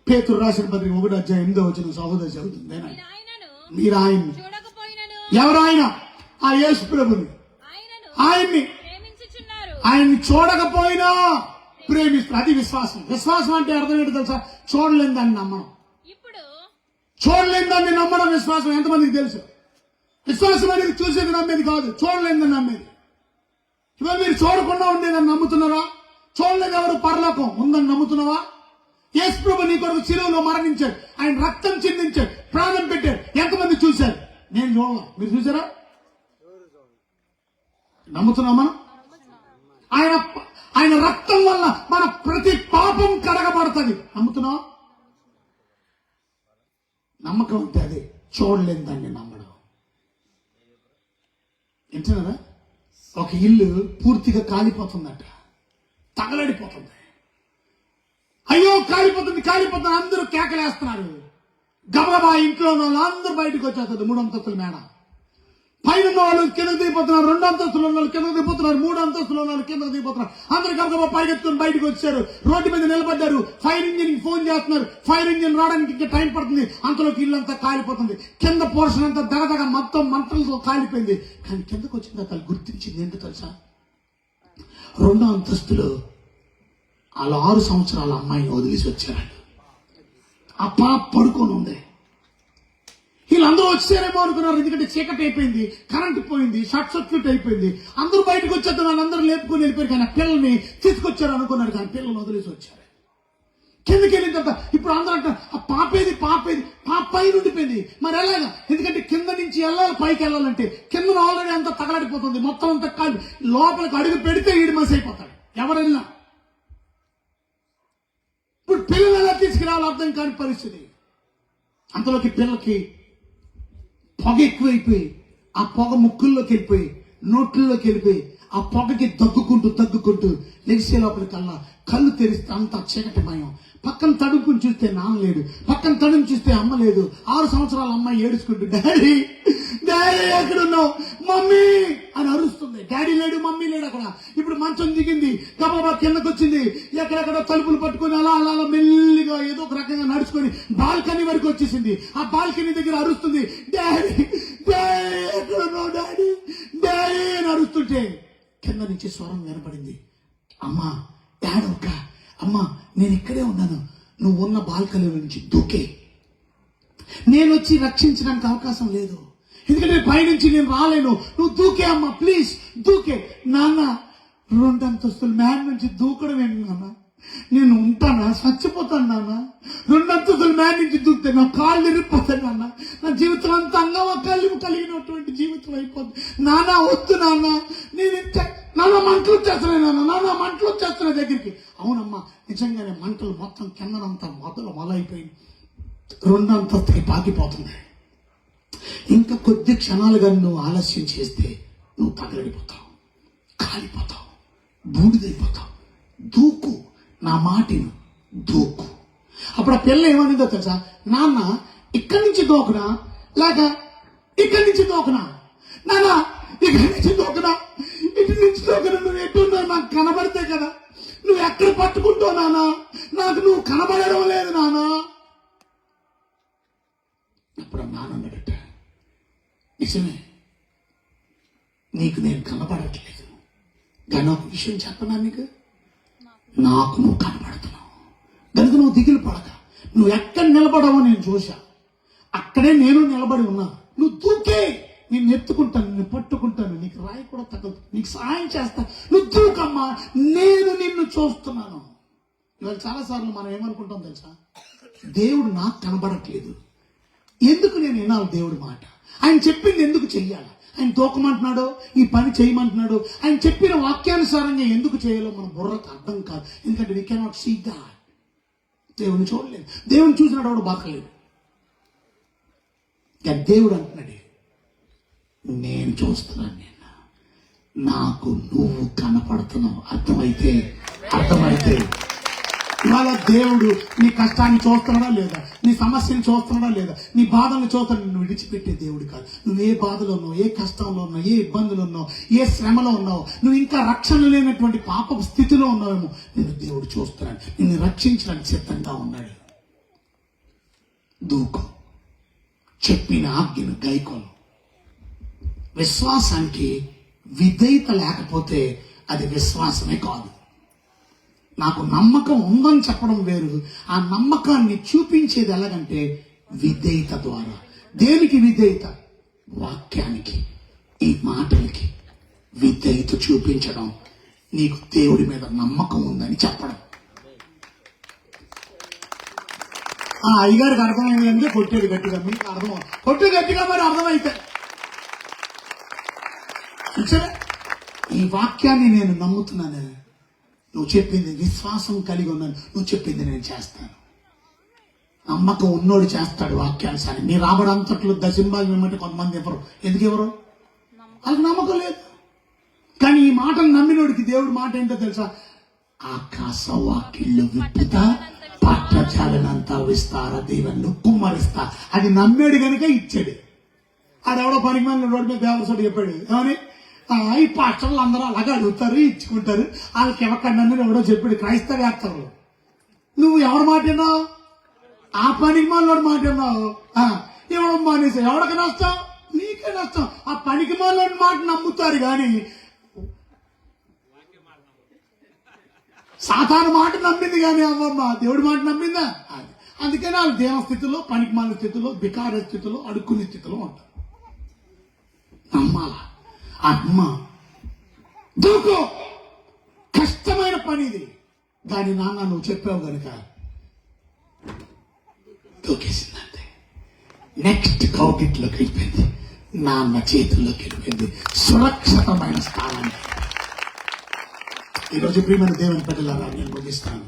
పేతురు రాసిన పత్రిక 1వ అధ్యాయం 8వ వచనం సహోదరి చదువుతుంది. మీరు ఆయన్ని, ఎవరు ఆయన? ఆ యేసు ప్రభుని, ఆయన్ని చూడకపోయినా ప్రేమిస్తారు. అది విశ్వాసం. విశ్వాసం అంటే అర్థం ఏంటి తెలుసా? చూడలేని దాన్ని నమ్మడం. చూడలేని దాన్ని నమ్మడం విశ్వాసం. ఎంతమందికి తెలుసు? విశ్వాసం అనేది చూసేది నమ్మేది కాదు, చూడలేని దాన్ని నమ్మేది. ఇవాళ మీరు చూడకుండా ఉండేదాన్ని నమ్ముతున్నారా? చూడలేదు ఎవరు పరలోకం ఉందని నమ్ముతున్నావా? యేసు ప్రభు నీ కొరకు శిలువలో మరణించాడు, ఆయన రక్తం చిందించాడు, ప్రాణం పెట్టాడు. ఎంతమంది చూశారు? నేను చూడలా. మీరు చూసారా? నమ్ముతున్నామా? ఆయన రక్తం వల్ల మన ప్రతి పాపం కడగబడుతుంది. నమ్ముతున్నావా? నమ్మకం ఉంటే అదే చూడలేని దాన్ని నమ్మడం. వింటున్నారా? ఒక ఇల్లు పూర్తిగా కాలిపోతుందట, తగలడిపోతుంది. అయ్యో కాలిపోతుంది కాలిపోతుంది అందరూ కేకలేస్తున్నారు. గబగబా ఇంట్లో ఉన్న వాళ్ళు అందరూ బయటకు వచ్చేస్తుంది. 3 అంతస్తుల మేడ పైన ఉన్న వాళ్ళు కిందకు దిగిపోతున్నారు, 2 అంతస్తులు ఉన్న వాళ్ళు కిందకు దిగిపోతున్నారు, 3 అంతస్తులు ఉన్న వాళ్ళు కిందకు దిగిపోతున్నారు. అందరూ గబగబా పైకెత్తుకుని బయటకు వచ్చారు. రోడ్డు మీద నిలబడ్డారు. ఫైర్ ఇంజిన్ ఫోన్ చేస్తున్నారు. ఫైర్ ఇంజిన్ రావడానికి ఇంకా టైం పడుతుంది. అంతలోకి ఇల్లు అంతా కాలిపోతుంది. కింద పోర్షన్ అంతా దగదగ మొత్తం మంటలతో కాలిపోయింది. కానీ కిందకు వచ్చిన తర్వాత గుర్తించింది ఏంటో తెలుసా? 2వ అంతస్తులో అలా 6 సంవత్సరాల అమ్మాయిని వదిలేసి వచ్చారండి. ఆ పాప పడుకొని ఉంది. వీళ్ళందరూ వచ్చారేమో అనుకున్నారు. ఎందుకంటే చీకటి అయిపోయింది, కరెంట్ పోయింది, షార్ట్ సర్క్యూట్ అయిపోయింది. అందరూ బయటకు వచ్చేద్దాం, వాళ్ళందరూ లేపుకొని వెళ్ళిపోయారు. కానీ ఆ పిల్లల్ని తీసుకొచ్చారు అనుకున్నారు, కానీ పిల్లల్ని వదిలేసి వచ్చారు. కిందకి వెళ్ళిన తర్వాత ఇప్పుడు అందరూ అంటారు, ఆ పాపేది పాప పైన ఉండిపోయింది. మరి ఎలాగా? ఎందుకంటే కింద నుంచి వెళ్ళాలి, పైకి వెళ్ళాలంటే కింద ఆల్రెడీ అంతా తగలడిపోతుంది. మొత్తం అంతా కాలి లోపలికి అడుగు పెడితే ఈడు మసి అయిపోతాడు ఎవరైనా. ఇప్పుడు పిల్లలు ఎలా తీసుకురావాలి అర్థం కాని పరిస్థితి. అంతలోకి పిల్లలకి పొగ ఎక్కువైపోయి, ఆ పొగ ముక్కుల్లోకి వెళ్ళిపోయి, నోట్లలోకి వెళ్ళిపోయి, ఆ పొగకి దగ్గుకుంటూ లెగిసే లోపల కల్లా కళ్ళు తెరిస్తే అంతా చీకటిమయం. పక్కన తడుపుని చూస్తే నాన్న లేడు, పక్కన తడుపు చూస్తే అమ్మ లేదు. 6 సంవత్సరాల అమ్మాయి ఏడుచుకుంటూ డాడీ డాడీ ఎక్కడున్నావు, మమ్మీ అని అరుస్తుంది. డాడీ లేడు, మమ్మీ లేడు అక్కడ. ఇప్పుడు మంచం దిగింది, గబగబా కిందకు వచ్చింది, ఎక్కడెక్కడో తలుపులు పట్టుకొని అలా అలా అలా మెల్లిగా ఏదో ఒక రకంగా నడుచుకొని బాల్కనీ వరకు వచ్చేసింది. ఆ బాల్కనీ దగ్గర అరుస్తుంది, డాడీ డాడీ ఎక్కడున్నావు, డాడీ డాడీ అని అరుస్తుంటే కింద నుంచి స్వరం వినపడింది, అమ్మా ఏడవక, అమ్మా నేను ఇక్కడే ఉన్నాను, నువ్వు ఉన్న బాల్కనీ నుంచి దూకే. నేను వచ్చి రక్షించడానికి అవకాశం లేదు, ఎందుకంటే పైనుంచి నేను రాలేను, నువ్వు దూకే అమ్మా ప్లీజ్ దూకే. నాన్న 2 అంతస్తుల మ్యాన్ నుంచి దూకడం ఏంటి నాన్న, నేను ఉంటానా, చచ్చిపోతాను నాన్న. 2 అంతస్తుల మ్యాన్ నుంచి దూకితే నా కాళ్ళు ఇరిగిపోతాను నాన్న, నా జీవితం అంతా అంగవకాళ్ళు కలిగినటువంటి జీవితం అయిపోతుంది నాన్న. వద్దు నాన్న, నేను నాన్న మంటలు వచ్చేస్తున్నాయి నాన్న, నాన్న మంటలు వచ్చేస్తున్నాయి దగ్గరికి. అవునమ్మా నిజంగానే మంటలు మొత్తం కిందనంతా మొదలైపోయింది, 2 అంతస్తుకి పాకిపోతున్నాయి. ఇంకా కొద్ది క్షణాలుగా నువ్వు ఆలస్యం చేస్తే నువ్వు తగలడిపోతావు, కాలిపోతావు, బూడిదైపోతావు. దూకు, నా మాటిను, దూకు. అప్పుడు ఆ పిల్ల ఏమనిందో తెలుసా, నాన్న ఇక్కడి నుంచి దూకునా లేక ఇక్కడి నుంచి దూకునా, నాన్న ఇక్కడి నుంచి దూకునా ఇటు నుంచి దూకునా, నువ్వు ఎట్టున్నావు నాకు కనబడితే కదా, నువ్వు ఎక్కడ పట్టుకుంటావు నాన్న, నాకు నువ్వు కనబడడం లేదు నాన్న. అప్పుడు నాన్న అన్నట్ట, నిజమే నీకు నేను కనబడట్లేదు, కానీ ఒక విషయం చెప్పనా నీకు, నాకు నువ్వు కనబడుతున్నావు కనుక నువ్వు దిగులు పడక. నువ్వు ఎక్కడ నిలబడవో నేను చూసా, అక్కడే నేను నిలబడి ఉన్నా. నువ్వు దూకే, నేను ఎత్తుకుంటాను, నేను పట్టుకుంటాను, నీకు రాయి కూడా తగ్గదు, నీకు సహాయం చేస్తా, నువ్వు దూకమ్మా, నేను నిన్ను చూస్తున్నాను. ఇవాళ చాలాసార్లు మనం ఏమనుకుంటాం తెలుసా, దేవుడు నాకు కనబడట్లేదు, ఎందుకు నేను వినాలి దేవుడి మాట, ఆయన చెప్పింది ఎందుకు చెయ్యాలి, ఆయన తోకమంటున్నాడో ఈ పని చేయమంటున్నాడు, ఆయన చెప్పిన వాక్యానుసారంగా ఎందుకు చేయాలో మన బుర్రకు అర్థం కాదు. ఎందుకంటే వీ కెనాట్ సీ గాడ్, దేవుని చూడలేదు, దేవుని చూసినాడు వాడు బతకలేదు. దేవుడు అంటున్నాడు, నేను చూస్తున్నాను, నేను నాకు నువ్వు కనపడుతున్నావు. అర్థమైతే ఇవాళ దేవుడు నీ కష్టాన్ని చూస్తున్నాడా లేదా, నీ సమస్యని చూస్తున్నాడా లేదా, నీ బాధలను చూస్తున్నాడు. నువ్వు విడిచిపెట్టే దేవుడు కాదు. నువ్వు ఏ బాధలో ఉన్నావు, ఏ కష్టంలో ఉన్నావు, ఏ ఇబ్బందులు ఉన్నావు, ఏ శ్రమలో ఉన్నావు, నువ్వు ఇంకా రక్షణ లేనటువంటి పాప స్థితిలో ఉన్నావేమో, నేను దేవుడు చూస్తున్నాడు, నిన్ను రక్షించడానికి సిద్ధంగా ఉన్నాడు. దూకు, చెప్పిన ఆజ్ఞను గైకోను. విశ్వాసానికి విధేయత లేకపోతే అది విశ్వాసమే కాదు. నాకు నమ్మకం ఉందని చెప్పడం వేరు, ఆ నమ్మకాన్ని చూపించేది ఎలాగంటే విధేయత ద్వారా. దేనికి విధేయత? వాక్యానికి, ఈ మాటలకి విధేయత చూపించడం, నీకు దేవుడి మీద నమ్మకం ఉందని చెప్పడం. ఆ అయ్యగారికి అర్థమైంది అంటే కొట్టేది గట్టిగా, మీకు అర్థం కొట్టు గట్టిగా మరి అర్థమైతే. ఈ వాక్యాన్ని నేను నమ్ముతున్నాను, నువ్వు చెప్పింది విశ్వాసం కలిగి ఉన్నాను, నువ్వు చెప్పింది నేను చేస్తాను. నమ్మకం ఉన్నోడు చేస్తాడు వాక్యానుసారి. నీ రాబడంతట్లో దశంభాగం ఏమంటే కొంతమంది ఎవరు, ఎందుకు ఎవరు, వాళ్ళకి నమ్మకం లేదు. కానీ ఈ మాటను నమ్మినోడికి దేవుడి మాట ఏంటో తెలుసా, ఆకాశ వాకిళ్ళు విప్పుతా పట్టజాలనంతా విస్తార దీవెనలు కుమ్మరిస్తా. అది నమ్మేడు కనుక ఇచ్చాడు. ఆడెవడో పనికి మళ్ళీ రోడ్డు మీద దేవరసోడు చెప్పాడు, ఏమని, ఈ పాస్టర్లు అందరూ అలాగే అడుగుతారు, ఇచ్చుకుంటారు, వాళ్ళకి ఇవ్వకండి అని ఎవడో చెప్పాడు. క్రైస్తవేత్తరు, నువ్వు ఎవరు మాట విన్నావు, ఆ పనికి మాలోడు మాట విన్నావు, ఇవ్వడం మానేసా. ఎవరికి నష్టం, నీకే నష్టం. ఆ పనికి మాలోడి మాట నమ్ముతారు కానీ సాతాను మాట నమ్మింది కానీ అమ్మమ్మ దేవుడి మాట నమ్మిందా? అందుకని వాళ్ళు దేవ స్థితిలో, పనికి మాల స్థితిలో, బికార స్థితిలో, అడుక్కునే స్థితిలో ఉంటారు. నమ్మాలా? అమ్మ దూకో, కష్టమైన పని ఇది, దాని నాన్న నువ్వు చెప్పావు కనుక దూకేసిందంటే నెక్స్ట్ కౌకిట్లోకి వెళ్ళిపోయింది, నాన్న చేతుల్లోకి వెళ్ళిపోయింది, సురక్షితమైన స్థానానికి. ఈరోజు ప్రియమైన దేవుని బిడ్డలారా, నేను ముగిస్తాను.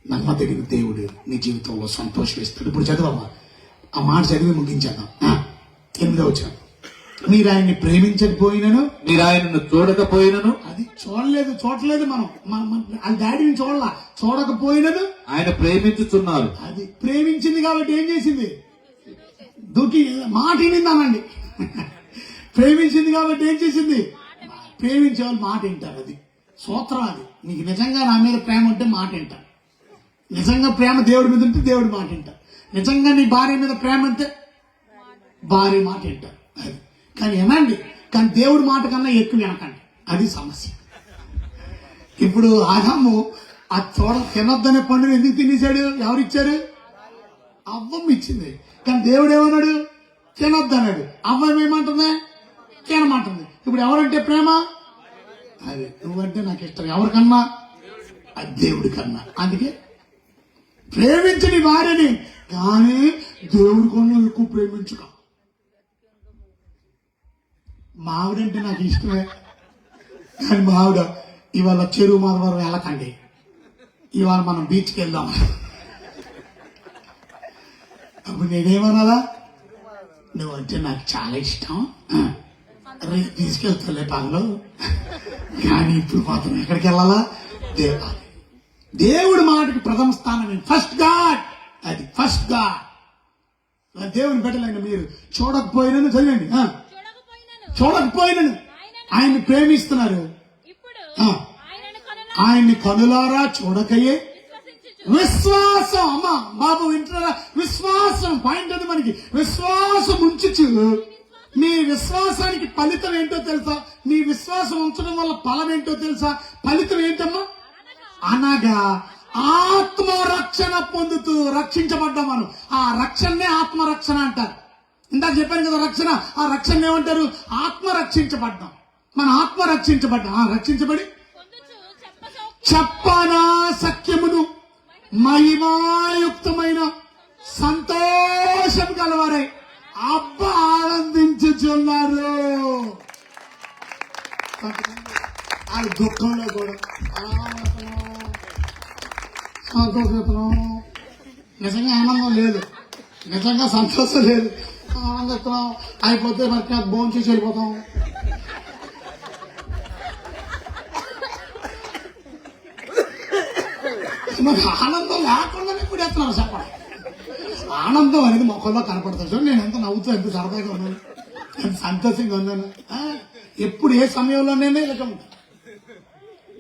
నమ్మదగిన దేవుడు నీ జీవితంలో సంతోషం ఇస్తాడు. ఇప్పుడు చదవమ్మా, ఆ మాట చదివి ముగించేద్దాం. 8వ వచనం, మీరు ఆయన్ని ప్రేమించకపోయినను, మీరు ఆయనను చూడకపోయినను, అది చూడలేదు మనం అది డాడీని చూడకపోయినను ఆయన ప్రేమించుచున్నారు. అది ప్రేమించింది కాబట్టి ఏం చేసింది? దూకి మాట వినిందానండి. ప్రేమించింది కాబట్టి ఏం చేసింది? ప్రేమించే వాళ్ళు మాట వింటారు. అది సూత్రం. అది నీకు నిజంగా నా మీద ప్రేమ ఉంటే మాట వింటారు. నిజంగా ప్రేమ దేవుడి మీద ఉంటే దేవుడి మాట వింటారు. నిజంగా నీ భార్య మీద ప్రేమ ఉంటే భార్య మాట వింటారు. అది కానీ ఏమండి, కానీ దేవుడి మాట కన్నా ఎక్కువ వినకండి. అది సమస్య. ఇప్పుడు ఆదాము ఆ తినొద్దనే పండుగ ఎందుకు తినేశాడు? ఎవరిచ్చారు? అవ్వమ్మ ఇచ్చింది. కానీ దేవుడు ఏమన్నాడు? తినొద్దన్నాడు. అవ్వం ఏమంటుంది? తినమంటుంది. ఇప్పుడు ఎవరంటే ప్రేమ? అది నువ్వంటే నాకు ఇష్టం. ఎవరికన్నా? అది దేవుడి కన్నా. అందుకే ప్రేమించని భార్యని, కానీ దేవుడి కన్నా ఎక్కువ ప్రేమించుక. మావిడంటే నాకు ఇష్టమే, కానీ మావిడ ఇవాళ చెరువు మాధవరం వెళ్ళకండి, ఇవాళ మనం బీచ్కి వెళ్దాం. అప్పుడు నేనేమనాలా? నువ్వంటే నాకు చాలా ఇష్టం, రేపు తీసుకెళ్తాలే పనులు, కానీ ఇప్పుడు మాత్రం ఎక్కడికి వెళ్ళాలా? దేవుడి మాటకి ప్రథమ స్థానం. First God. అది ఫస్ట్ గాడ్. దేవుని బిడ్డలైన మీరు చూడకపోయినను, చదివండి, చూడకపోయినను ఆయన్ని ప్రేమిస్తున్నారు. ఆయన్ని కనులారా చూడకయే విశ్వాసం. అమ్మా బాబు వింటున్నారా? విశ్వాసం పాయింట్ అది మనకి. విశ్వాసం ఉంచుచు. మీ విశ్వాసానికి ఫలితం ఏంటో తెలుసా? మీ విశ్వాసం ఉంచడం వల్ల ఫలం ఏంటో తెలుసా? ఫలితం ఏంటమ్మా? అనగా ఆత్మరక్షణ పొందుతూ రక్షించబడ్డాం మనం. ఆ రక్షణనే ఆత్మరక్షణ అంటారు. ఇందాక చెప్పాను కదా రక్షణ. ఆ రక్షణ ఏమంటారు? ఆత్మ రక్షించబడ్డాం. మన ఆత్మ రక్షించబడ్డాం. రక్షించబడి చెప్పనా సఖ్యమును మహిమాయుక్తమైన సంతోషం కలవారై అబ్బా ఆనందించుచున్నారు. ఆ దుఃఖంలో కూడా సంతోషం. నిజంగా ఆనందం లేదు, నిజంగా సంతోషం లేదు. ఆనందిస్తున్నాం అయిపోతే మరి భోజనం చేసి వెళ్ళిపోతాం. ఆనందం లేకుండానే ఇప్పుడు ఎత్తున్నాను చెప్పండి. ఆనందం అనేది మొక్కల్లో కనపడుతుంది. చూడండి, నేను ఎంత నవ్వుతూ, ఎంత సరదాగా ఉన్నాను, ఎంత సంతోషంగా ఉన్నాను. ఎప్పుడు ఏ సమయంలోనే ఇలా ఉంటాను.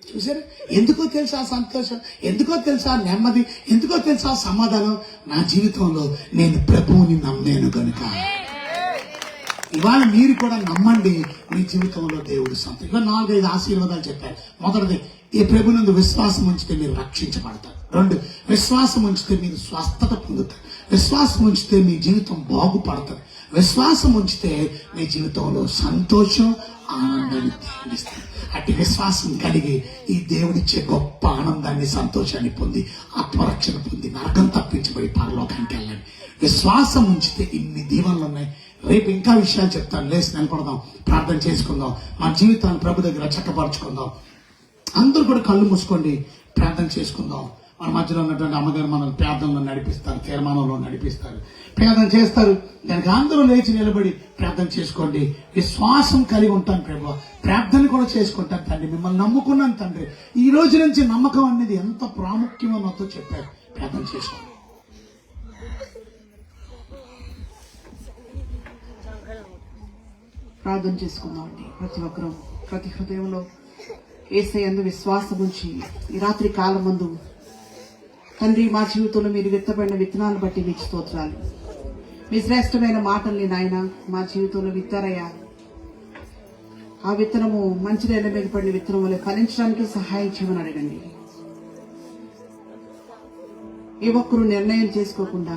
చూసారు? ఎందుకో తెలుసా సంతోషం, ఎందుకో తెలుసా నెమ్మది, ఎందుకో తెలుసా సమాధానం? నా జీవితంలో నేను ప్రభువుని నమ్మాను కనుక. ఇవాళ మీరు కూడా నమ్మండి, మీ జీవితంలో దేవుడు సంతోషం. ఇవాళ 4-5 ఆశీర్వాదాలు చెప్పారు. మొదటిది, ఈ ప్రభునందు విశ్వాసం ఉంచితే మీరు రక్షించబడతారు. 2, విశ్వాసం ఉంచితే మీరు స్వస్థత పొందుతారు. విశ్వాసం ఉంచితే మీ జీవితం బాగుపడతారు. విశ్వాసం ఉంచితే మీ జీవితంలో సంతోషం, ఆనందాన్ని తీరుస్తారు. అట్టి విశ్వాసం కలిగి ఈ దేవుడిచ్చే గొప్ప ఆనందాన్ని, సంతోషాన్ని పొంది ఆత్మరక్షణ పొంది నరకం తప్పించబడి పరలోకానికి వెళ్ళండి. విశ్వాసం ఉంచితే ఇన్ని దీవెనలు ఉన్నాయి. రేపు ఇంకా విషయాలు చెప్తాను. లేచి నిలబడదాం, ప్రార్థన చేసుకుందాం, మన జీవితాన్ని ప్రభు దగ్గర చక్కపరుచుకుందాం. అందరూ కూడా కళ్ళు మూసుకోండి, ప్రార్థన చేసుకుందాం. మన మధ్యలో ఉన్నటువంటి అమ్మగారు మనం ప్రార్థనలో నడిపిస్తారు, తీర్మానంలో నడిపిస్తారు, ప్రార్థన చేస్తారు. దానికి అందరూ లేచి నిలబడి ప్రార్థన చేసుకోండి. విశ్వాసం కలిగి ఉంటాను ప్రభు, ప్రార్థన కూడా చేసుకుంటాను తండ్రి, మిమ్మల్ని నమ్ముకున్నాను తండ్రి. ఈ రోజు నుంచి నమ్మకం అనేది ఎంత ప్రాముఖ్యమో నాతో చెప్పారు. ప్రార్థన చేసుకోండి. ప్రార్థన చేసుకుందామండి. ప్రతి ఒక్కరూ ప్రతి హృదయంలో యేసయ్యందు విశ్వాసం ఉంచి ఈ రాత్రి కాలం మందు తండ్రి, మా జీవితంలో మీరు విత్తబడిన విత్తనాలను బట్టి మీకు స్తోత్రాలు. మీ శ్రేష్టమైన మాటల్ని నాయన మా జీవితంలో విత్తారయ్యా. ఆ విత్తనము మంచి నేల మీద పడిన విత్తనం వల్ల ఫలించడానికి సహాయం చేయమని అడగండి. ఏ ఒక్కరూ నిర్ణయం చేసుకోకుండా,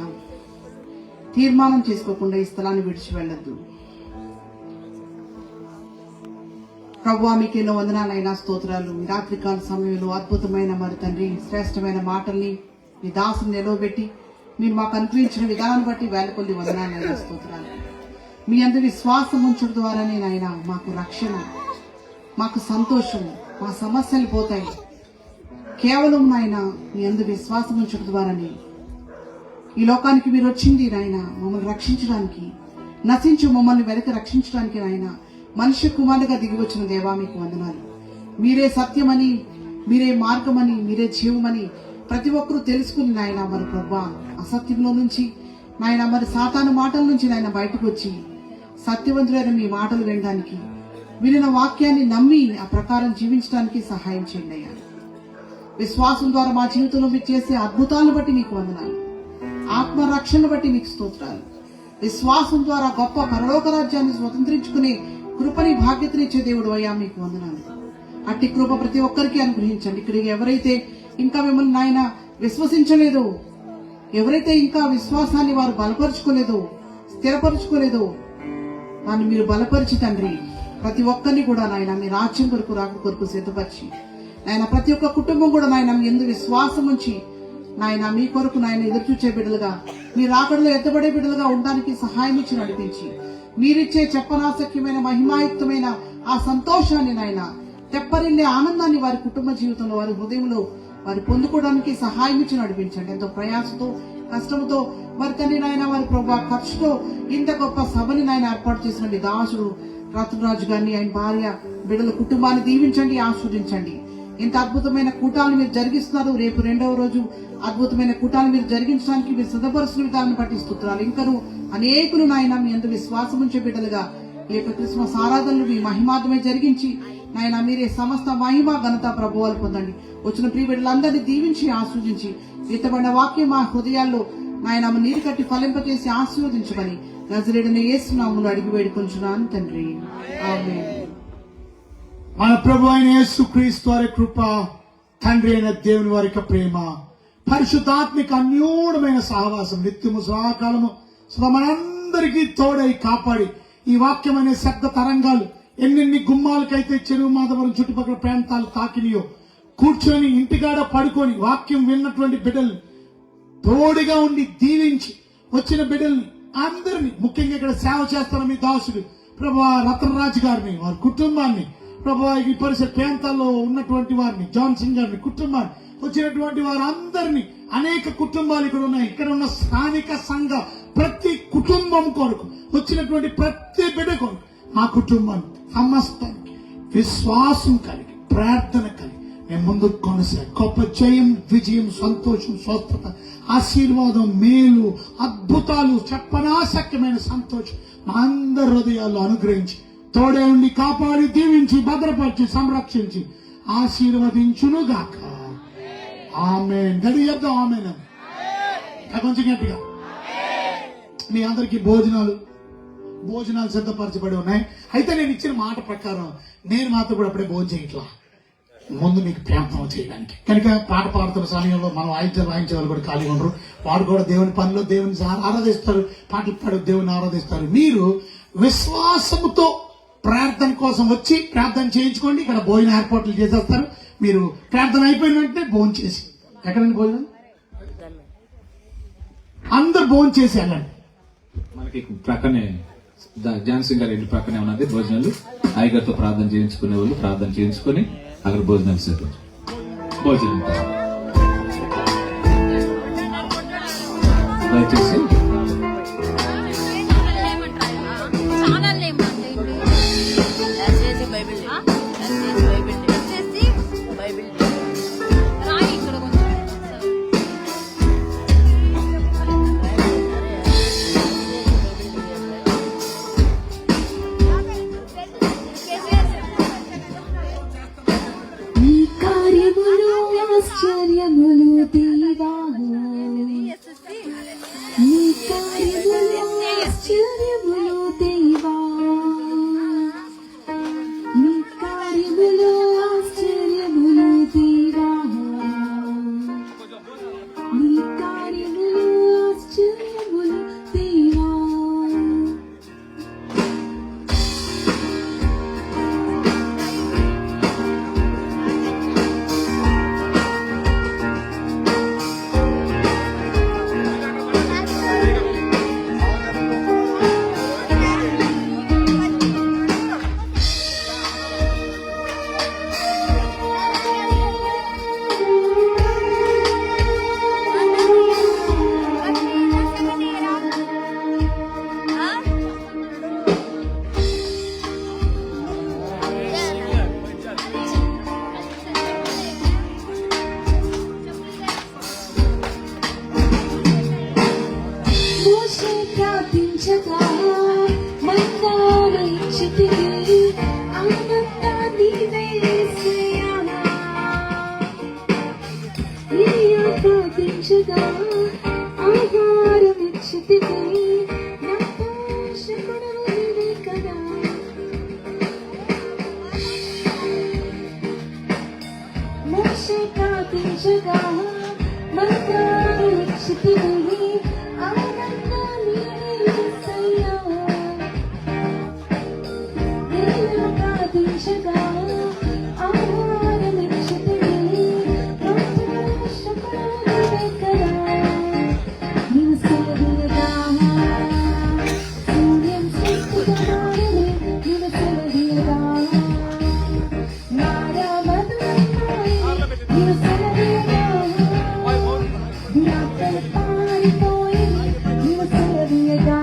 తీర్మానం చేసుకోకుండా ఈ స్థలాన్ని విడిచి వెళ్ళొద్దు ప్రభువా. మీకు ఎన్నో వందనాలైనా స్తోత్రాలు. ఈ రాత్రికాల సమయంలో అద్భుతమైన మరి తండ్రి శ్రేష్టమైన మాటల్ని మీ దాసుని నిలవబెట్టి మీరు మాకు అనుగ్రహించిన విధానాన్ని బట్టి వేలకొల్లి వందనాలైనా స్తోత్రాలు. మీ అందరి విశ్వాసం ఉంచడం ద్వారానే నాయన మాకు రక్షణ, మాకు సంతోషం, మా సమస్యలు పోతాయి. కేవలం నాయన మీ అందరి విశ్వాసం ఉంచడం ద్వారానే ఈ లోకానికి మీరు వచ్చింది నాయన మమ్మల్ని రక్షించడానికి. నశించి మమ్మల్ని వెనక రక్షించడానికి నాయన మనుష్య కుమారుడిగా దిగి వచ్చిన దేవా మీకు వందనాలు. మీరే సత్యమని, మీరే మార్గమని, మీరే జీవమని ప్రతి ఒక్కరూ తెలుసుకుని నాయన మరి ప్రభా అసత్యంలో నుంచి నాయన మరి సాతాను మాటల నుంచి నాయన బయటకు వచ్చి సత్యవంతులైన మీ మాటలు వినడానికి, వినిన వాక్యాన్ని నమ్మి ఆ ప్రకారం జీవించడానికి సహాయం చేయండి అయ్యా. విశ్వాసం ద్వారా మా జీవితంలో మీరు చేసే అద్భుతాలను బట్టి మీకు వందనాలు, ఆత్మరక్షణ బట్టి మీకు స్తోత్రాలు. విశ్వాసం ద్వారా గొప్ప పరలోక రాజ్యాన్ని స్వతంత్రించుకునే కృపని భాగ్యతనిచ్చే దేవుడు అయ్యా మీకు వందనాలు. అట్టి కృప ప్రతి ఒక్కరికి అనుగ్రహించండి. ఇక్కడ ఎవరైతే ఇంకా మిమ్మల్ని నాయన విశ్వసించలేదో, ఎవరైతే ఇంకా విశ్వాసాన్ని వారు బలపరుచుకోలేదో, స్థిరపరుచుకోలేదో, దాన్ని మీరు బలపరిచి తండ్రి ప్రతి ఒక్కరిని కూడా నాయన మీ రాజ్యం కొరకు రాక కొరకు సిద్ధపరిచి నాయన ప్రతి ఒక్క కుటుంబం కూడా నాయన మీ యందు విశ్వాసం ఉంచి నాయన మీ కొరకు నాయన ఎదురు చూచే బిడ్డలుగా, మీ రాకడలో ఎత్తబడే బిడ్డలుగా ఉండడానికి సహాయం ఇచ్చి నడిపించి మీరిచ్చే చెప్పనాశక్యమైన మహిమాయుక్తమైన ఆ సంతోషాన్ని నాయన తెప్పరిల్లే ఆనందాన్ని వారి కుటుంబ జీవితంలో, వారి హృదయంలో వారు పొందుకోవడానికి సహాయం ఇచ్చి నడిపించండి. ఎంతో ప్రయాసతో కష్టంతో మరి తండ్రి నాయన వారి ప్రభా ఖర్చుతో ఇంత గొప్ప సభని నాయన ఏర్పాటు చేసిన మీ దాసుడు రత్నరాజు గారిని, ఆయన భార్య బిడ్డల కుటుంబాన్ని దీవించండి, ఆస్వాదించండి. ఇంత అద్భుతమైన కూటాలను మీరు జరిగిస్తున్నారు. రేపు 2వ రోజు అద్భుతమైన కూటాలను మీరు జరిగించడానికి మీరు సిద్ధపరుస్తున్న విధానం బట్టి స్తుత్రాలు. ఇంకను అనేకులు నాయన మీ అందు విశ్వాసం ఉంచే బిడ్డలుగా ఈ యొక్క క్రిస్మస్ ఆరాధనలు మీ మహిమార్థమే జరిగించి నాయన మీరే సమస్త మహిమ ఘనత ప్రభువాలు పొందండి. వచ్చిన ప్రియ బిడ్డలందరినీ దీవించి ఆస్వాదించి విత్తబడిన వాక్యం మా హృదయాల్లో నాయన నీరు కట్టి ఫలింపచేసి ఆశీర్వదించమని నజరేయుడైన యేసు నామములో అడిగి వేడుకొంచున్నాను తండ్రి, ఆమేన్. మన ప్రభు అయిన యేసు క్రీస్తు వారి కృప, తండ్రి అయిన దేవుని వారి యొక్క ప్రేమ, పరిశుద్ధాత్మిక అన్యోన్యమైన సహవాసం నిత్యము సదాకాలము మనందరికీ తోడై కాపాడి ఈ వాక్యమైన శబ్ద తరంగాలు ఎన్నెన్ని గుమ్మాలకైతే చెరువు మాధవరం చుట్టుపక్కల ప్రాంతాలు తాకినాయో కూర్చొని ఇంటికాడ పడుకొని వాక్యం విన్నటువంటి బిడ్డలు తోడుగా ఉండి దీవించి వచ్చిన బిడ్డల్ని అందరినీ, ముఖ్యంగా ఇక్కడ సేవ చేస్తున్న మీ దాసుడు ప్రభు రత్నరాజు గారిని, వారి కుటుంబాన్ని, ప్రభు ఈ పరిసర ప్రాంతాల్లో ఉన్నటువంటి వారిని, జాన్సన్ గారిని కుటుంబాన్ని, వచ్చినటువంటి వారందరినీ, అనేక కుటుంబాలు ఇక్కడ ఉన్నాయి. ఇక్కడ ఉన్న స్థానిక సంఘ ప్రతి కుటుంబం కొరకు, వచ్చినటువంటి ప్రతి బిడ్డ కొరకు, మా కుటుంబాన్ని సమస్తానికి విశ్వాసం కలిగి ప్రార్థన కలిగి మేము ముందుకు కొనసాగి గొప్ప జయం, విజయం, సంతోషం, స్వస్థత, ఆశీర్వాదం, మేలు, అద్భుతాలు, చెప్పనాశక్యమైన సంతోషం మా అందరి హృదయాల్లో అనుగ్రహించి తోడే ఉండి కాపాడి దీవించి భద్రపరిచి సంరక్షించి ఆశీర్వదించును గాక. ఆమేన్. గడి చెప్తాం ఆమేన్. కొంచెం గట్టిగా. మీ అందరికీ భోజనాలు సిద్ధపరచబడి ఉన్నాయి. అయితే నేను ఇచ్చిన మాట ప్రకారం నేను మాత్రం కూడా అప్పుడే భోజనం చేయట్లా, ముందు మీకు ప్రార్థన చేయడానికి. కనుక పాట పాడుతున్న సమయంలో మనం వాయించే వాళ్ళు కూడా ఖాళీ ఉండరు. వాడు కూడా దేవుని పనిలో దేవుని ఆరాధిస్తారు, పాటలు పాడు దేవుని ఆరాధిస్తారు. మీరు విశ్వాసముతో ప్రార్థన కోసం వచ్చి ప్రార్థన చేయించుకోండి. ఇక్కడ భోజన ఏర్పాట్లు చేసేస్తారు. మీరు ప్రార్థన అయిపోయిన వెంటనే భోజనం చేసి, ఎక్కడండి భోజనం, అందరు భోజనం చేసి వెళ్ళండి. మనకి ప్రక్కనే జాన్సింగ్ గారి ఇంటి ప్రక్కనే ఉన్నది భోజనాలు. అయ్యగారితో ప్రార్థన చేయించుకునే వాళ్ళు ప్రార్థన చేయించుకొని అక్కడ భోజనాలు సేపు భోజనం దయచేసి ఛానల్ నేమ్ బైబిల్ రాయి ఇక్కడ కొంచెం నీ కార్యములు ఆశ్చర్యములు దేవా, నీ మోషే ప్రార్థించగా మన్నాను ఇచ్చితివి, ఆనందాన్ని యేసయ్యా. ఎలియా ప్రార్థించగా ఆహారం ఇచ్చితివి, నా పోషకుడవు నీవే కదా. మోషే ప్రార్థించగా మన్నాను ఇచ్చితివి, ఆనందాన్ని యేసయ్యా. ఎలియా ప్రార్థించగా ఆహారం ఇచ్చితివి, నా పోషకుడవు నీవే కదా. నీవు సెలవీయగా సూర్యం సృష్టిగా మారెను, నీవు సెలవీయగా నారా మధురమాయెను, నీవు సెలవీయగా దురాత్మలు పారిపోయెను, నీవు సెలవీయగా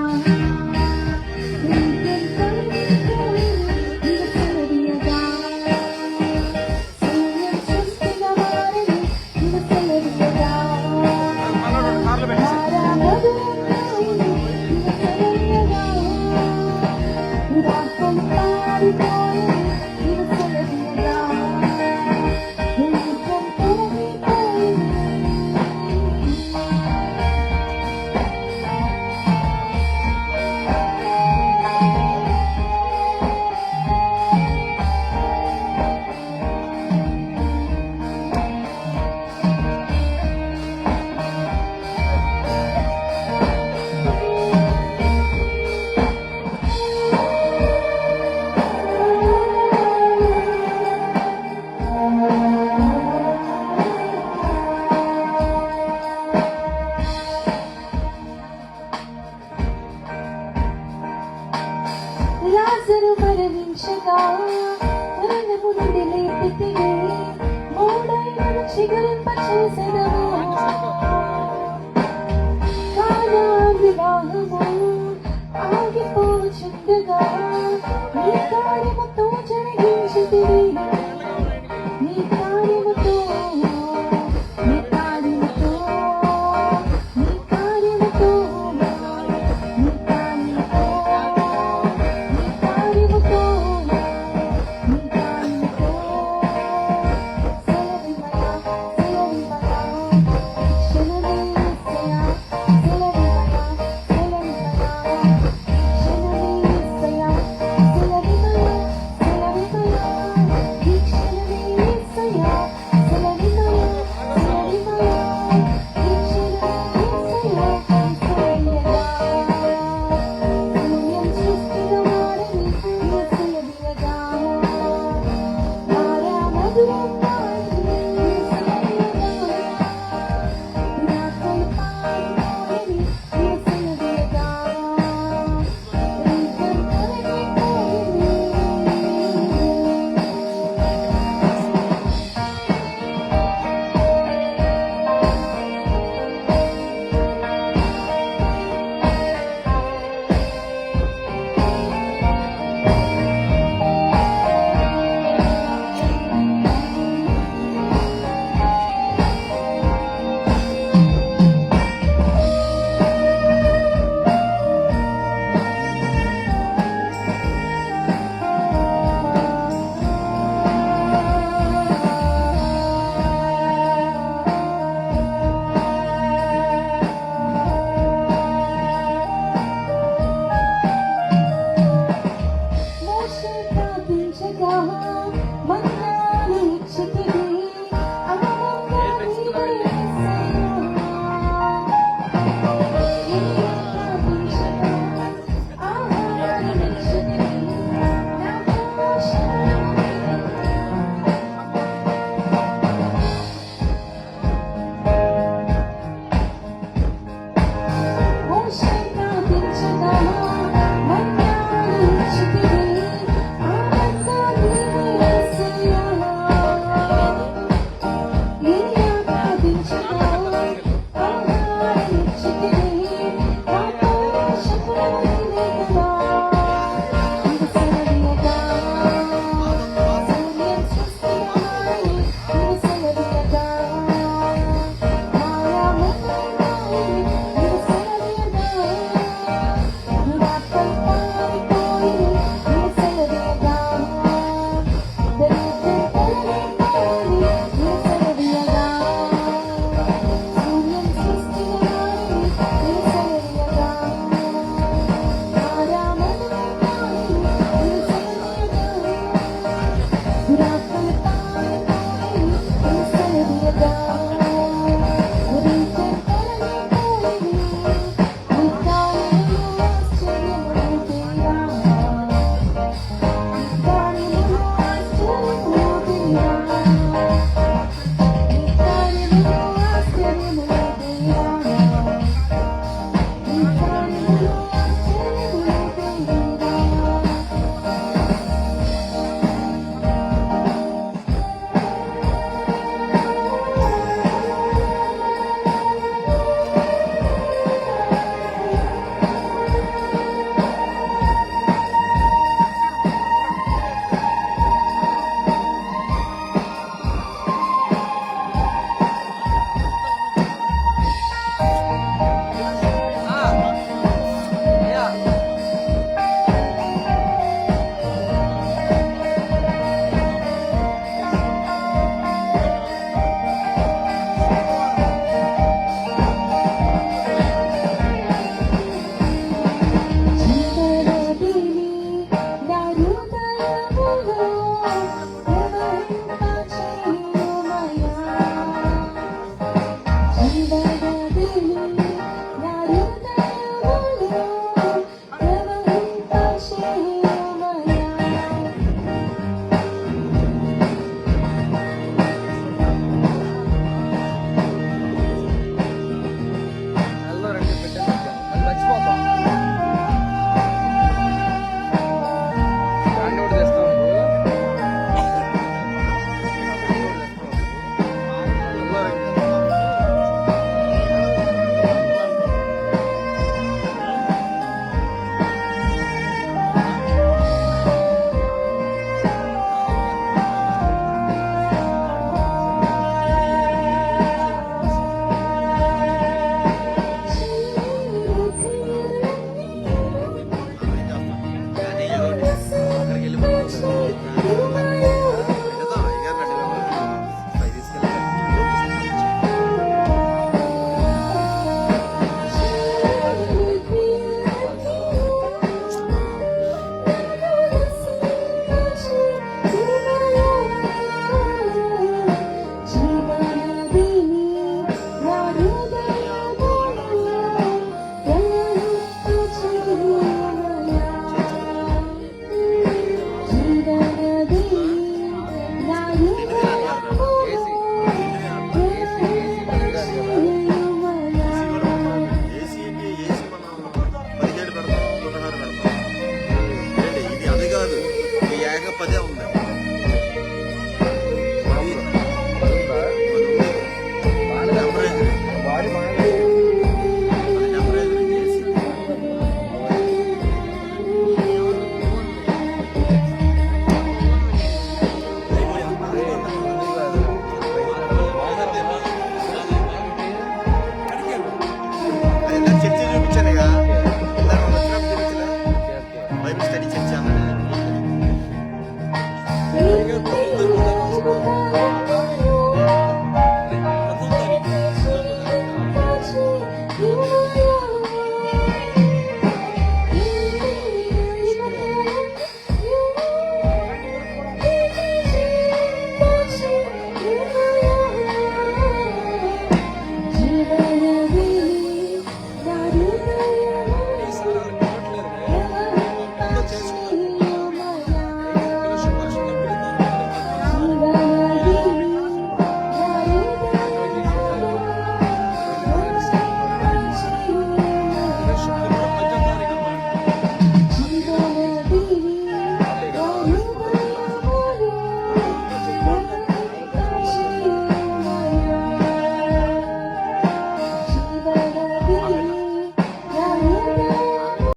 ప్రీతిని తొలగిపోయెను, నీవు సెలవీయగా సూర్యం సృష్టిగా మారెను, నీవు సెలవీయగా లాజరు మరణించగా మరణము నుండి లేపితివి, మూడైనను చిగురింపచేసెదవు. కానా వివాహము ఆగిపోచుండగా